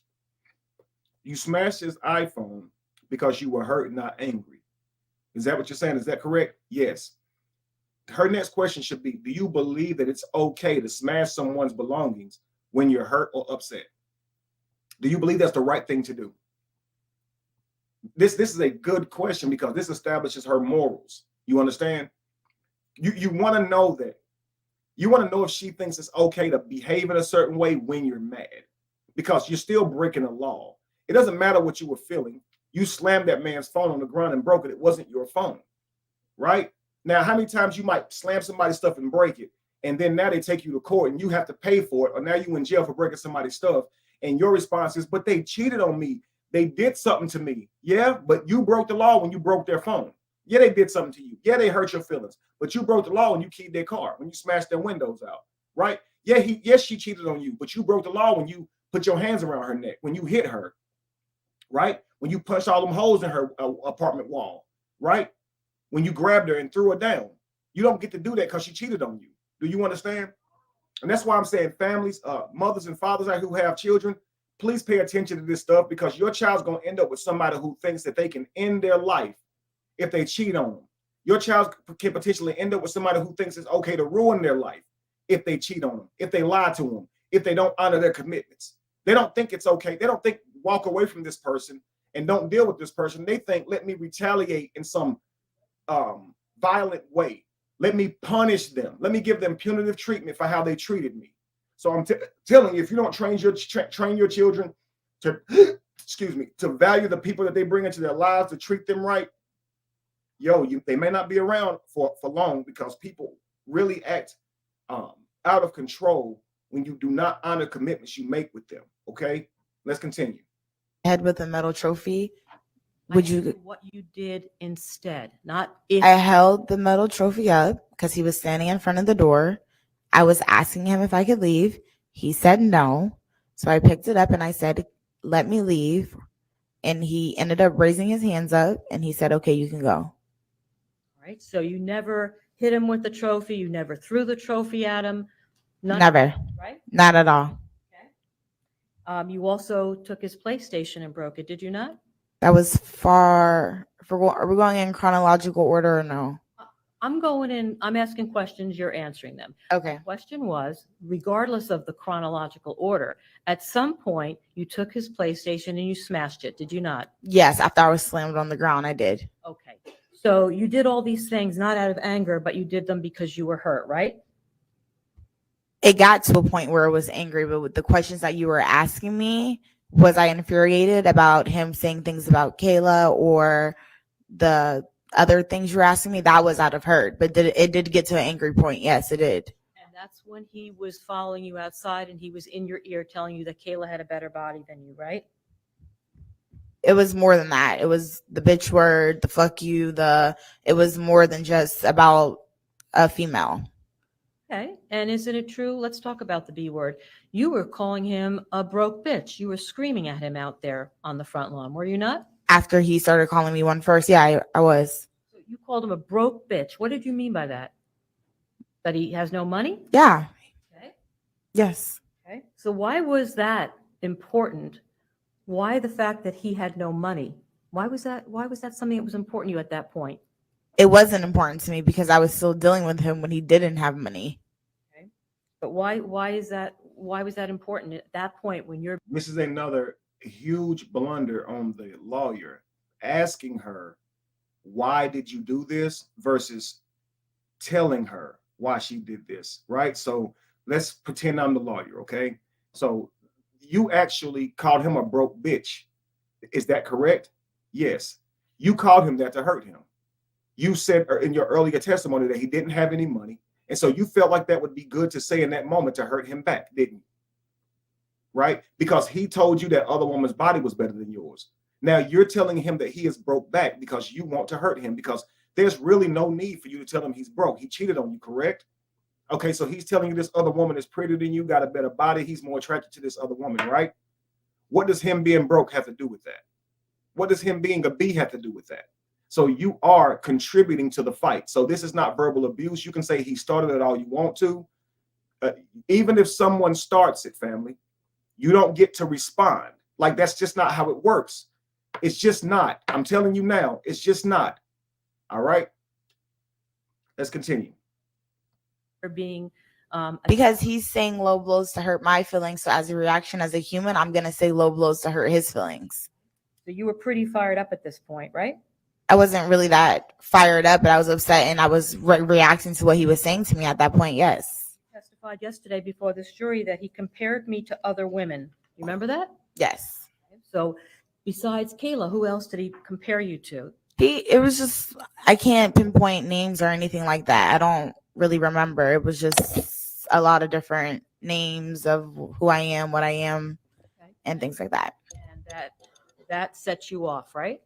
You smashed his iPhone because you were hurt, not angry. Is that what you're saying? Is that correct? Yes. Her next question should be, do you believe that it's okay to smash someone's belongings when you're hurt or upset? Do you believe that's the right thing to do? This is a good question, because this establishes her morals. You understand? You want to know that. You want to know if she thinks it's okay to behave in a certain way when you're mad, because you're still breaking the law. It doesn't matter what you were feeling. You slammed that man's phone on the ground and broke it. It wasn't your phone, right? Now, how many times you might slam somebody's stuff and break it, and then now they take you to court and you have to pay for it, or now you in jail for breaking somebody's stuff, and your response is, but they cheated on me. They did something to me. Yeah, but you broke the law when you broke their phone. Yeah, they did something to you. Yeah, they hurt your feelings, but you broke the law when you keyed their car, when you smashed their windows out, right? Yeah, yes, she cheated on you, but you broke the law when you put your hands around her neck, when you hit her, right? When you punched all them holes in her apartment wall, right? When you grabbed her and threw her down. You don't get to do that because she cheated on you. Do you understand? And that's why I'm saying, families, mothers and fathers out who have children, please pay attention to this stuff, because your child's going to end up with somebody who thinks that they can end their life if they cheat on them. Your child can potentially end up with somebody who thinks it's okay to ruin their life if they cheat on them, if they lie to them, if they don't honor their commitments. They don't think it's okay. They don't think walk away from this person and don't deal with this person. They think, let me retaliate in some violent way. Let me punish them. Let me give them punitive treatment for how they treated me. So I'm telling you, if you don't train your children to, excuse me, to value the people that they bring into their lives, to treat them right, they may not be around for long, because people really act out of control when you do not honor commitments you make with them. Okay, let's continue. head with a metal trophy. Would you what you did instead, not if I held the metal trophy up because he was standing in front of the door. I was asking him if I could leave. He said no. So I picked it up and I said, let me leave. And he ended up raising his hands up and he said, okay, you can go. Right. So you never hit him with the trophy. You never threw the trophy at him. Never. Right. Not at all. Okay. You also took his PlayStation and broke it, did you not? That was far. Are we going in chronological order or no? I'm asking questions, you're answering them. Okay. The question was, regardless of the chronological order, at some point you took his PlayStation and you smashed it, did you not? Yes, after I was slammed on the ground, I did. Okay. So you did all these things not out of anger, but you did them because you were hurt, right? It got to a point where it was angry, but with the questions that you were asking me, was I infuriated about him saying things about Kayla or the other things you're asking me? That was out of hurt, but it did get to an angry point. Yes, it did. And that's when he was following you outside and he was in your ear telling you that Kayla had a better body than you, right? It was more than that. It was the bitch word, the fuck you, it was more than just about a female. Okay. And isn't it true? Let's talk about the B word. You were calling him a broke bitch. You were screaming at him out there on the front lawn, were you not? After he started calling me one first, yeah, I was. So you called him a broke bitch. What did you mean by that? That he has no money? Yeah. Okay. Yes. Okay. So why was that important? Why the fact that he had no money? Why was that something that was important to you at that point? It wasn't important to me because I was still dealing with him when he didn't have money. Okay. But why was that important at that point when you're This is another huge blunder on the lawyer asking her, why did you do this, versus telling her why she did this, right? So let's pretend I'm the lawyer, okay? So you actually called him a broke bitch. Is that correct? Yes. You called him that to hurt him. You said in your earlier testimony that he didn't have any money. And so you felt like that would be good to say in that moment to hurt him back, didn't you? Right? Because he told you that other woman's body was better than yours. Now you're telling him that he is broke back because you want to hurt him, because there's really no need for you to tell him he's broke. He cheated on you, correct? Okay, so he's telling you this other woman is prettier than you, got a better body. He's more attracted to this other woman, right? What does him being broke have to do with that? What does him being a B have to do with that? So you are contributing to the fight. So this is not verbal abuse. You can say he started it all you want to. Even if someone starts it, family, you don't get to respond. Like, that's just not how it works. It's just not. I'm telling you now, it's just not. All right. Let's continue. For being Because he's saying low blows to hurt my feelings. So as a reaction, as a human, I'm going to say low blows to hurt his feelings. So you were pretty fired up at this point, right? I wasn't really that fired up, but I was upset, and I was reacting to what he was saying to me at that point. Yes. You testified yesterday before this jury that he compared me to other women. You remember that? Yes. So besides Kayla, who else did he compare you to? It was just, I can't pinpoint names or anything like that. I don't really remember. It was just a lot of different names of who I am, what I am, Okay. and things like that. And that sets you off, right?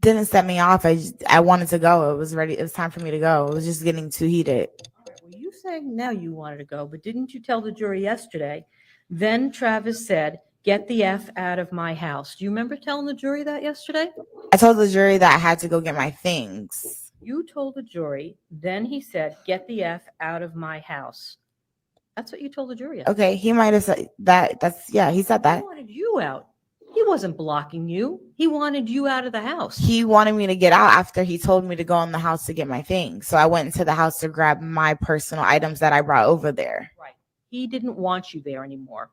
Didn't set me off. I wanted to go. It was ready. It was time for me to go. It was just getting too heated. All right. Well, you saying now you wanted to go, but didn't you tell the jury yesterday? Then Travis said, "Get the F out of my house." Do you remember telling the jury that yesterday? I told the jury that I had to go get my things. You told the jury, then he said, "Get the F out of my house." That's what you told the jury yesterday. Okay, he might have said that. He said that. He wanted you out. He wasn't blocking you. He wanted you out of the house. He wanted me to get out after he told me to go in the house to get my things. So I went into the house to grab my personal items that I brought over there. Right. He didn't want you there anymore.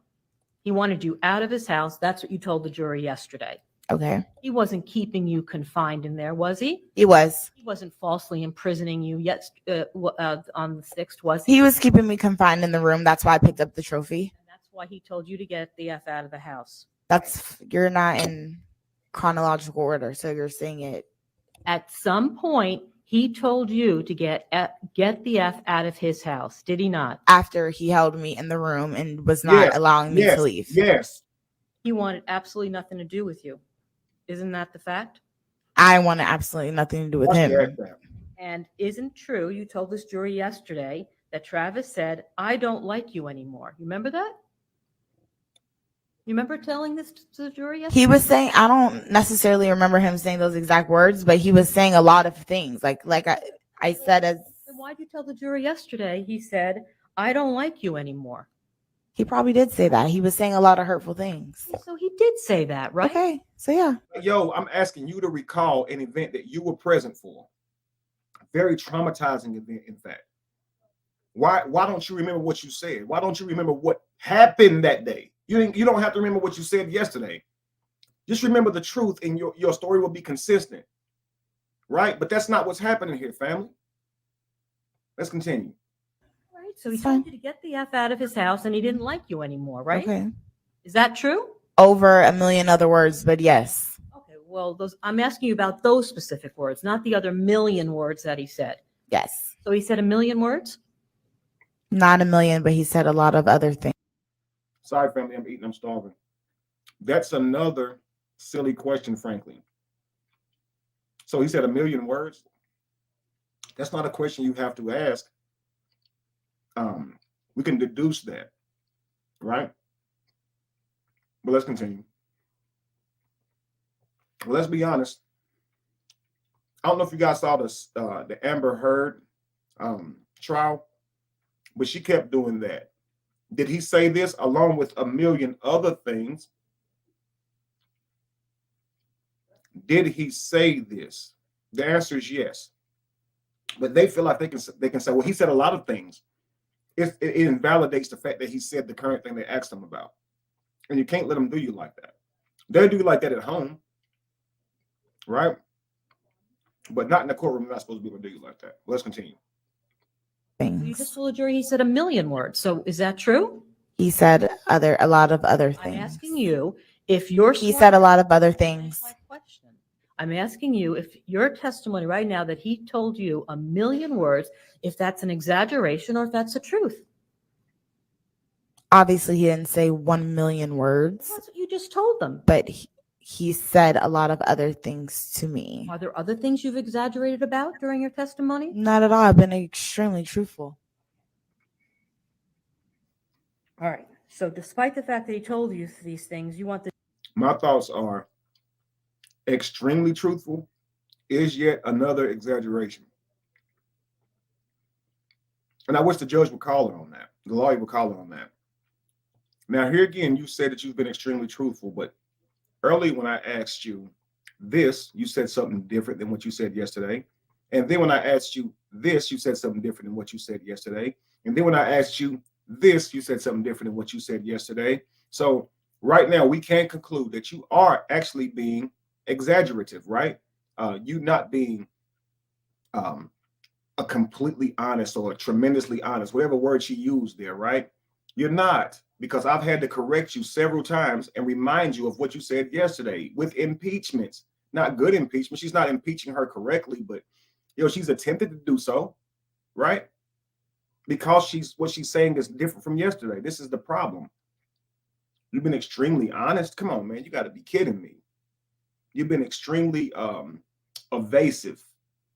He wanted you out of his house. That's what you told the jury yesterday. Okay. He wasn't keeping you confined in there, was he? He was. He wasn't falsely imprisoning you yet on the 6th, was he? He was keeping me confined in the room. That's why I picked up the trophy. And that's why he told you to get the F out of the house. You're not in chronological order, so you're saying it. At some point, he told you to get the F out of his house. Did he not? After he held me in the room and was not allowing me to leave. Yes. He wanted absolutely nothing to do with you. Isn't that the fact? I wanted absolutely nothing to do with him. And isn't true, you told this jury yesterday that Travis said, "I don't like you anymore." You remember that? You remember telling this to the jury yesterday? He was saying, I don't necessarily remember him saying those exact words, but he was saying a lot of things. Like I said, Then why'd you tell the jury yesterday? He said, "I don't like you anymore." he probably did say that. He was saying a lot of hurtful things. So he did say that, right? Okay, so yeah. Yo, I'm asking you to recall an event that you were present for. A very traumatizing event, in fact. Why don't you remember what you said? Why don't you remember what happened that day? You don't have to remember what you said yesterday. Just remember the truth, and your story will be consistent. Right? But that's not what's happening here, family. Let's continue. Right. So he It's told fine. you to get the F out of his house and he didn't like you anymore, right? Okay. Is that true? Over a million other words, but yes. Okay. Well, I'm asking you about those specific words, not the other million words that he said. Yes. So he said a million words? Not a million, but he said a lot of other things. Sorry, family, I'm eating, I'm starving. That's another silly question, frankly. So he said a million words. That's not a question you have to ask. We can deduce that, right? But let's continue. Well, let's be honest. I don't know if you guys saw this, the Amber Heard trial, but she kept doing that. Did he say this along with a million other things? Did he say this? The answer is yes. But they feel like they can say, well, he said a lot of things. It invalidates the fact that he said the current thing they asked him about. And you can't let them do you like that. They'll do you like that at home. right? But not in the courtroom. You're not supposed to be able to do you like that. Let's continue. You just Things. told the jury he said 1,000,000 words. So is that true? He said a lot of other I'm things. asking you if you're. He said a lot of other Finish things. my question. I'm asking you if your testimony right now that he told you 1,000,000 words, if that's an exaggeration or if that's the truth. Obviously, he didn't say 1,000,000 words, That's what you just told them. but he said a lot of other things to me. Are there other things you've exaggerated about during your testimony? Not at all. I've been extremely truthful. All right. So despite the fact that he told you these things, you want the. My thoughts are extremely truthful is yet another exaggeration. And I wish the judge would call it on that. The lawyer would call it on that. Now, here again, you said that you've been extremely truthful, but earlier when I asked you this, you said something different than what you said yesterday. And then when I asked you this, you said something different than what you said yesterday. And then when I asked you this, you said something different than what you said yesterday. So right now, we can conclude that you are actually being exaggerative, right? You not being a completely honest or a tremendously honest, whatever word she used there, right? You're not, because I've had to correct you several times and remind you of what you said yesterday with impeachments, not good impeachment. She's not impeaching her correctly, but she's attempted to do so, right? Because what she's saying is different from yesterday. This is the problem. You've been extremely honest. Come on, man, you got to be kidding me. You've been extremely evasive.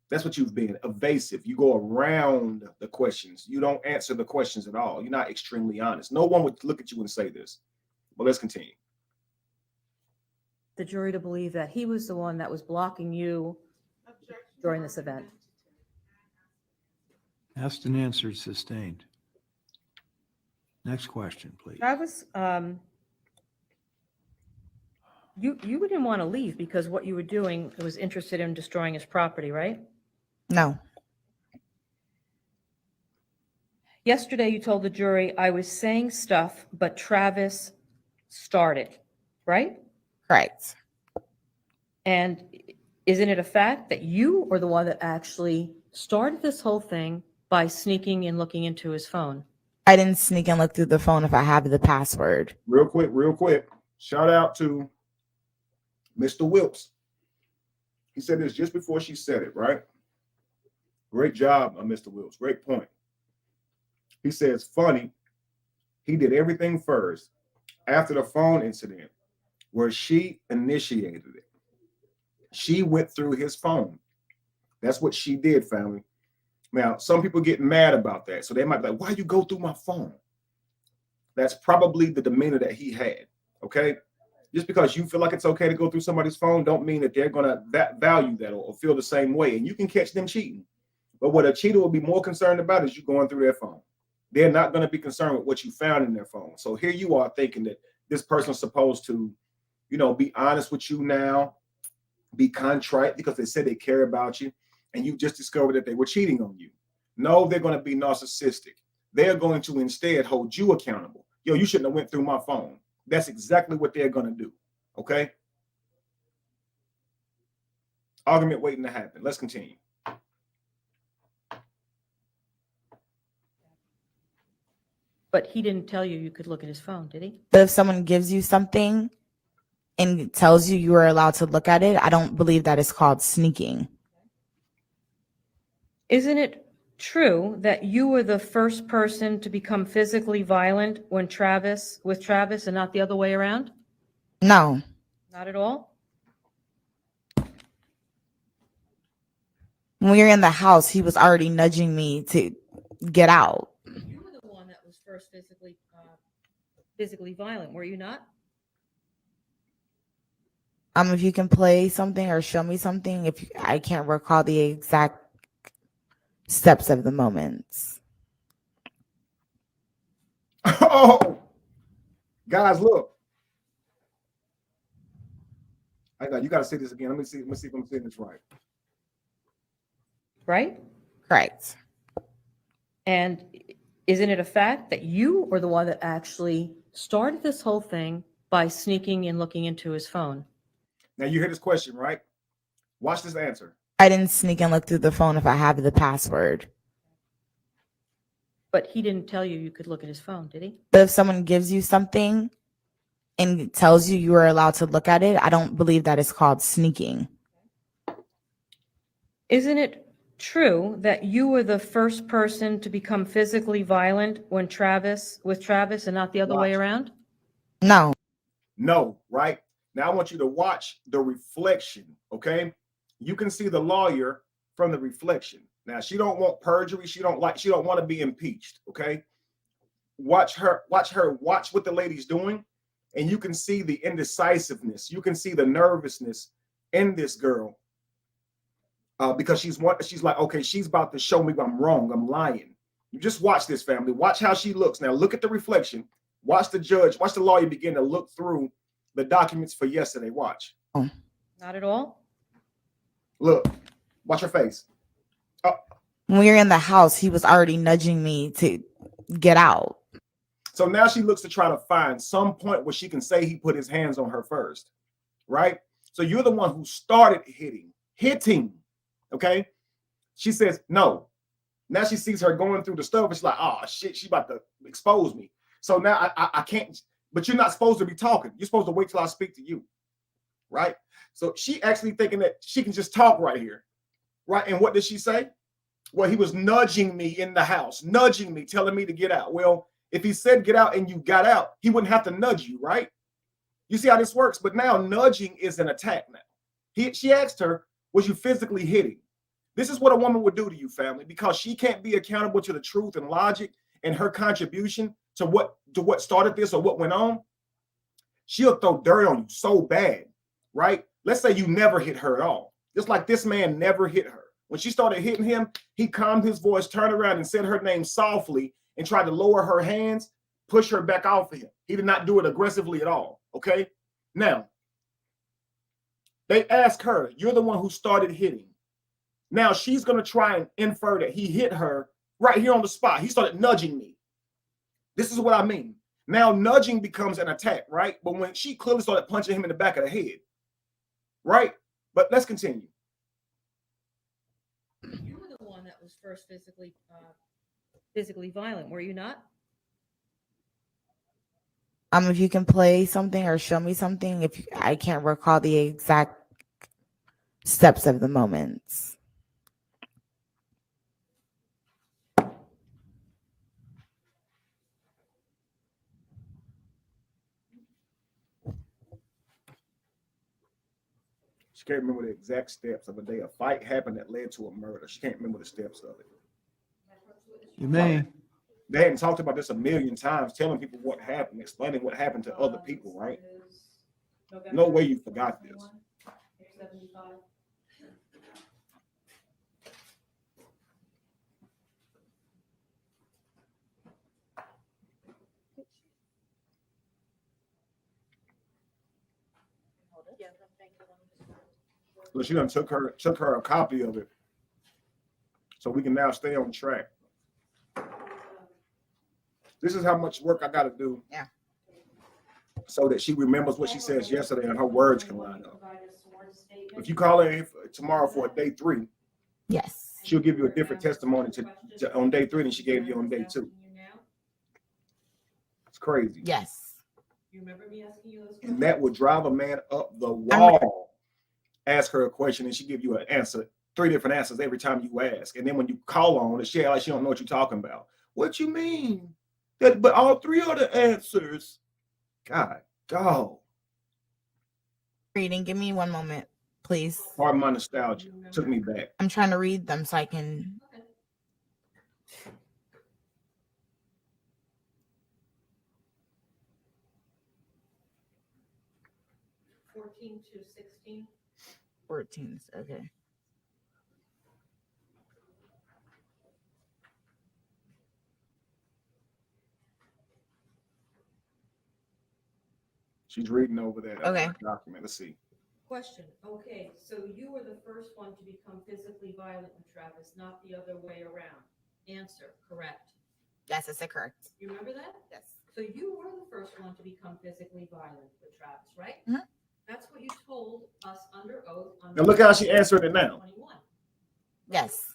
That's what you've been, evasive. You go around the questions. You don't answer the questions at all. You're not extremely honest. No one would look at you and say this. But let's continue. The jury to believe that he was the one that was blocking you during this event. Asked and answered, sustained. Next question, please. Travis, you didn't want to leave because what you were doing was interested in destroying his property, right? No. Yesterday, you told the jury, I was saying stuff, but Travis started, right? Correct. And isn't it a fact that you were the one that actually started this whole thing by sneaking and looking into his phone? I didn't sneak and look through the phone if I have the password. Real quick. Shout out to Mr. Wilkes. He said this just before she said it, right? Great job, Mr. Wilkes. Great point. He says, funny, he did everything first after the phone incident where she initiated it. She went through his phone. That's what she did, family. Now, some people get mad about that. So they might be like, why you go through my phone? That's probably the demeanor that he had, okay? Just because you feel like it's okay to go through somebody's phone don't mean that they're going to value that or feel the same way. And you can catch them cheating. But what a cheater will be more concerned about is you going through their phone. They're not going to be concerned with what you found in their phone. So here you are thinking that this person's supposed to, be honest with you now, be contrite because they said they care about you, and you just discovered that they were cheating on you. No, they're going to be narcissistic. They're going to instead hold you accountable. You shouldn't have went through my phone. That's exactly what they're going to do. Okay? Argument waiting to happen. Let's continue. But he didn't tell you you could look at his phone, did he? But if someone gives you something and tells you you are allowed to look at it, I don't believe that is called sneaking. Isn't it true that you were the first person to become physically violent with Travis and not the other way around? No. Not at all? When we were in the house, he was already nudging me to get out. You were the one that was first physically violent, were you not? If you can play something or show me something, I can't recall the exact steps of the moments. Oh, guys, look. You got to say this again. Let me see if I'm saying this right. Right? Correct. And isn't it a fact that you were the one that actually started this whole thing by sneaking and looking into his phone? Now you hear this question, right? Watch this answer. I didn't sneak and look through the phone if I have the password. But he didn't tell you you could look at his phone, did he? But if someone gives you something and tells you are allowed to look at it, I don't believe that is called sneaking. Isn't it true that you were the first person to become physically violent with Travis and not the other way Watch. around? No. No, right? Now I want you to watch the reflection, okay? You can see the lawyer from the reflection. Now she don't want perjury. She don't want to be impeached, okay? Watch what the lady's doing, and you can see the indecisiveness. You can see the nervousness in this girl because she's like, okay, she's about to show me I'm wrong. I'm lying. You just watch this, family. Watch how she looks. Now look at the reflection. Watch the judge, watch the lawyer begin to look through the documents for yesterday. Watch. Not at all. Look, watch her face. When we were in the house, he was already nudging me to get out. So now she looks to try to find some point where she can say he put his hands on her first, right? So you're the one who started hitting, okay? She says no. Now she sees her going through the stuff, and she's like, oh shit, she about to expose me. So now I can't, but you're not supposed to be talking. You're supposed to wait till I speak to you, right? So she actually thinking that she can just talk right here, right? And what did she say? Well, he was nudging me in the house, nudging me, telling me to get out. Well, if he said get out and you got out, he wouldn't have to nudge you, right? You see how this works? But now nudging is an attack now. She asked her, was you physically hitting? This is what a woman would do to you, family, because she can't be accountable to the truth and logic and her contribution to what started this or what went on. She'll throw dirt on you so bad, right? Let's say you never hit her at all. Just like this man never hit her. When she started hitting him, he calmed his voice, turned around and said her name softly and tried to lower her hands, push her back off of him. He did not do it aggressively at all, okay? Now, they ask her, you're the one who started hitting. Now she's going to try and infer that he hit her right here on the spot. He started nudging me. This is what I mean. Now nudging becomes an attack, right? But when she clearly started punching him in the back of the head, right? But let's continue. You were the one that was first physically violent, were you not? If you can play something or show me something, I can't recall the exact steps of the moments. She can't remember the exact steps of a day. A fight happened that led to a murder. She can't remember the steps of it. You may. They hadn't talked about this a million times, telling people what happened, explaining what happened to other people, right? No way you forgot this. So she done took her a copy of it, so we can now stay on track. This is how much work I got to do. Yeah. So that she remembers what she says yesterday and her words can line up. If you call her tomorrow for a day 3, Yes. she'll give you a different testimony on day 3 than she gave you on day 2. It's crazy. Yes. You remember me asking you those questions? And that would drive a man up the wall. Ask her a question and she give you an answer, 3 different answers every time you ask. And then when you call on her, she act like she don't know what you're talking about. What you mean? But all 3 are the answers. God, dog. Reading. Give me one moment, please. Pardon my nostalgia. Took me back. I'm trying to read them so I can. Okay. 14 to 16. 14. Okay. She's reading over that Okay. document. Let's see. Question. Okay, so you were the first one to become physically violent with Travis, not the other way around. Answer. Correct. Yes, that's correct. You remember that? Yes. So you were the first one to become physically violent with Travis, right? Mhm. That's what you told us under oath. Now look how she answered it now. 21. Yes. Is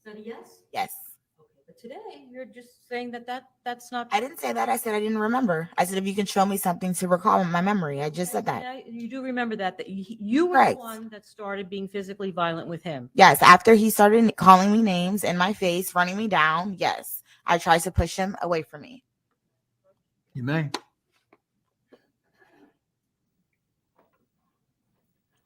that a yes? Yes. Okay, but today you're just saying that's not. I didn't say that. I said I didn't remember. I said if you can show me something to recall in my memory. I just said that. Yeah, you do remember that you were Correct. the one that started being physically violent with him. Yes. After he started calling me names in my face, running me down. Yes. I tried to push him away from me. You may.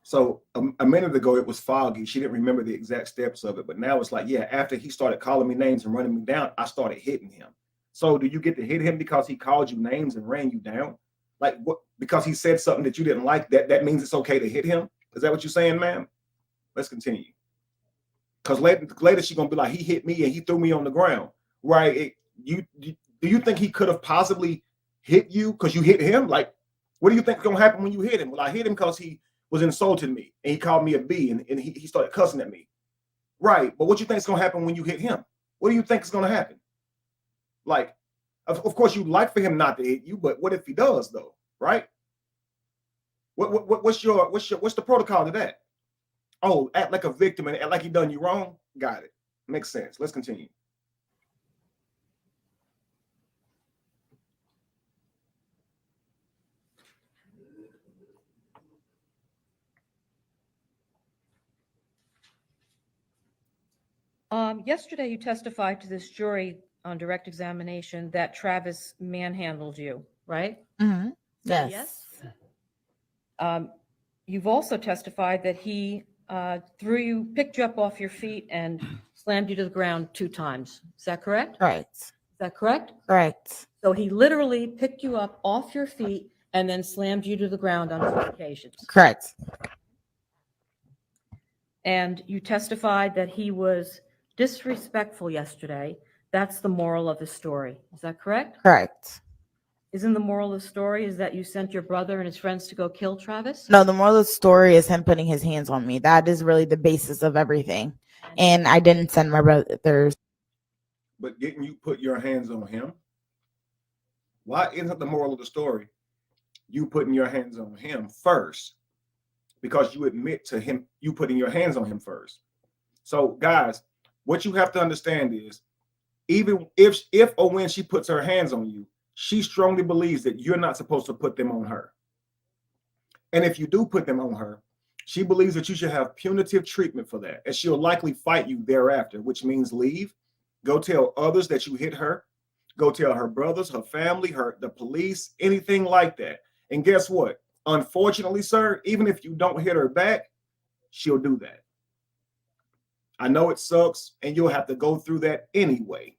So a minute ago, it was foggy. She didn't remember the exact steps of it. But now it's like, yeah, after he started calling me names and running me down, I started hitting him. So do you get to hit him because he called you names and ran you down? Like what? Because he said something that you didn't like, that means it's okay to hit him? Is that what you're saying, ma'am? Let's continue. Because later she's going to be like, he hit me and he threw me on the ground. Right? Do you think he could have possibly hit you because you hit him? Like, what do you think is going to happen when you hit him? Well, I hit him because he was insulting me and he called me a B and he started cussing at me. Right. But what you think is going to happen when you hit him? What do you think is going to happen? Like, of course, you'd like for him not to hit you, but what if he does though? Right. What's the protocol to that? Oh, act like a victim and act like he done you wrong. Got it. Makes sense. Let's continue. Yesterday, you testified to this jury on direct examination that Travis manhandled you, right? Mm-hmm. Yes. Yes. You've also testified that he picked you up off your feet and slammed you to the ground 2 times. Is that correct? Correct. Is that correct? Correct. So he literally picked you up off your feet and then slammed you to the ground on 2 occasions. Correct. And you testified that he was disrespectful yesterday. That's the moral of the story. Is that correct? Correct. Isn't the moral of the story is that you sent your brother and his friends to go kill Travis? No, the moral of the story is him putting his hands on me. That is really the basis of everything. And I didn't send my brothers. But didn't you put your hands on him? Why isn't the moral of the story you putting your hands on him first? Because you admit to him, you putting your hands on him first. So guys, what you have to understand is even if or when she puts her hands on you, she strongly believes that you're not supposed to put them on her. And if you do put them on her, she believes that you should have punitive treatment for that. And she'll likely fight you thereafter, which means leave, go tell others that you hit her, go tell her brothers, her family, the police, anything like that. And guess what? Unfortunately, sir, even if you don't hit her back, she'll do that. I know it sucks, and you'll have to go through that anyway.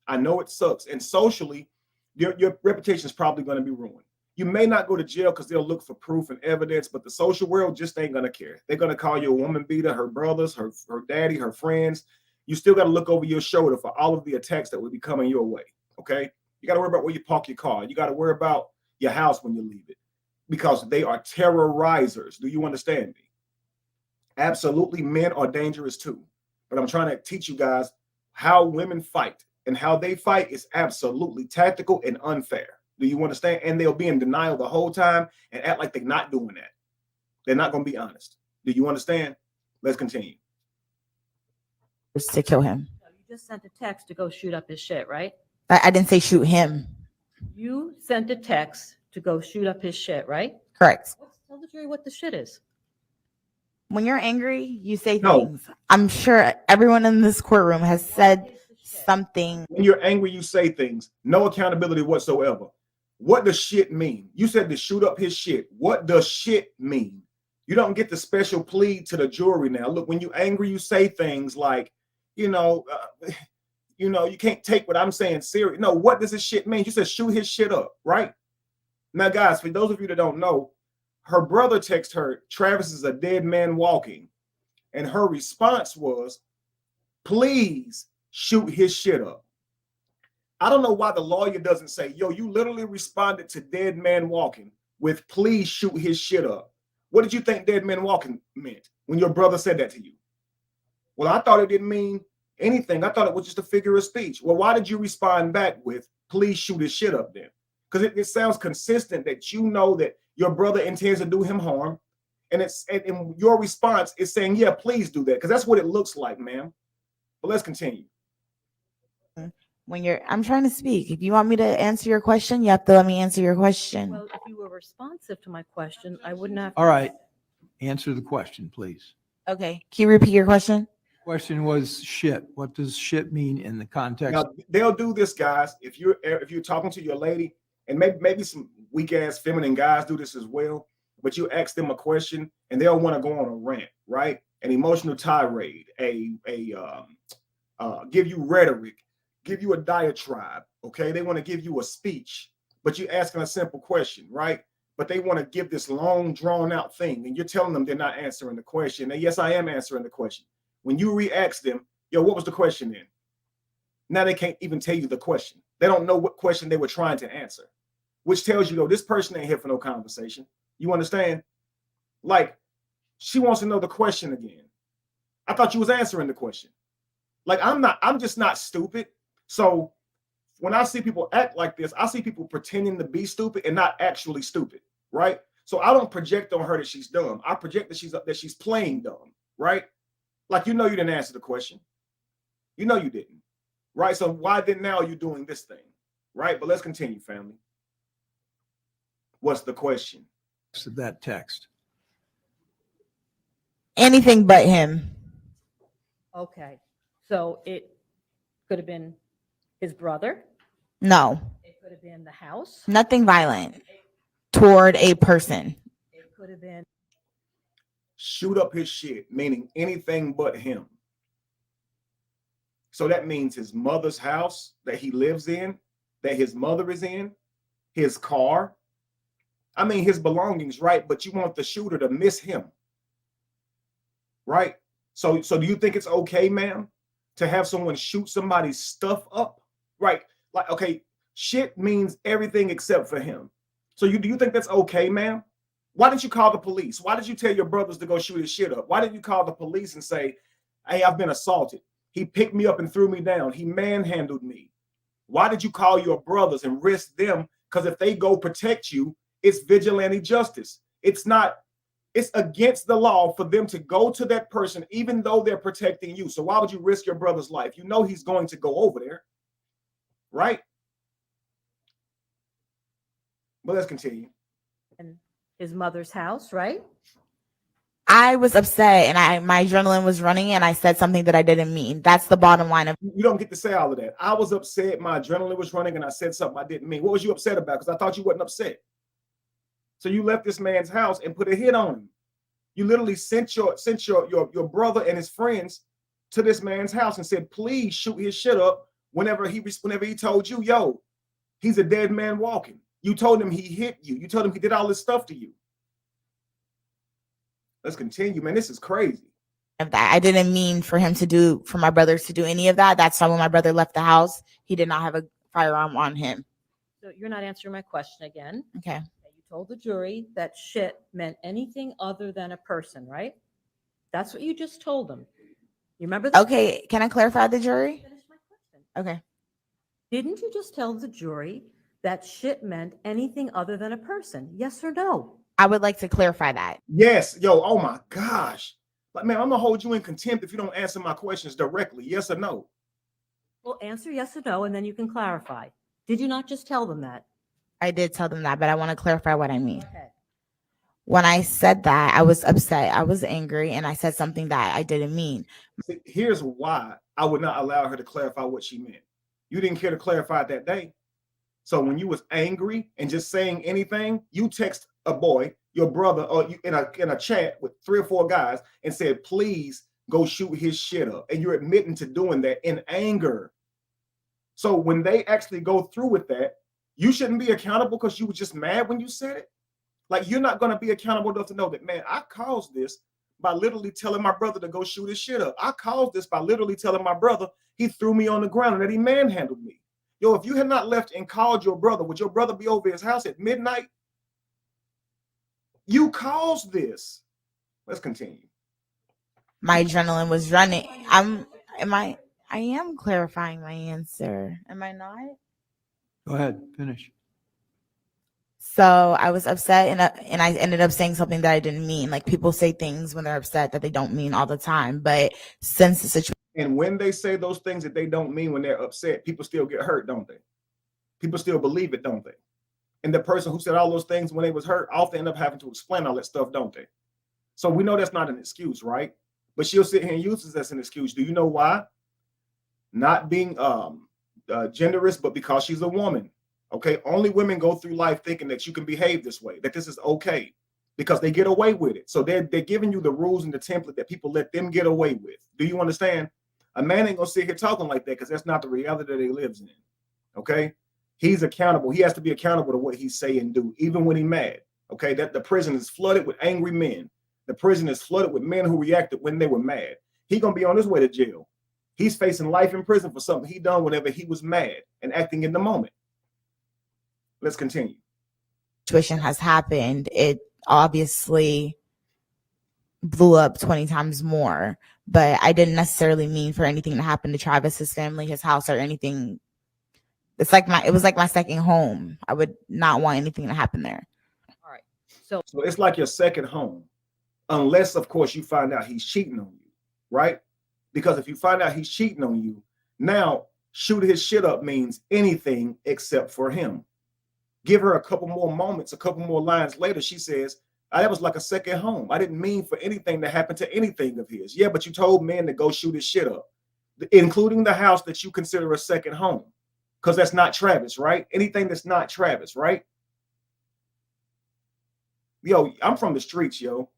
I know it sucks. And socially, your reputation is probably going to be ruined. You may not go to jail because they'll look for proof and evidence, but the social world just ain't going to care. They're going to call you a woman beater, her brothers, her daddy, her friends. You still got to look over your shoulder for all of the attacks that will be coming your way, okay? You got to worry about where you park your car. You got to worry about your house when you leave it because they are terrorizers. Do you understand me? Absolutely, men are dangerous too. But I'm trying to teach you guys how women fight, and how they fight is absolutely tactical and unfair. Do you understand? And they'll be in denial the whole time and act like they're not doing that. They're not going to be honest. Do you understand? Let's continue. To kill him. You just sent a text to go shoot up his shit, right? I didn't say shoot him. You sent a text to go shoot up his shit, right? Correct. Tell the jury what the shit is. When you're angry, you say No. things. I'm sure everyone in this courtroom has said something. When you're angry, you say things. No accountability whatsoever. What does shit mean? You said to shoot up his shit. What does shit mean? You don't get the special plea to the jury now. Look, when you're angry, you say things like, you can't take what I'm saying serious. No, what does this shit mean? You said shoot his shit up, right? Now, guys, for those of you that don't know, her brother texted her, Travis is a dead man walking. And her response was, please shoot his shit up. I don't know why the lawyer doesn't say, yo, you literally responded to dead man walking with please shoot his shit up. What did you think dead man walking meant when your brother said that to you? Well, I thought it didn't mean anything. I thought it was just a figure of speech. Well, why did you respond back with please shoot his shit up then? Because it sounds consistent that you know that your brother intends to do him harm. And and your response is saying, yeah, please do that. Because that's what it looks like, ma'am. But let's continue. I'm trying to speak. If you want me to answer your question, you have to let me answer your question. Well, if you were responsive to my question, I wouldn't have. All right. Answer the question, please. Okay. Can you repeat your question? Question was shit. What does shit mean in the context? Now they'll do this, guys. If you're talking to your lady, and maybe some weak ass feminine guys do this as well, but you ask them a question and they'll want to go on a rant, right? An emotional tirade, give you rhetoric, give you a diatribe. Okay, they want to give you a speech, but you're asking a simple question, right? But they want to give this long, drawn out thing, and you're telling them they're not answering the question. And yes, I am answering the question. When you re-ask them, yo, what was the question then? Now they can't even tell you the question. They don't know what question they were trying to answer, which tells you, though, this person ain't here for no conversation. You understand? Like, she wants to know the question again. I thought you was answering the question. Like, I'm just not stupid. So when I see people act like this, I see people pretending to be stupid and not actually stupid, right? So I don't project on her that she's dumb. I project that she's playing dumb, right? Like, you didn't answer the question. You didn't, right? So why then now are you doing this thing, right? But let's continue, family. What's the question? That text. Anything but him. Okay. So it could have been his brother. No, It could have been the house. nothing violent toward a person. It could have been. Shoot up his shit, meaning anything but him. So that means his mother's house that he lives in, that his mother is in, his car. I mean, his belongings, right? But you want the shooter to miss him, right? So do you think it's okay, ma'am, to have someone shoot somebody's stuff up, right? Like, okay, shit means everything except for him. So do you think that's okay, ma'am? Why didn't you call the police? Why did you tell your brothers to go shoot his shit up? Why didn't you call the police and say, hey, I've been assaulted. He picked me up and threw me down. He manhandled me. Why did you call your brothers and risk them? Because if they go protect you, it's vigilante justice. It's against the law for them to go to that person, even though they're protecting you. So why would you risk your brother's life? You know he's going to go over there, right? But let's continue. And his mother's house, right? I was upset and my adrenaline was running and I said something that I didn't mean. That's the bottom line of You don't get to say all of that. I was upset, my adrenaline was running, and I said something I didn't mean. What was you upset about? Because I thought you wasn't upset. So you left this man's house and put a hit on him. You literally sent your brother and his friends to this man's house and said, please shoot his shit up whenever he told you, yo, he's a dead man walking. You told him he hit you. You told him he did all this stuff to you. Let's continue, man. This is crazy. that. I didn't mean for my brothers to do any of that. That's why when my brother left the house, he did not have a firearm on him. So you're not answering my question again. Okay. You told the jury that shit meant anything other than a person, right? That's what you just told them. You remember that? Okay. Can I clarify the jury? Finish my question. Okay. Didn't you just tell the jury that shit meant anything other than a person? Yes or no? I would like to clarify that. Yes, yo, oh my gosh. Like, man, I'm gonna hold you in contempt if you don't answer my questions directly. Yes or no? Well, answer yes or no, and then you can clarify. Did you not just tell them that? I did tell them that, but I want to clarify what I mean. Okay. When I said that, I was upset. I was angry, and I said something that I didn't mean. See, here's why I would not allow her to clarify what she meant. You didn't care to clarify it that day. So when you was angry and just saying anything, you text a boy, your brother, or you in a chat with 3 or 4 guys and said, please go shoot his shit up. And you're admitting to doing that in anger. So when they actually go through with that, you shouldn't be accountable because you were just mad when you said it. Like, you're not going to be accountable enough to know that, man, I caused this by literally telling my brother to go shoot his shit up. I caused this by literally telling my brother he threw me on the ground and that he manhandled me. Yo, if you had not left and called your brother, would your brother be over his house at midnight? You caused this. Let's continue. My adrenaline was running. I am clarifying my answer. Am I not? Go ahead, finish. So I was upset, and I ended up saying something that I didn't mean. Like, people say things when they're upset that they don't mean all the time. But since the situation, And when they say those things that they don't mean when they're upset, people still get hurt, don't they? People still believe it, don't they? And the person who said all those things when they was hurt often end up having to explain all that stuff, don't they? So we know that's not an excuse, right? But she'll sit here and use this as an excuse. Do you know why? Not being genderist, but because she's a woman. Okay, only women go through life thinking that you can behave this way, that this is okay, because they get away with it. So they're giving you the rules and the template that people let them get away with. Do you understand? A man ain't gonna sit here talking like that because that's not the reality that he lives in. Okay, he's accountable. He has to be accountable to what he say and do, even when he's mad. Okay, that the prison is flooded with angry men. The prison is flooded with men who reacted when they were mad. He gonna be on his way to jail. He's facing life in prison for something he done whenever he was mad and acting in the moment. Let's continue. has happened, it obviously blew up 20 times more. But I didn't necessarily mean for anything to happen to Travis's family, his house, or anything. It was like my second home. I would not want anything to happen there. All right. So So it's like your second home, unless, of course, you find out he's cheating on you, right? Because if you find out he's cheating on you, now shoot his shit up means anything except for him. Give her a couple more moments, a couple more lines later, she says, that was like a second home. I didn't mean for anything to happen to anything of his. Yeah, but you told men to go shoot his shit up, including the house that you consider a second home, because that's not Travis, right? Anything that's not Travis, right? Yo, I'm from the streets, yo.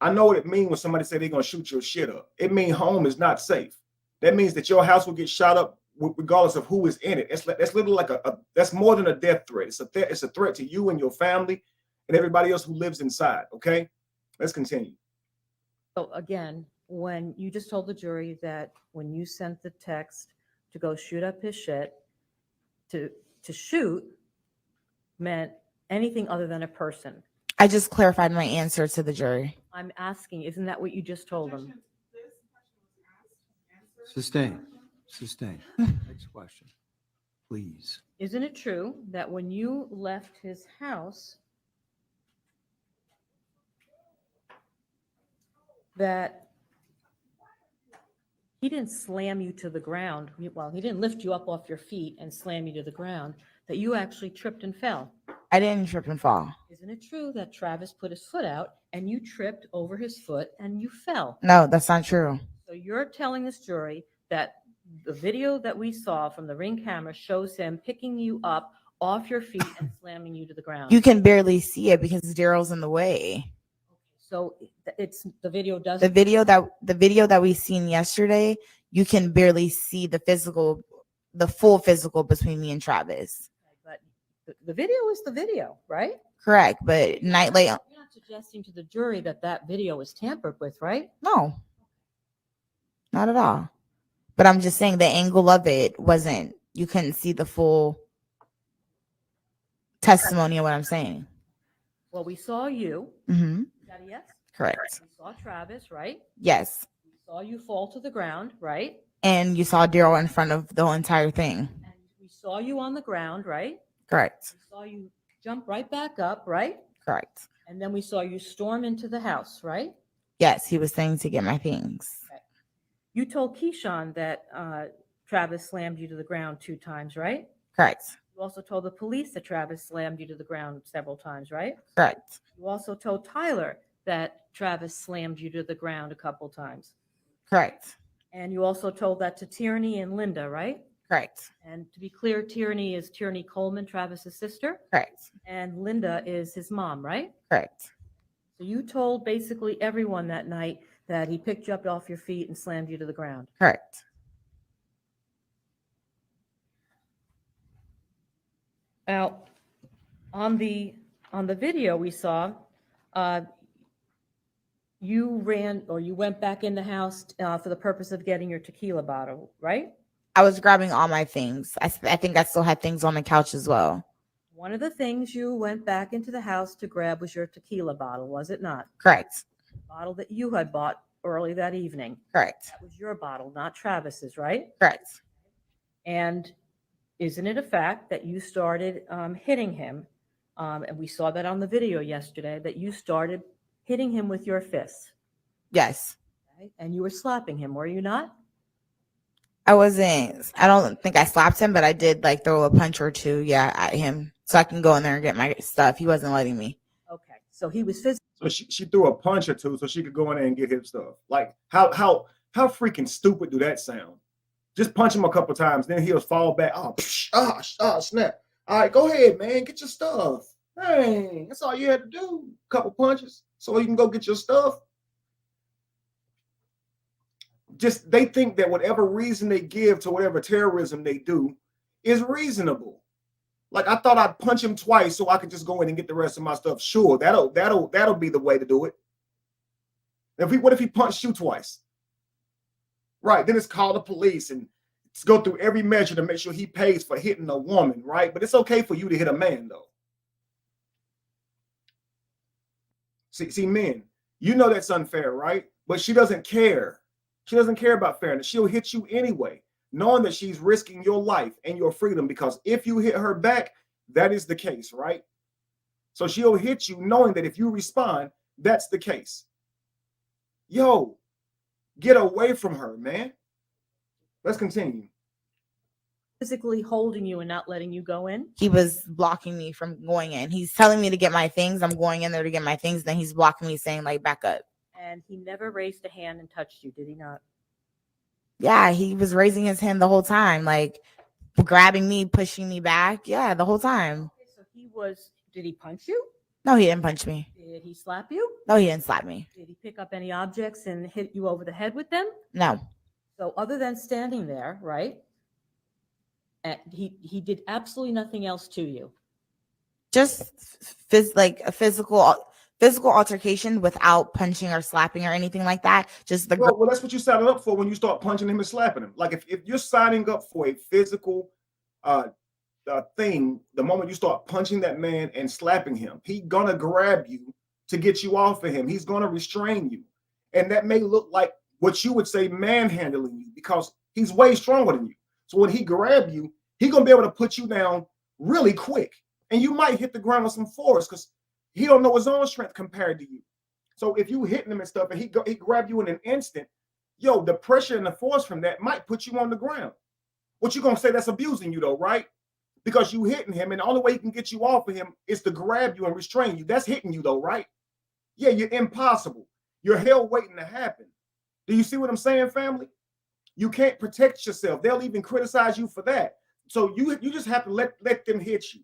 I know what it means when somebody say they're going to shoot your shit up. It means home is not safe. That means that your house will get shot up regardless of who is in it. That's literally like that's more than a death threat. It's a threat to you and your family and everybody else who lives inside. Okay, let's continue. So again, when you just told the jury that when you sent the text to go shoot up his shit, to shoot meant anything other than a person. I just clarified my answer to the jury. I'm asking, isn't that what you just told them? Sustain. Next question, please. Isn't it true that when you left his house, that he didn't slam you to the ground? Well, he didn't lift you up off your feet and slam you to the ground, that you actually tripped and fell. I didn't trip and fall. Isn't it true that Travis put his foot out and you tripped over his foot and you fell? No, that's not true. So you're telling this jury that the video that we saw from the Ring camera shows him picking you up off your feet and slamming you to the ground. You can barely see it because Daryl's in the way. So it's the video does The video that we seen yesterday, you can barely see the full physical between me and Travis. But the video is the video, right? Correct, but nightly. You're not suggesting to the jury that video was tampered with, right? No, not at all. But I'm just saying the angle of it wasn't. You couldn't see the full testimony of what I'm saying. Well, we saw you. Mm-hmm. Is that a yes? Correct. We saw Travis, right? Yes. We saw you fall to the ground, right? And you saw Daryl in front of the whole entire thing. And we saw you on the ground, right? Correct. We saw you jump right back up, right? Correct. And then we saw you storm into the house, right? Yes, he was saying to get my things. Okay. You told Keyshawn that Travis slammed you to the ground 2 times, right? Correct. You also told the police that Travis slammed you to the ground several times, right? Correct. You also told Tyler that Travis slammed you to the ground a couple times. Correct. And you also told that to Tierney and Linda, right? Correct. And to be clear, Tierney is Tierney Coleman, Travis's sister, Correct. and Linda is his mom, right? Correct. So you told basically everyone that night that he picked you up off your feet and slammed you to the ground. Correct. Now, on the video we saw, you went back in the house for the purpose of getting your tequila bottle, right? I was grabbing all my things. I think I still had things on the couch as well. One of the things you went back into the house to grab was your tequila bottle, was it not? Correct. The bottle that you had bought early that evening. Correct. That was your bottle, not Travis's, right? Correct. And isn't it a fact that you started hitting him And we saw that on the video yesterday, that you started hitting him with your fists. Yes. Okay? And you were slapping him, were you not? I don't think I slapped him, but I did like throw a punch or two, yeah, at him so I can go in there and get my stuff. He wasn't letting me. Okay. So he was physically. So she threw a punch or two so she could go in there and get his stuff. Like how freaking stupid do that sound? Just punch him a couple times, then he'll fall back. Oh, snap. All right, go ahead, man. Get your stuff. Hey, that's all you had to do. Couple punches so you can go get your stuff. Just they think that whatever reason they give to whatever terrorism they do is reasonable. Like I thought I'd punch him twice so I could just go in and get the rest of my stuff. Sure, that'll be the way to do it. What if he punched you twice? Right, then it's call the police and go through every measure to make sure he pays for hitting a woman, right? But it's okay for you to hit a man, though. See, men, you know that's unfair, right? But she doesn't care. She doesn't care about fairness. She'll hit you anyway, knowing that she's risking your life and your freedom, because if you hit her back, that is the case, right? So she'll hit you knowing that if you respond, that's the case. Yo, get away from her, man. Let's continue. Physically holding you and not letting you go in? He was blocking me from going in. He's telling me to get my things. I'm going in there to get my things. Then he's blocking me, saying like, back up. And he never raised a hand and touched you, did he not? Yeah, he was raising his hand the whole time, like grabbing me, pushing me back. Yeah, the whole time. Okay, so did he punch you? No, he didn't punch me. Did he slap you? No, he didn't slap me. Did he pick up any objects and hit you over the head with them? No. So other than standing there, right? And he did absolutely nothing else to you. Just like a physical altercation without punching or slapping or anything like that. Just well, that's what you signed up for when you start punching him and slapping him. Like if you're signing up for a physical thing, the moment you start punching that man and slapping him, he's gonna grab you to get you off of him. He's gonna restrain you, and that may look like what you would say manhandling you because he's way stronger than you. So when he grab you, he's gonna be able to put you down really quick, and you might hit the ground with some force because he don't know his own strength compared to you. So if you hitting him and stuff and he grab you in an instant, yo, the pressure and the force from that might put you on the ground. What you gonna say that's abusing you though, right? Because you hitting him and the only way he can get you off of him is to grab you and restrain you. That's hitting you though, right? Yeah, you're impossible. You're hell waiting to happen. Do you see what I'm saying, family? You can't protect yourself. They'll even criticize you for that. So you just have to let them hit you.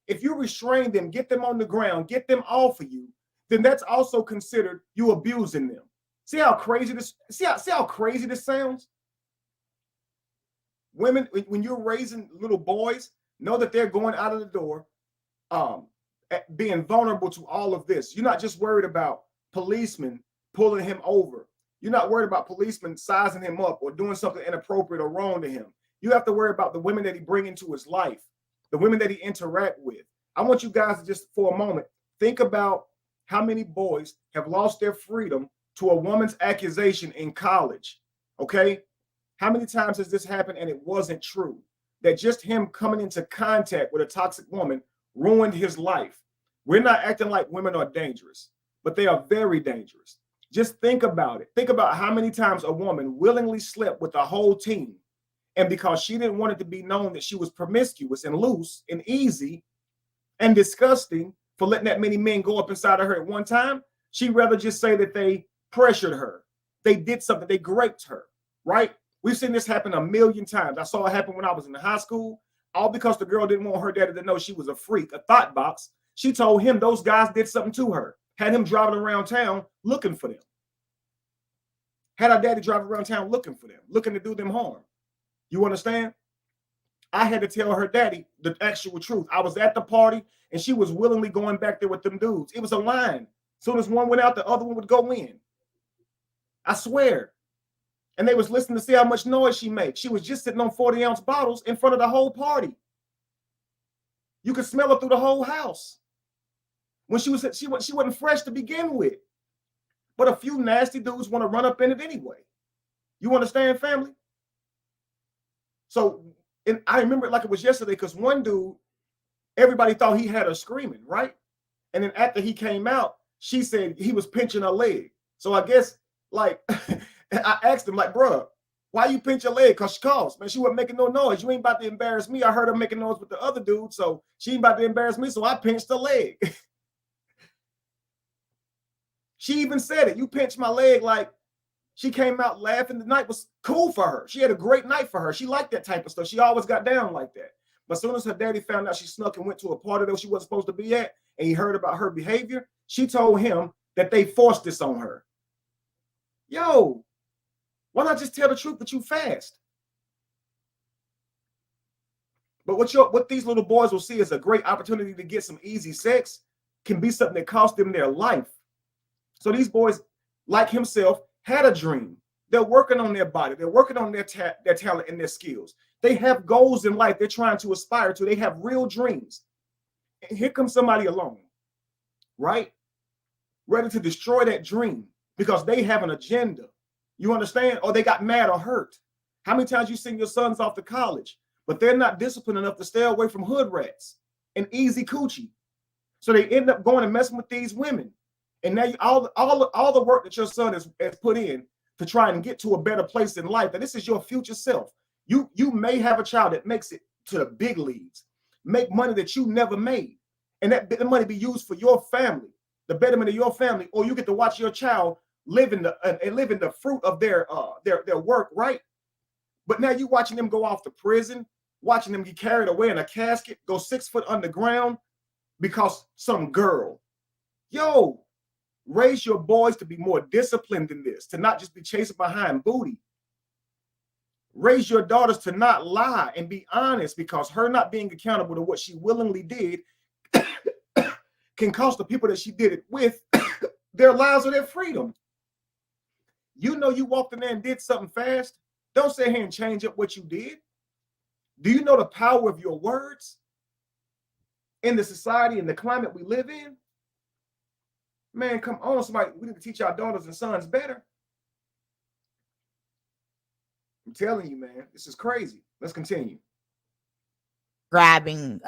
If you restrain them, get them on the ground, get them off of you, then that's also considered you abusing them. See how crazy this sounds? Women, when you're raising little boys, know that they're going out of the door, being vulnerable to all of this. You're not just worried about policemen pulling him over. You're not worried about policemen sizing him up or doing something inappropriate or wrong to him. You have to worry about the women that he brings into his life, the women that he interact with. I want you guys to just for a moment think about how many boys have lost their freedom to a woman's accusation in college. Okay, how many times has this happened and it wasn't true? That just him coming into contact with a toxic woman ruined his life. We're not acting like women are dangerous, but they are very dangerous. Just think about it. Think about how many times a woman willingly slept with a whole team. And because she didn't want it to be known that she was promiscuous and loose and easy and disgusting for letting that many men go up inside of her at one time, she'd rather just say that they pressured her. They did something. They raped her, right? We've seen this happen a million times. I saw it happen when I was in high school, all because the girl didn't want her daddy to know she was a freak, a thought box. She told him those guys did something to her, had him driving around town looking for them. Had her daddy driving around town looking for them, looking to do them harm. You understand? I had to tell her daddy the actual truth. I was at the party and she was willingly going back there with them dudes. It was a line. As soon as one went out, the other one would go in. I swear. And they was listening to see how much noise she made. She was just sitting on 40-ounce bottles in front of the whole party. You could smell her through the whole house. When she wasn't fresh to begin with. But a few nasty dudes want to run up in it anyway. You understand, family? So, and I remember it like it was yesterday because one dude Everybody thought he had her screaming, right? And then after he came out, she said he was pinching her leg. So I guess, like, I asked him, like, bruh, why you pinch your leg? Because she calls, man. She wasn't making no noise. You ain't about to embarrass me. I heard her making noise with the other dude, so she ain't about to embarrass me, so I pinched her leg. She even said it. You pinched my leg. Like, she came out laughing. The night was cool for her. She had a great night for her. She liked that type of stuff. She always got down like that. But as soon as her daddy found out she snuck and went to a party that she wasn't supposed to be at, and he heard about her behavior, she told him that they forced this on her. Yo, why not just tell the truth that you fast? But what these little boys will see as a great opportunity to get some easy sex can be something that cost them their life. So these boys, like himself, had a dream. They're working on their body. They're working on their talent and their skills. They have goals in life they're trying to aspire to. They have real dreams. And here comes somebody along, right? Ready to destroy that dream because they have an agenda. You understand? Or they got mad or hurt. How many times you send your sons off to college, but they're not disciplined enough to stay away from hood rats and easy coochie. So they end up going and messing with these women. And now all the work that your son has put in to try and get to a better place in life, that this is your future self. You may have a child that makes it to the big leagues, make money that you never made, and that money be used for your family, the betterment of your family, or you get to watch your child live in the fruit of their work, right? But now you watching them go off to prison, watching them get carried away in a casket, go 6 foot underground because some girl. Yo, raise your boys to be more disciplined than this, to not just be chasing behind booty. Raise your daughters to not lie and be honest, because her not being accountable to what she willingly did can cost the people that she did it with their lives or their freedom. You know you walked in there and did something fast. Don't sit here and change up what you did. Do you know the power of your words in the society and the climate we live in? Man, come on, somebody. We need to teach our daughters and sons better. I'm telling you, man, this is crazy. Let's continue. Grabbing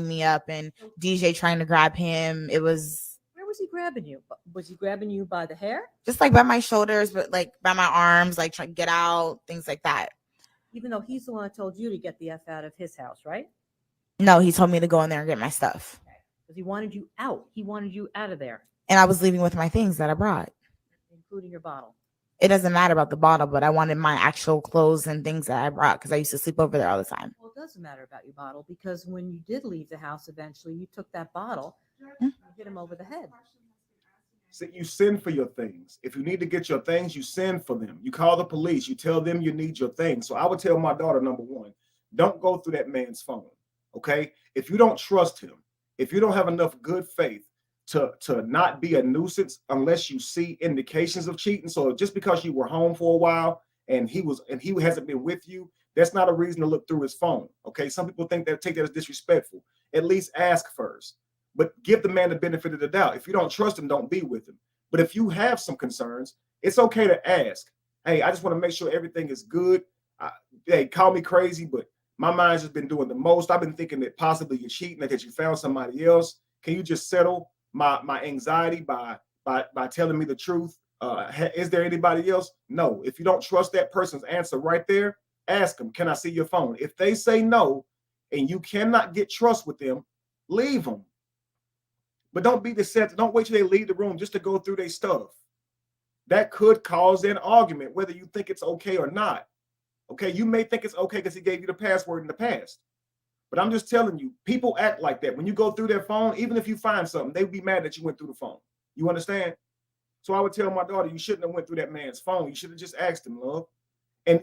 me up and DJ trying to grab him. It was. Where was he grabbing you? Was he grabbing you by the hair? Just like by my shoulders, but like by my arms, like trying to get out, things like that. Even though he's the one that told you to get the F out of his house, right? No, he told me to go in there and get my stuff. Because he wanted you out. He wanted you out of there. And I was leaving with my things that I brought. Including your bottle. It doesn't matter about the bottle, but I wanted my actual clothes and things that I brought because I used to sleep over there all the time. Well, it doesn't matter about your bottle, because when you did leave the house eventually, you took that bottle and hit him over the head. So you send for your things. If you need to get your things, you send for them. You call the police. You tell them you need your things. So I would tell my daughter, number one, don't go through that man's phone, okay? If you don't trust him, if you don't have enough good faith to not be a nuisance unless you see indications of cheating. So just because you were home for a while and he hasn't been with you, that's not a reason to look through his phone, okay? Some people take that as disrespectful. At least ask first. But give the man the benefit of the doubt. If you don't trust him, don't be with him. But if you have some concerns, it's okay to ask. Hey, I just want to make sure everything is good. Hey, call me crazy, but my mind's just been doing the most. I've been thinking that possibly you're cheating, that you found somebody else. Can you just settle my anxiety by telling me the truth? Is there anybody else? No. If you don't trust that person's answer right there, ask them, can I see your phone? If they say no, and you cannot get trust with them, leave them. But don't be deceptive. Don't wait till they leave the room just to go through their stuff. That could cause an argument, whether you think it's okay or not. Okay, you may think it's okay because he gave you the password in the past. But I'm just telling you, people act like that. When you go through their phone, even if you find something, they would be mad that you went through the phone. You understand? So I would tell my daughter, you shouldn't have went through that man's phone. You should have just asked him, love. And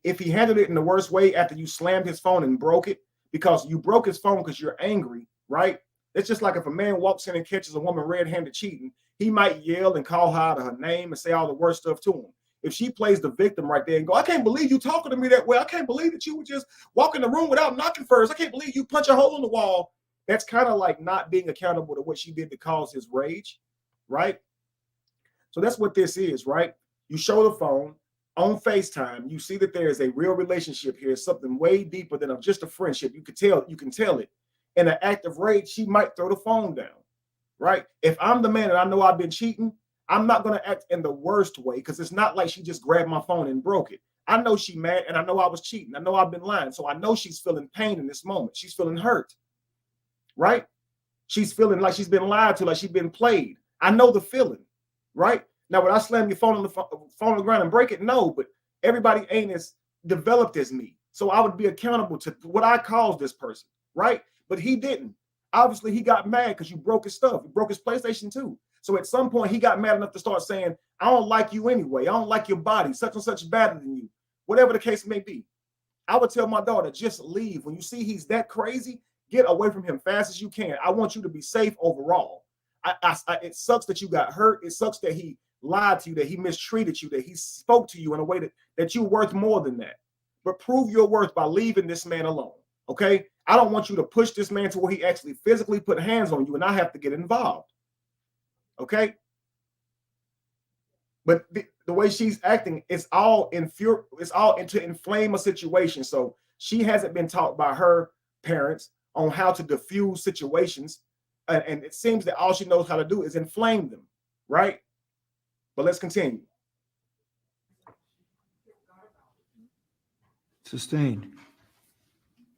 if he handled it in the worst way after you slammed his phone and broke it, because you broke his phone because you're angry, right? It's just like if a man walks in and catches a woman red-handed cheating, he might yell and call her out of her name and say all the worst stuff to him. If she plays the victim right there and go, I can't believe you talking to me that way. I can't believe that you would just walk in the room without knocking first. I can't believe you punch a hole in the wall. That's kind of like not being accountable to what she did to cause his rage, right? So that's what this is, right? You show the phone on FaceTime. You see that there is a real relationship here, something way deeper than just a friendship. You can tell it. in an act of rage, she might throw the phone down, right? If I'm the man and I know I've been cheating, I'm not going to act in the worst way, because it's not like she just grabbed my phone and broke it. I know she's mad, and I know I was cheating. I know I've been lying. So I know she's feeling pain in this moment. She's feeling hurt, right? She's feeling like she's been lied to, like she's been played. I know the feeling, right? Now, would I slam your phone on the ground and break it? No, but everybody ain't as developed as me. So I would be accountable to what I caused this person, right? But he didn't. Obviously, he got mad because you broke his stuff. You broke his PlayStation too. So at some point, he got mad enough to start saying, I don't like you anyway. I don't like your body. Such and such better than you. Whatever the case may be. I would tell my daughter, just leave. When you see he's that crazy, get away from him fast as you can. I want you to be safe overall. It sucks that you got hurt. It sucks that he lied to you, that he mistreated you, that he spoke to you in a way that you're worth more than that. But prove your worth by leaving this man alone, okay? I don't want you to push this man to where he actually physically put hands on you and I have to get involved, okay? But the way she's acting, it's all to inflame a situation. So she hasn't been taught by her parents on how to diffuse situations. And it seems that all she knows how to do is inflame them, right? But let's continue. Sustained.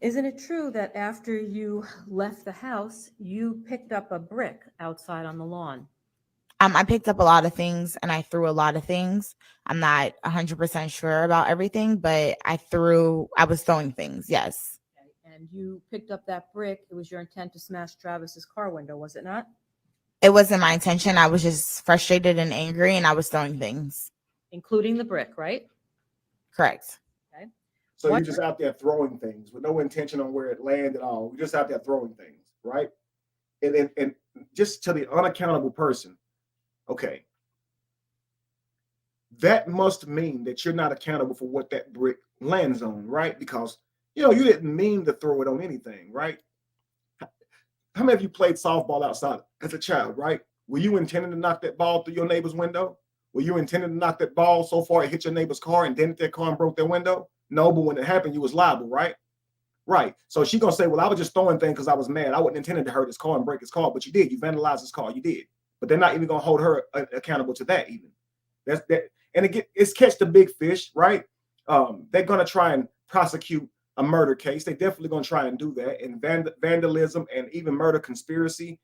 Isn't it true that after you left the house, you picked up a brick outside on the lawn? I picked up a lot of things and I threw a lot of things. I'm not 100% sure about everything, but I was throwing things. Yes. Okay. And you picked up that brick. It was your intent to smash Travis's car window, was it not? It wasn't my intention. I was just frustrated and angry and I was throwing things. Including the brick, right? Correct. Okay. So you're just out there throwing things with no intention on where it landed at all. You're just out there throwing things, right? And just to the unaccountable person, okay, that must mean that you're not accountable for what that brick lands on, right? Because, you didn't mean to throw it on anything, right? How many of you played softball outside as a child, right? Were you intending to knock that ball through your neighbor's window? Were you intending to knock that ball so far it hit your neighbor's car and dented their car and broke their window? No, but when it happened, you was liable, right? Right. So she's going to say, well, I was just throwing things because I was mad. I wasn't intending to hurt his car and break his car, but you did. You vandalized his car. You did. But they're not even going to hold her accountable to that even. That's that. And again, it's catch the big fish, right? They're going to try and prosecute a murder case. They definitely going to try and do that. And vandalism and even murder conspiracy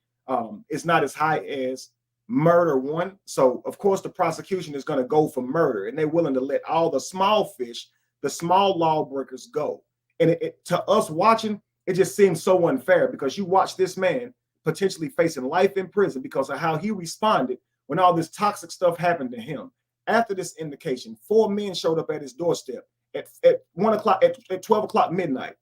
is not as high as murder one. So of course the prosecution is going to go for murder, and they're willing to let all the small fish, the small lawbreakers go. And to us watching, it just seems so unfair, because you watch this man potentially facing life in prison because of how he responded when all this toxic stuff happened to him. After this indication, 4 men showed up at his doorstep at 1 o'clock, at 12 o'clock midnight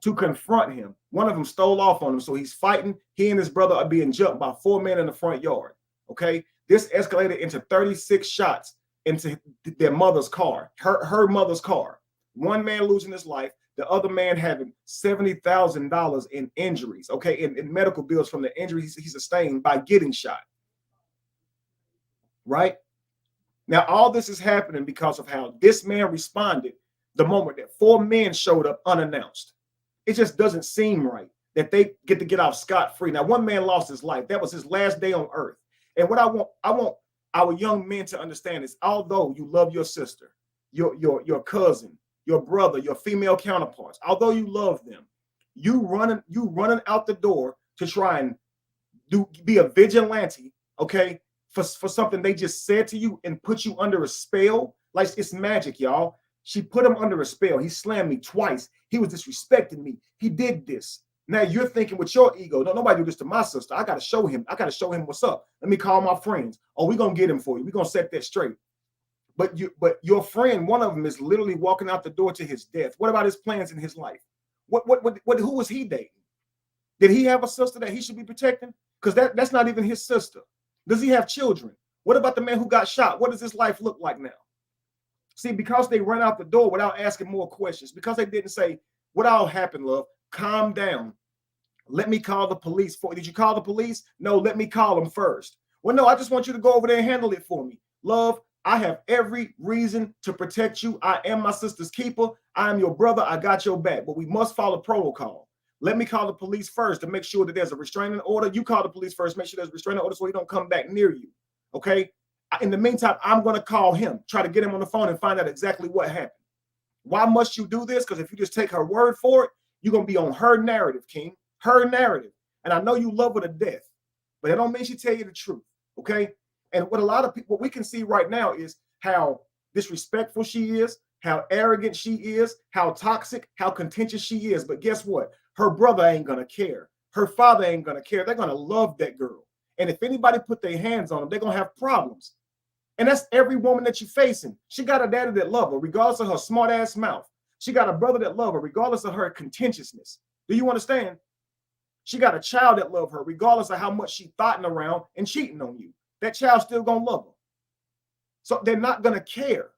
to confront him. One of them stole off on him. So he's fighting. He and his brother are being jumped by 4 men in the front yard. Okay. This escalated into 36 shots into their mother's car, her mother's car. One man losing his life, the other man having $70,000 in injuries, okay, in medical bills from the injuries he sustained by getting shot. Right? Now, all this is happening because of how this man responded the moment that 4 men showed up unannounced. It just doesn't seem right that they get to get off scot-free. Now, one man lost his life. That was his last day on earth. And what I want our young men to understand is, although you love your sister, your cousin, your brother, your female counterparts, although you love them, you running out the door to try and be a vigilante, okay, for something they just said to you and put you under a spell. Like, it's magic, y'all. She put him under a spell. He slammed me twice. He was disrespecting me. He did this. Now you're thinking with your ego, no, nobody do this to my sister. I got to show him. I got to show him what's up. Let me call my friends. Oh, we're going to get him for you. We're going to set that straight. But your friend, one of them, is literally walking out the door to his death. What about his plans in his life? Who was he dating? Did he have a sister that he should be protecting? Because that's not even his sister. Does he have children? What about the man who got shot? What does his life look like now? See, because they ran out the door without asking more questions, because they didn't say, what all happened, love? Calm down. Let me call the police for you. Did you call the police? No, let me call them first. Well, no, I just want you to go over there and handle it for me. Love, I have every reason to protect you. I am my sister's keeper. I am your brother. I got your back. But we must follow protocol. Let me call the police first to make sure that there's a restraining order. You call the police first, make sure there's a restraining order so he don't come back near you. Okay. In the meantime, I'm going to call him, try to get him on the phone and find out exactly what happened. Why must you do this? Because if you just take her word for it, you're going to be on her narrative, King. Her narrative. And I know you love her to death, but that don't mean she tell you the truth. Okay. And what a lot of people, what we can see right now is how disrespectful she is, how arrogant she is, how toxic, how contentious she is. But guess what? Her brother ain't going to care. Her father ain't going to care. They're going to love that girl. And if anybody put their hands on them, they're going to have problems. And that's every woman that you're facing. She got a daddy that love her, regardless of her smart ass mouth. She got a brother that love her, regardless of her contentiousness. Do you understand? She got a child that love her, regardless of how much she thotting around and cheating on you. That child's still going to love her. So they're not going to care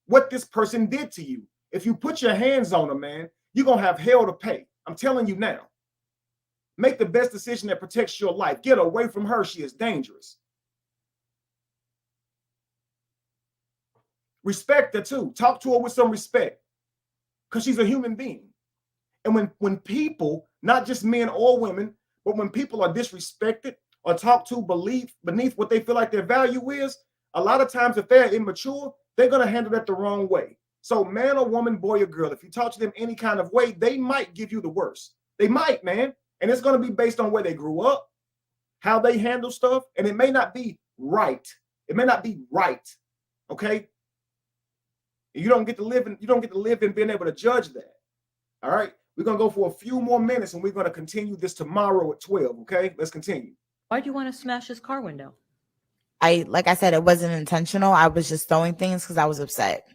what this person did to you. If you put your hands on her, man, you're going to have hell to pay. I'm telling you now. Make the best decision that protects your life. Get away from her. She is dangerous. Respect her too. Talk to her with some respect because she's a human being. And when people, not just men or women, but when people are disrespected or talked to beneath what they feel like their value is, a lot of times if they're immature, they're going to handle that the wrong way. So man or woman, boy or girl, if you talk to them any kind of way, they might give you the worst. They might, man. And it's going to be based on where they grew up, how they handle stuff, and it may not be right. It may not be right. Okay? You don't get to live in being able to judge that. All right? We're going to go for a few more minutes and we're going to continue this tomorrow at 12, okay? Let's continue. Why do you want to smash his car window? Like I said, it wasn't intentional. I was just throwing things because I was upset.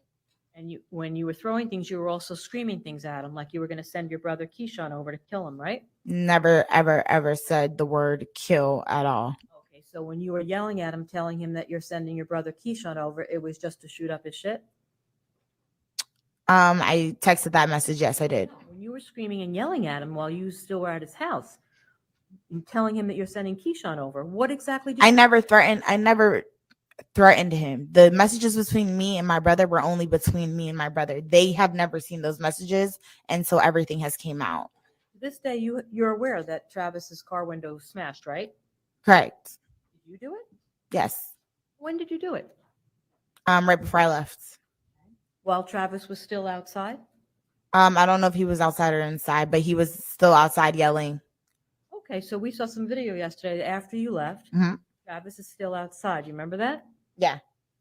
And when you were throwing things, you were also screaming things at him, like you were going to send your brother Keyshawn over to kill him, right? Never, ever, ever said the word kill at all. Okay, so when you were yelling at him, telling him that you're sending your brother Keyshawn over, it was just to shoot up his shit? I texted that message. Yes, I did. When you were screaming and yelling at him while you still were at his house, and telling him that you're sending Keyshawn over, what exactly did you I never threatened him. The messages between me and my brother were only between me and my brother. They have never seen those messages, and so everything has came out. This day, you're aware that Travis's car window smashed, right? Correct. Did you do it? Yes. When did you do it? Right before I left. While Travis was still outside? I don't know if he was outside or inside, but he was still outside yelling. Okay, so we saw some video yesterday after you left. Mhm. Travis is still outside. You remember that? Yeah.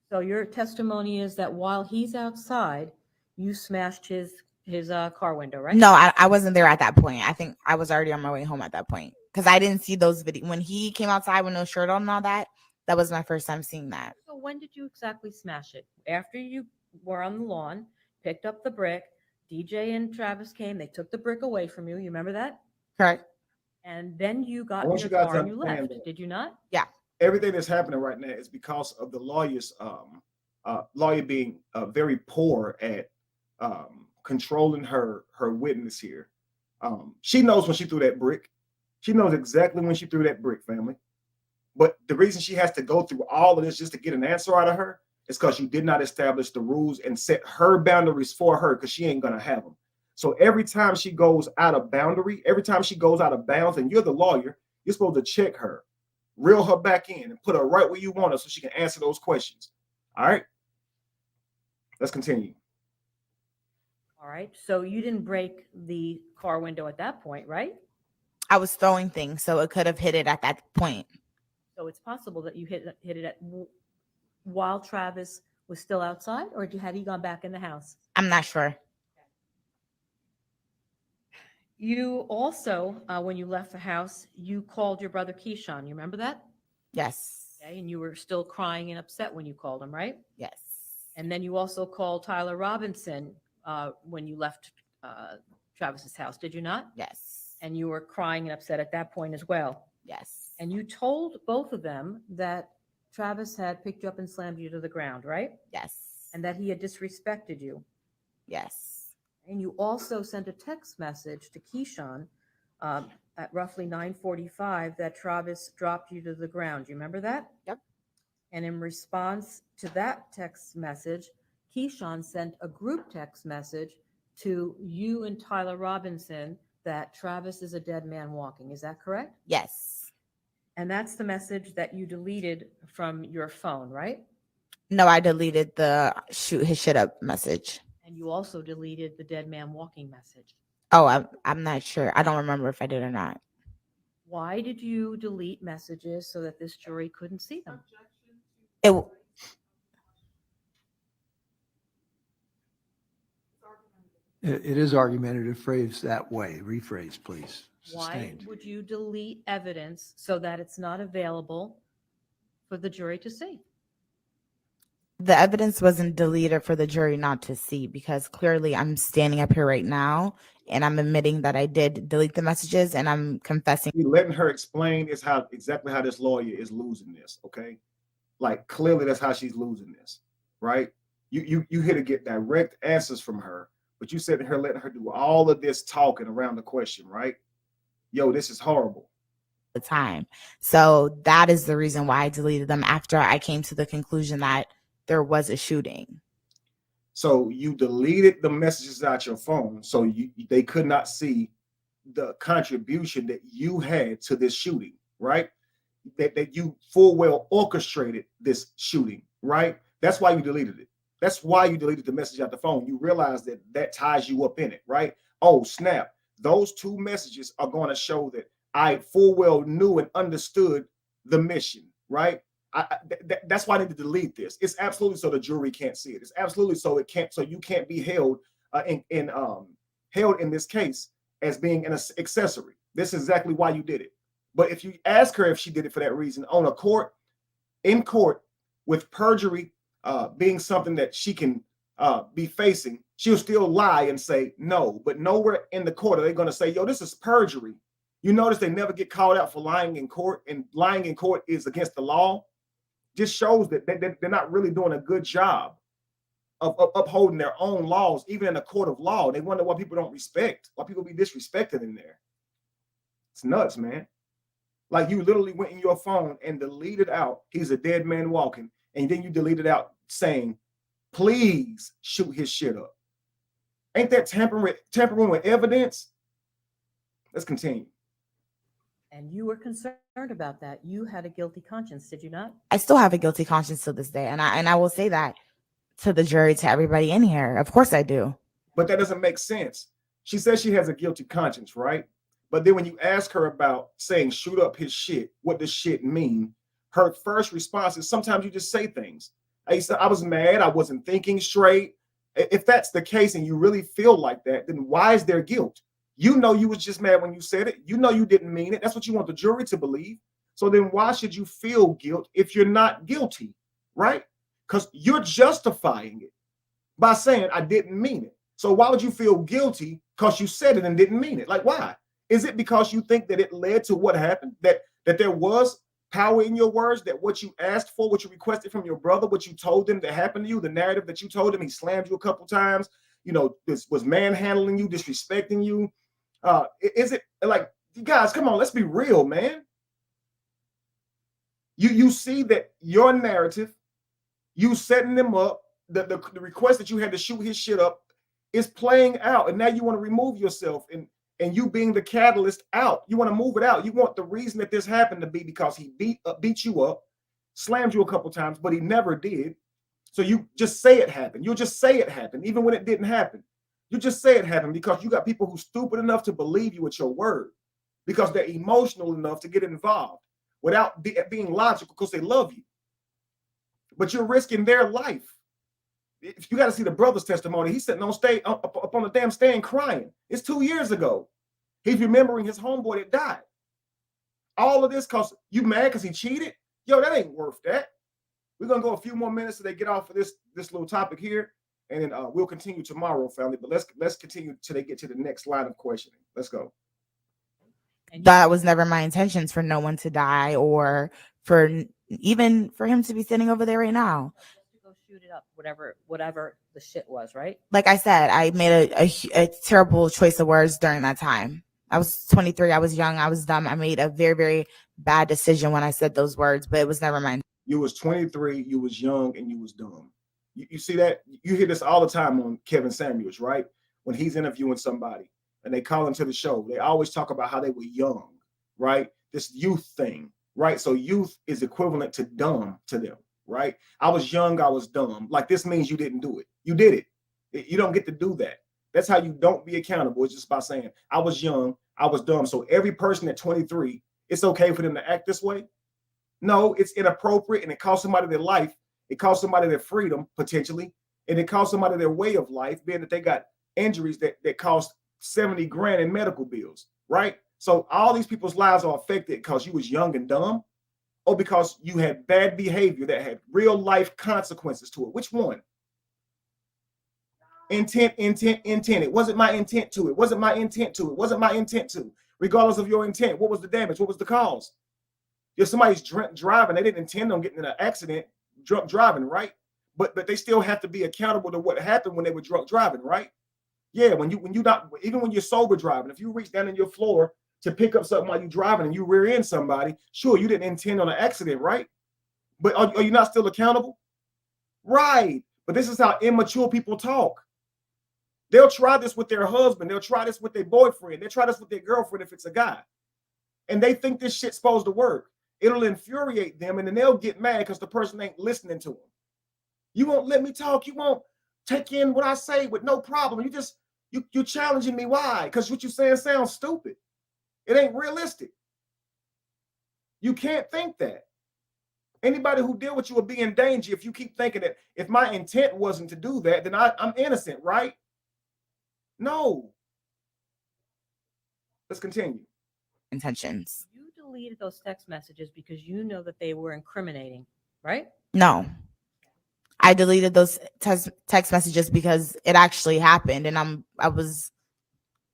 So your testimony is that while he's outside, you smashed his car window, right? No, I wasn't there at that point. I think I was already on my way home at that point because I didn't see those videos. When he came outside with no shirt on and all that, that was my first time seeing that. So when did you exactly smash it? After you were on the lawn, picked up the brick, DJ and Travis came, they took the brick away from you. You remember that? Correct. And then you got I in want your you guys car to and you understand left. that. Did you not? Everything that's happening right now is because of the lawyer's lawyer being very poor at controlling her witness here. She knows when she threw that brick. She knows exactly when she threw that brick, family. But the reason she has to go through all of this just to get an answer out of her is because you did not establish the rules and set her boundaries for her, because she ain't gonna have them. So every time she goes out of boundary, every time she goes out of bounds, and you're the lawyer, you're supposed to check her, reel her back in, and put her right where you want her so she can answer those questions. All right, let's continue. All right. So you didn't break the car window at that point, right? I was throwing things, so it could have hit it at that point. So it's possible that you hit it at while Travis was still outside, or had he gone back in the house? I'm not sure. You also, when you left the house, you called your brother Keyshawn. You remember that? Yes. Okay. And you were still crying and upset when you called him, right? Yes. And then you also called Tyler Robinson when you left Travis's house, did you not? Yes. And you were crying and upset at that point as well. Yes. And you told both of them that Travis had picked you up and slammed you to the ground, right? Yes. And that he had disrespected you. Yes. And you also sent a text message to Keyshawn at roughly 9:45 that Travis dropped you to the ground. You remember that? Yep. And in response to that text message, Keyshawn sent a group text message to you and Tyler Robinson that Travis is a dead man walking. Is that correct? Yes. And that's the message that you deleted from your phone, right? No, I deleted the shoot his shit up message. And you also deleted the dead man walking message. Oh, I'm not sure. I don't remember if I did or not. Why did you delete messages so that this jury couldn't see them? It It is argumentative phrase that way. Rephrase, please. Why Sustained. would you delete evidence so that it's not available for the jury to see? The evidence wasn't deleted for the jury not to see, because clearly I'm standing up here right now and I'm admitting that I did delete the messages, and I'm confessing. Letting her explain is how exactly how this lawyer is losing this. Okay, like clearly that's how she's losing this, right? You here to get direct answers from her, but you said to her, letting her do all of this talking around the question, right? Yo, this is horrible. The time. So that is the reason why I deleted them after I came to the conclusion that there was a shooting. So you deleted the messages out your phone so they could not see the contribution that you had to this shooting, right? That you full well orchestrated this shooting, right? That's why you deleted it. That's why you deleted the message out the phone. You realize that that ties you up in it, right? Oh, snap. Those two messages are going to show that I full well knew and understood the mission, right? That's why I need to delete this. It's absolutely so the jury can't see it. It's absolutely so you can't be held held in this case as being an accessory. This is exactly why you did it. But if you ask her if she did it for that reason in court with perjury being something that she can be facing, she'll still lie and say no. But nowhere in the court are they going to say, yo, this is perjury. You notice they never get called out for lying in court, and lying in court is against the law. Just shows that they're not really doing a good job of upholding their own laws, even in a court of law. They wonder why people don't respect, why people be disrespected in there. It's nuts, man. Like you literally went in your phone and deleted out, he's a dead man walking, and then you deleted out saying, please shoot his shit up. Ain't that tampering with evidence? Let's continue. And you were concerned about that. You had a guilty conscience, did you not? I still have a guilty conscience to this day, and I will say that to the jury, to everybody in here. Of course I do. But that doesn't make sense. She says she has a guilty conscience, right? But then when you ask her about saying shoot up his shit, what does shit mean? Her first response is sometimes you just say things. I was mad. I wasn't thinking straight. If that's the case and you really feel like that, then why is there guilt? You know you was just mad when you said it. You know you didn't mean it. That's what you want the jury to believe. So then why should you feel guilt if you're not guilty, right? Because you're justifying it by saying I didn't mean it. So why would you feel guilty because you said it and didn't mean it? Like, why? Is it because you think that it led to what happened, that there was power in your words, that what you asked for, what you requested from your brother, what you told him that happened to you, the narrative that you told him, he slammed you a couple times, this was manhandling you, disrespecting you? Is it like, you guys, come on, let's be real, man. You see that your narrative, you setting them up, the request that you had to shoot his shit up is playing out, and now you want to remove yourself, and you being the catalyst out. You want to move it out. You want the reason that this happened to be because he beat you up, slammed you a couple times, but he never did. So you just say it happened. You'll just say it happened, even when it didn't happen. You just say it happened because you got people who's stupid enough to believe you at your word, because they're emotional enough to get involved without being logical because they love you. But you're risking their life. If you got to see the brother's testimony, he's sitting on stage up on the damn stand crying. It's 2 years ago. He's remembering his homeboy that died. All of this because you mad because he cheated? Yo, that ain't worth that. We're gonna go a few more minutes so they get off of this little topic here, and then we'll continue tomorrow, family. But let's continue till they get to the next line of questioning. Let's go. That was never my intentions for no one to die, or for even for him to be sitting over there right now. Go shoot it up, whatever the shit was, right? Like I said, I made a terrible choice of words during that time. I was 23. I was young. I was dumb. I made a very, very bad decision when I said those words, but it was never mine. You was 23, you was young, and you was dumb. You see that? You hear this all the time on Kevin Samuels, right? When he's interviewing somebody and they call into the show, they always talk about how they were young, right? This youth thing, right? So youth is equivalent to dumb to them, right? I was young, I was dumb. Like, this means you didn't do it. You did it. You don't get to do that. That's how you don't be accountable. It's just by saying, I was young, I was dumb. So every person at 23, it's okay for them to act this way? No, it's inappropriate, and it costs somebody their life. It costs somebody their freedom, potentially, and it costs somebody their way of life, being that they got injuries that cost 70 grand in medical bills, right? So all these people's lives are affected because you was young and dumb, or because you had bad behavior that had real life consequences to it. Which one? Intent. It wasn't my intent to. It wasn't my intent to. It wasn't my intent to. Regardless of your intent, what was the damage? What was the cause? If somebody's driving, they didn't intend on getting in an accident, drunk driving, right? But they still have to be accountable to what happened when they were drunk driving, right? Yeah, when you not, even when you're sober driving, if you reach down in your floor to pick up something while you're driving and you rear end somebody, sure, you didn't intend on an accident, right? But are you not still accountable? Right. But this is how immature people talk. They'll try this with their husband. They'll try this with their boyfriend. They'll try this with their girlfriend if it's a guy. And they think this shit's supposed to work. It'll infuriate them, and then they'll get mad because the person ain't listening to them. You won't let me talk. You won't take in what I say with no problem. You're challenging me. Why? Because what you're saying sounds stupid. It ain't realistic. You can't think that. Anybody who deal with you will be in danger if you keep thinking that if my intent wasn't to do that, then I'm innocent, right? No. Let's continue. Intentions. You deleted those text messages because you know that they were incriminating, right? No. I deleted those text messages because it actually happened, and I was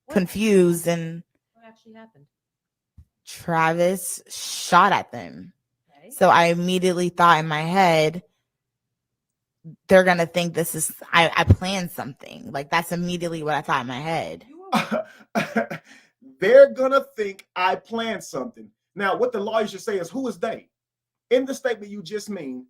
confused, and What actually happened? Travis shot at them. Okay. So I immediately thought in my head, they're gonna think this is I planned something. Like, that's immediately what I thought in my head. They're gonna think I planned something. Now, what the lawyer should say is, who is they? In the statement you just made,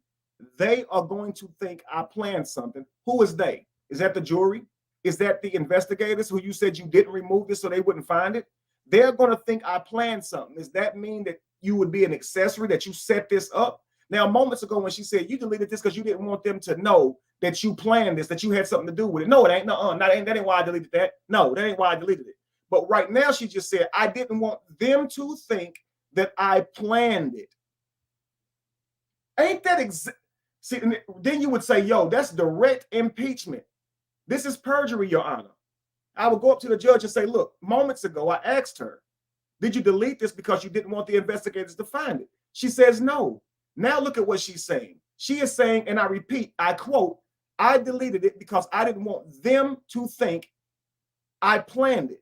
they are going to think I planned something. Who is they? Is that the jury? Is that the investigators who you said you didn't remove this so they wouldn't find it? They're going to think I planned something. Does that mean that you would be an accessory, that you set this up? Now, moments ago when she said you deleted this because you didn't want them to know that you planned this, that you had something to do with it. No, it ain't. That ain't why I deleted that. No, that ain't why I deleted it. But right now she just said, I didn't want them to think that I planned it. Ain't that see, then you would say, yo, that's direct impeachment. This is perjury, Your Honor. I would go up to the judge and say, look, moments ago, I asked her, did you delete this because you didn't want the investigators to find it? She says no. Now look at what she's saying. She is saying, and I repeat, I quote, I deleted it because I didn't want them to think I planned it.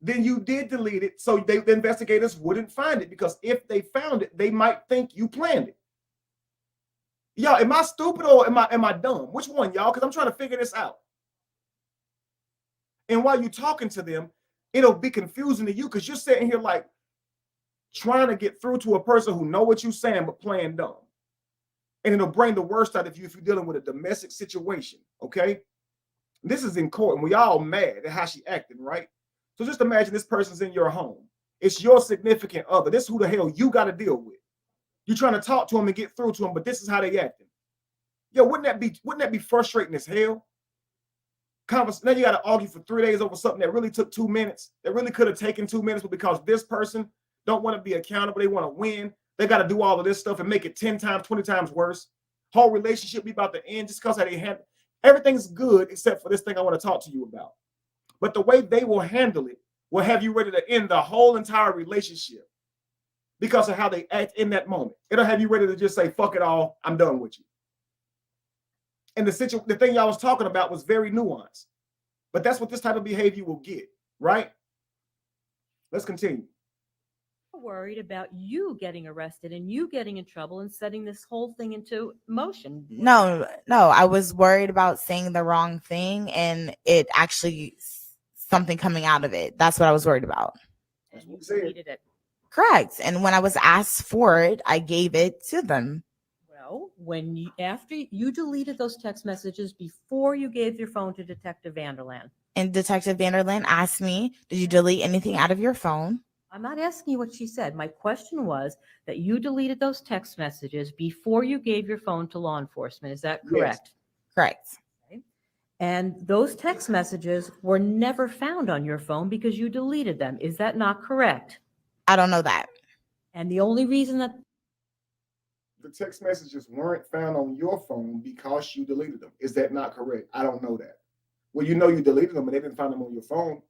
Then you did delete it so the investigators wouldn't find it, because if they found it, they might think you planned it. Y'all, am I stupid or am I dumb? Which one, y'all? Because I'm trying to figure this out. And while you're talking to them, it'll be confusing to you because you're sitting here like trying to get through to a person who know what you're saying but playing dumb. And it'll bring the worst out of you if you're dealing with a domestic situation, okay? This is in court, and we all mad at how she acting, right? So just imagine this person's in your home. It's your significant other. This is who the hell you got to deal with. You're trying to talk to them and get through to them, but this is how they acting. Yo, wouldn't that be frustrating as hell? Now you got to argue for 3 days over something that really took 2 minutes, that really could have taken 2 minutes, but because this person don't want to be accountable, they want to win, they got to do all of this stuff and make it 10 times, 20 times worse. Whole relationship be about to end just because how they handle. Everything's good except for this thing I want to talk to you about. But the way they will handle it will have you ready to end the whole entire relationship because of how they act in that moment. It'll have you ready to just say, fuck it all, I'm done with you. And the thing y'all was talking about was very nuanced. But that's what this type of behavior will get, right? Let's continue. I'm worried about you getting arrested and you getting in trouble and setting this whole thing into motion. No, I was worried about saying the wrong thing and it actually something coming out of it. That's what I was worried about. And you deleted it. Correct. And when I was asked for it, I gave it to them. Well, when you, after you deleted those text messages before you gave your phone to Detective Vanderland? And Detective Vanderland asked me, did you delete anything out of your phone? I'm not asking you what she said. My question was that you deleted those text messages before you gave your phone to law enforcement. Is that Yes. correct? Correct. And those text messages were never found on your phone because you deleted them. Is that not correct? I don't know that. And the only reason that The text messages weren't found on your phone because you deleted them. Is that not correct? I don't know that. Well, you know you deleted them and they didn't find them on your phone.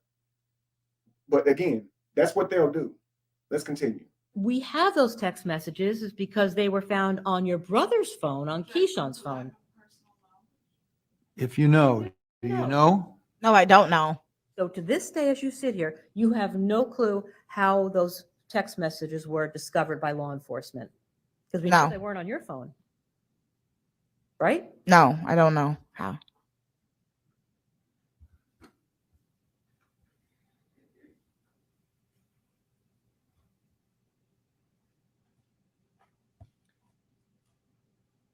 But again, that's what they'll do. Let's continue. we have those text messages is because they were found on your brother's phone, on Keyshawn's phone. If you know, do you know? No, I don't know. So to this day, as you sit here, you have no clue how those text messages were discovered by law enforcement. Because we know No. they weren't on your phone. Right? No, I don't know how.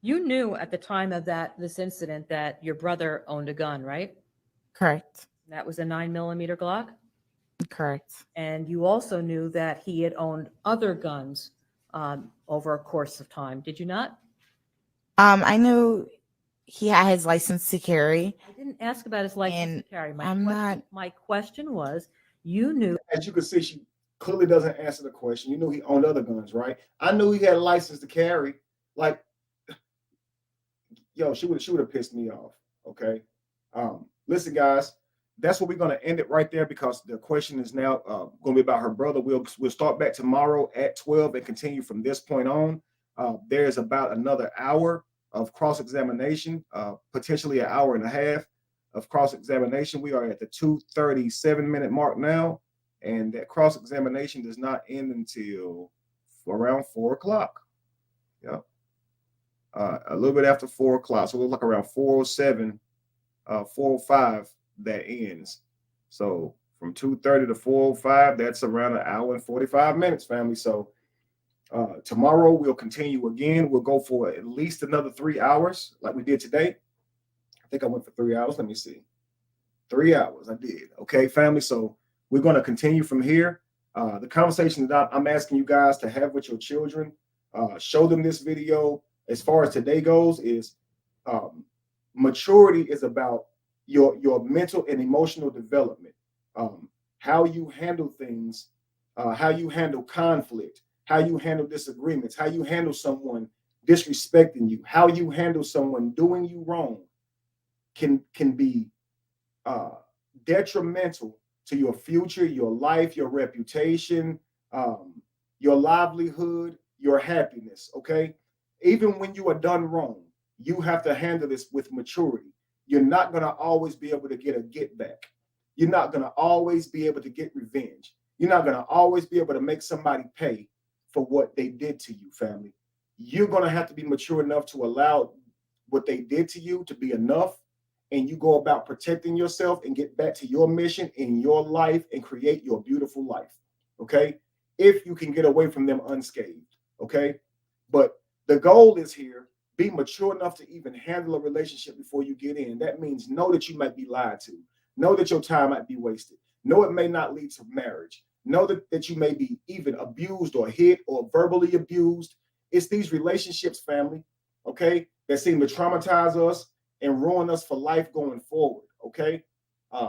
You knew at the time of this incident that your brother owned a gun, right? Correct. That was a 9mm Glock. Correct. And you also knew that he had owned other guns over a course of time. Did you not? I knew he had his license to carry. I didn't ask about his license And to carry. My question was, you knew. As you can see, she clearly doesn't answer the question. You knew he owned other guns, right? I knew he had a license to carry. Like, yo, she would have pissed me off. Okay. Listen, guys, that's what we're gonna end it right there because the question is now gonna be about her brother. We'll start back tomorrow at 12 and continue from this point on. There's about another hour of cross-examination, potentially an hour and a half of cross-examination. We are at the 2:37-minute mark now, and that cross-examination does not end until around 4 o'clock. Yep. A little bit after 4 o'clock. So it looks like around 4:07, 4:05 that ends. So from 2:30 to 4:05, that's around an hour and 45 minutes, family. So tomorrow we'll continue again. We'll go for at least another 3 hours like we did today. I think I went for 3 hours. Let me see. 3 hours. I did. Okay, family. So we're going to continue from here. The conversation that I'm asking you guys to have with your children, show them this video. As far as today goes, is maturity is about your mental and emotional development, how you handle things, how you handle conflict, how you handle disagreements, how you handle someone disrespecting you, how you handle someone doing you wrong can be detrimental to your future, your life, your reputation, your livelihood, your happiness. Okay. Even when you are done wrong, you have to handle this with maturity. You're not going to always be able to get a get back. You're not going to always be able to get revenge. You're not going to always be able to make somebody pay for what they did to you, family. You're going to have to be mature enough to allow what they did to you to be enough, and you go about protecting yourself and get back to your mission in your life and create your beautiful life. Okay. If you can get away from them unscathed. Okay. But the goal is here, be mature enough to even handle a relationship before you get in. That means know that you might be lied to. Know that your time might be wasted. Know it may not lead to marriage. Know that you may be even abused or hit or verbally abused. It's these relationships, family, okay, that seem to traumatize us and ruin us for life going forward, okay?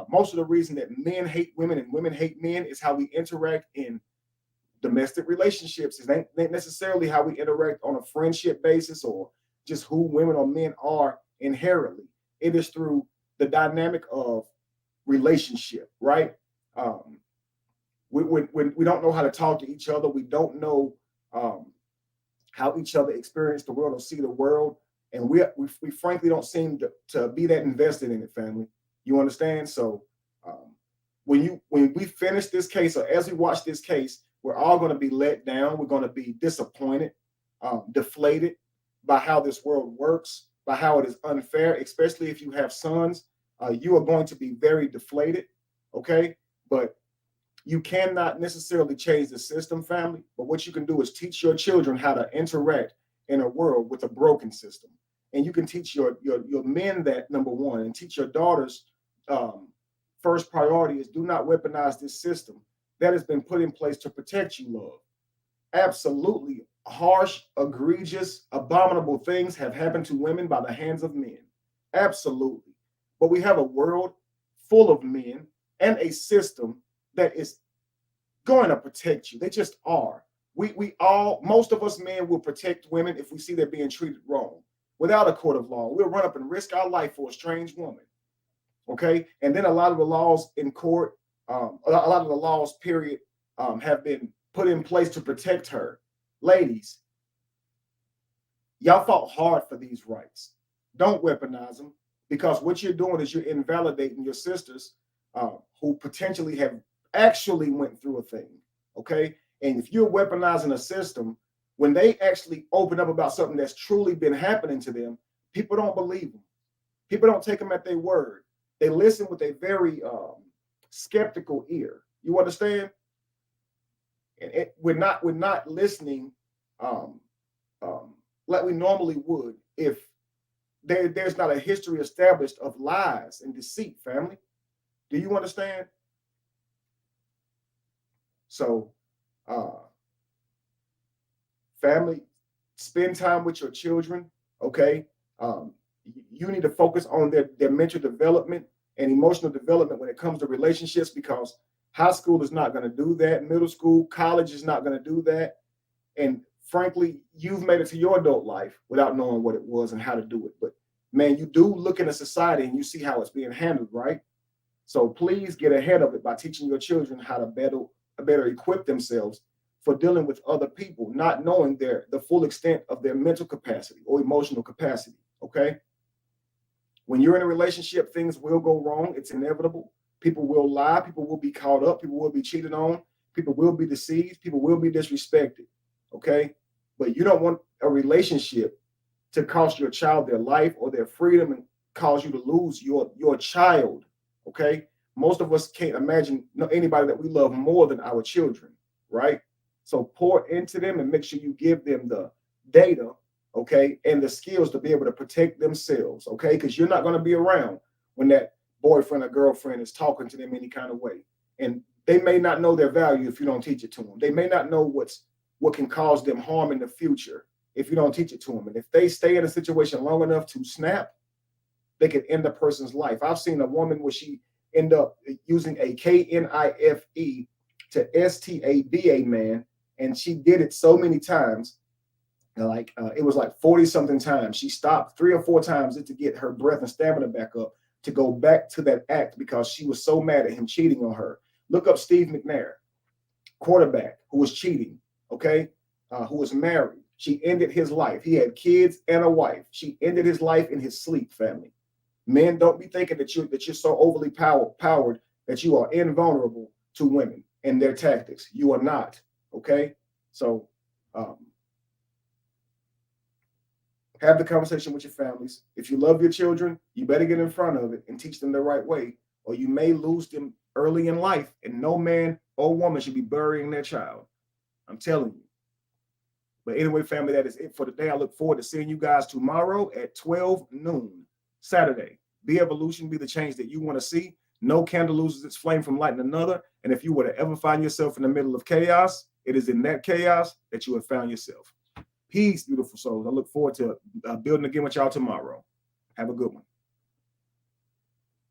Most of the reason that men hate women and women hate men is how we interact in domestic relationships. It ain't necessarily how we interact on a friendship basis or just who women or men are inherently. It is through the dynamic of relationship, right? We don't know how to talk to each other. We don't know how each other experience the world or see the world. And we frankly don't seem to be that invested in it, family. You understand? So when we finish this case, or as we watch this case, we're all going to be let down. We're going to be disappointed, deflated by how this world works, by how it is unfair, especially if you have sons. You are going to be very deflated, okay? But you cannot necessarily change the system, family. But what you can do is teach your children how to interact in a world with a broken system. And you can teach your men that, number one, and teach your daughters first priority is do not weaponize this system that has been put in place to protect you, love. Absolutely harsh, egregious, abominable things have happened to women by the hands of men. Absolutely. But we have a world full of men and a system that is going to protect you. They just are. We all, most of us men will protect women if we see they're being treated wrong. Without a court of law, we'll run up and risk our life for a strange woman. Okay. And then a lot of the laws in court, a lot of the laws, period, have been put in place to protect her. Ladies, y'all fought hard for these rights. Don't weaponize them, because what you're doing is you're invalidating your sisters who potentially have actually went through a thing. Okay. And if you're weaponizing a system, when they actually open up about something that's truly been happening to them, people don't believe them. People don't take them at their word. They listen with a very skeptical ear. You understand? And we're not listening like we normally would if there's not a history established of lies and deceit, family. Do you understand? So, family, spend time with your children, okay? You need to focus on their mental development and emotional development when it comes to relationships, because high school is not going to do that. Middle school, college is not going to do that. And frankly, you've made it to your adult life without knowing what it was and how to do it. But man, you do look into society and you see how it's being handled, right? So please get ahead of it by teaching your children how to better equip themselves for dealing with other people, not knowing the full extent of their mental capacity or emotional capacity, okay? When you're in a relationship, things will go wrong. It's inevitable. People will lie. People will be caught up. People will be cheated on. People will be deceived. People will be disrespected, okay? But you don't want a relationship to cost your child their life or their freedom and cause you to lose your child, okay? Most of us can't imagine anybody that we love more than our children, right? So pour into them and make sure you give them the data, okay, and the skills to be able to protect themselves, okay? Because you're not going to be around when that boyfriend or girlfriend is talking to them any kind of way. And they may not know their value if you don't teach it to them. They may not know what can cause them harm in the future if you don't teach it to them. And if they stay in a situation long enough to snap, they could end a person's life. I've seen a woman where she end up using a KNIFE to STABA man, and she did it so many times, it was like 40 something times. She stopped 3 or 4 times just to get her breath and stamina back up to go back to that act because she was so mad at him cheating on her. Look up Steve McNair, quarterback who was cheating, okay, who was married. She ended his life. He had kids and a wife. She ended his life in his sleep, family. Men, don't be thinking that you're so overly powered that you are invulnerable to women and their tactics. You are not, okay? So have the conversation with your families. If you love your children, you better get in front of it and teach them the right way, or you may lose them early in life, and no man or woman should be burying their child. I'm telling you. But anyway, family, that is it for today. I look forward to seeing you guys tomorrow at 12 noon, Saturday. Be evolution, be the change that you want to see. No candle loses its flame from lighting another. And if you were to ever find yourself in the middle of chaos, it is in that chaos that you have found yourself. Peace, beautiful souls. I look forward to building again with y'all tomorrow. Have a good one.